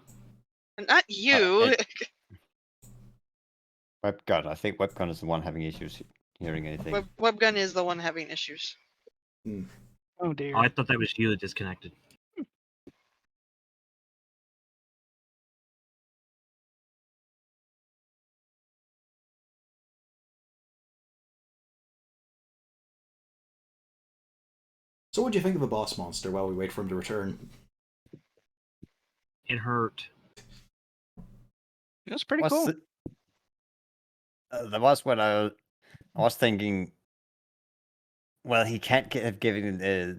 Not you. Webgun. I think Webgun is the one having issues hearing anything. Webgun is the one having issues. Oh dear. Oh, I thought that was you that disconnected. So what do you think of the boss monster while we wait for him to return? It hurt. It was pretty What's cool. There was when I was thinking. Well, he can't have given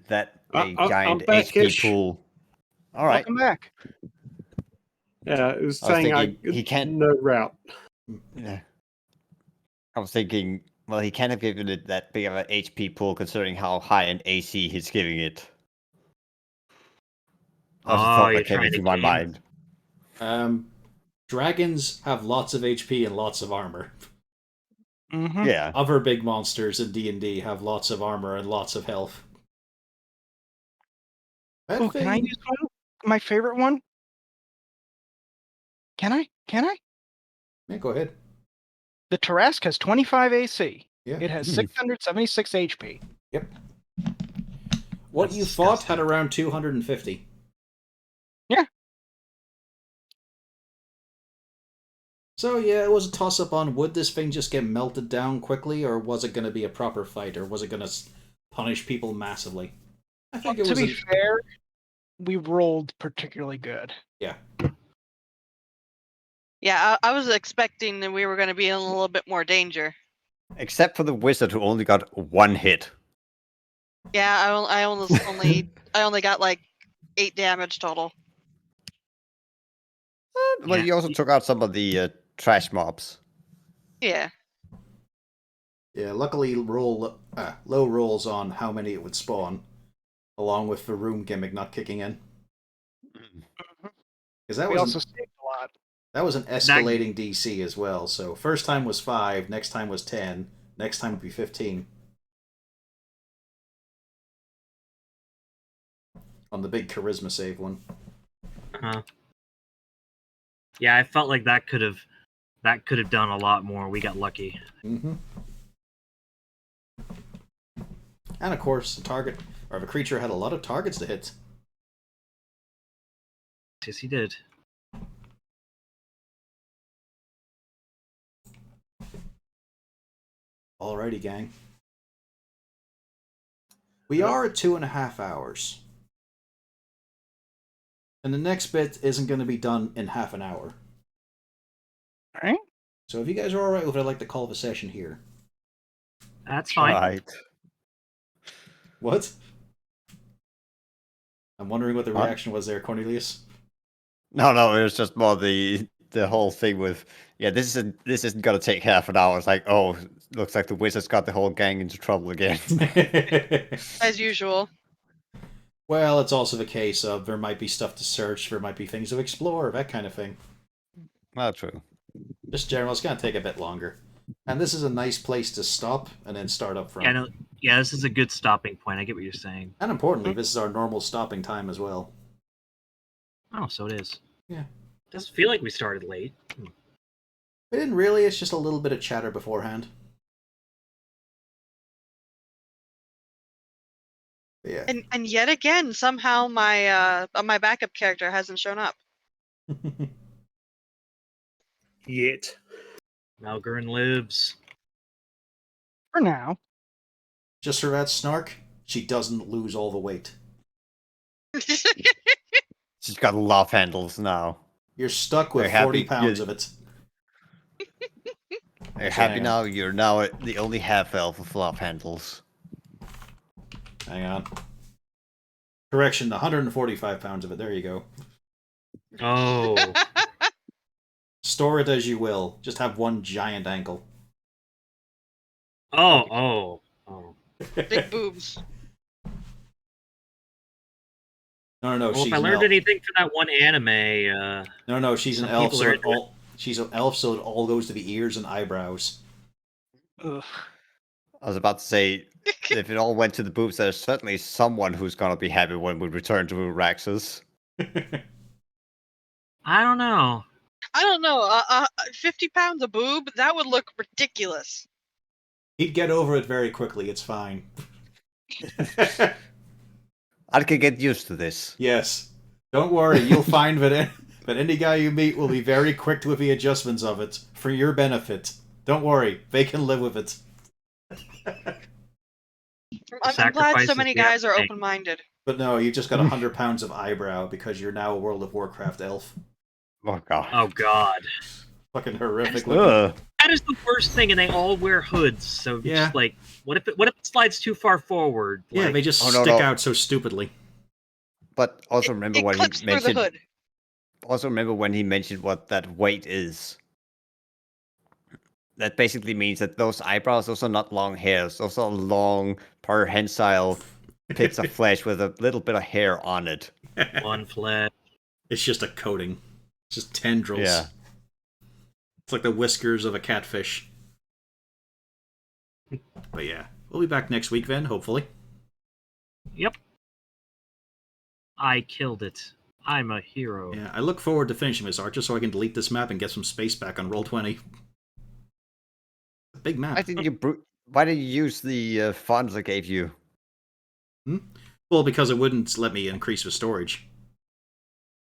that a I'm giant back, HP Ish. pool. All right. Welcome back. Yeah, it was I was saying thinking he can't- no route. Yeah. I was thinking, well, he can't have given it that big of an HP pool considering how high an AC he's giving it. That was a Oh, thought you're that came trying into to my game- mind. Dragons have lots of HP and lots of armor. Mm-hmm. Yeah. Other big monsters in D&D have lots of armor and lots of health. Oh, can I use one? My favorite one? Can I? Yeah, go ahead. The Tarrasque has 25 AC. Yeah. It has 676 HP. Yep. What That's you fought disgusting. had around 250. Yeah. So yeah, it was a toss-up on would this thing just get melted down quickly, or was it going to be a proper fight, or was it going to punish people massively? I think it To was. be fair, we rolled particularly good. Yeah. Yeah, I was expecting that we were going to be in a little bit more danger. Except for the wizard who only got one hit. Yeah, I only got like 8 damage total. Well, Yeah. you also took out some of the trash mobs. Yeah. Yeah, luckily low rolls on how many it would spawn, along with the room gimmick not kicking in. Because that We was also saved a lot. that was an escalating DC as well. So first time was 5, next time was 10, next time would be 15. On the big charisma save one. Yeah, I felt like that could have done a lot more. We got lucky. Mm-hmm. And of course, the creature had a lot of targets to hit. Yes, he did. Alrighty, gang. We are at 2.5 hours. And the next bit isn't going to be done in half an hour. Alright. So if you guys are alright with it, I'd like to call the session here. That's fine. Right. What? I'm wondering what the Huh? reaction was there, Cornelius. No, it was just more the whole thing with this isn't gonna take half an hour. It's like, oh, looks like the wizard's got the whole gang into trouble again. As usual. Well, it's also the case of there might be stuff to search, there might be things to explore, that kind of thing. Well, true. Just general, it's going to take a bit longer. And this is a nice place to stop and then start up from. Yeah, this is a good stopping point. I get what you're saying. And importantly, this is our normal stopping time as well. Oh, so it is. Yeah. Doesn't feel like we started late. We didn't really, it's just a little bit of chatter beforehand. Yeah. And yet again, somehow my backup character hasn't shown up. Yet. Malgrin lives. For now. Just for that snark, she doesn't lose all the weight. She's got love handles now. You're stuck with They're 40 happy- pounds you- of it. You're So happy hang now. You're now the only half elf with love handles. Hang on. Correction, 145 pounds of it. There you go. Oh, Store it as you will. Just have one giant ankle. Oh. Big boobs. No, Well, she's if I an learned elf. anything from that one anime, No, she's an some elf, people so are it all she's an elf, so it all goes to the ears and eyebrows. Ugh. I was about to say, if it all went to the boobs, there's certainly someone who's gonna be happy when we return to Raxis. I don't know. I don't know. 50 pounds of boob, that would look ridiculous. He'd get over it very quickly. It's fine. I can get used to this. Yes. Don't worry. You'll find that any guy you meet will be very quick with the adjustments of it for your benefit. Don't worry. They can live with it. I'm glad so Sacrifices many we have guys to are make. open-minded. But no, you just got 100 pounds of eyebrow because you're now a World of Warcraft elf. Oh god. Oh god. Fucking horrific looking. Ugh. That is the worst thing, and they all wear hoods. So it's Yeah. just like, what if it slides too far forward? Yeah, Like, they just Oh, no, stick no. out so stupidly. But also remember It when he clips through the mentioned. hood. Also remember when he mentioned what that weight is. That basically means that those eyebrows, those are not long hairs. Those are long, prehensile bits of flesh with a little bit of hair on it. one flesh. It's just a coating. It's just tendrils. Yeah. It's like the whiskers of a catfish. But yeah, we'll be back next week then, hopefully. Yep. I killed it. I'm a hero. Yeah, I look forward to finishing this arc just so I can delete this map and get some space back on Roll20. Big map. Why didn't you use the funds I gave you? Well, because it wouldn't let me increase the storage.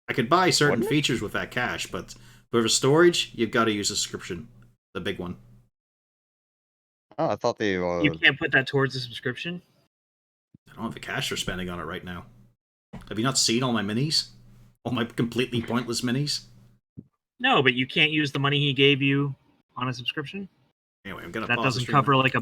I could buy certain Wouldn't it? features with that cash, but for the storage, you've got to use a subscription. The big one. Oh, I thought they were. You can't put that towards a subscription? I don't have the cash they're spending on it right now. Have you not seen all my minis? All my completely pointless minis? No, but you can't use the money he gave you on a subscription? Anyway, I'm gonna That pause the doesn't stream. cover like a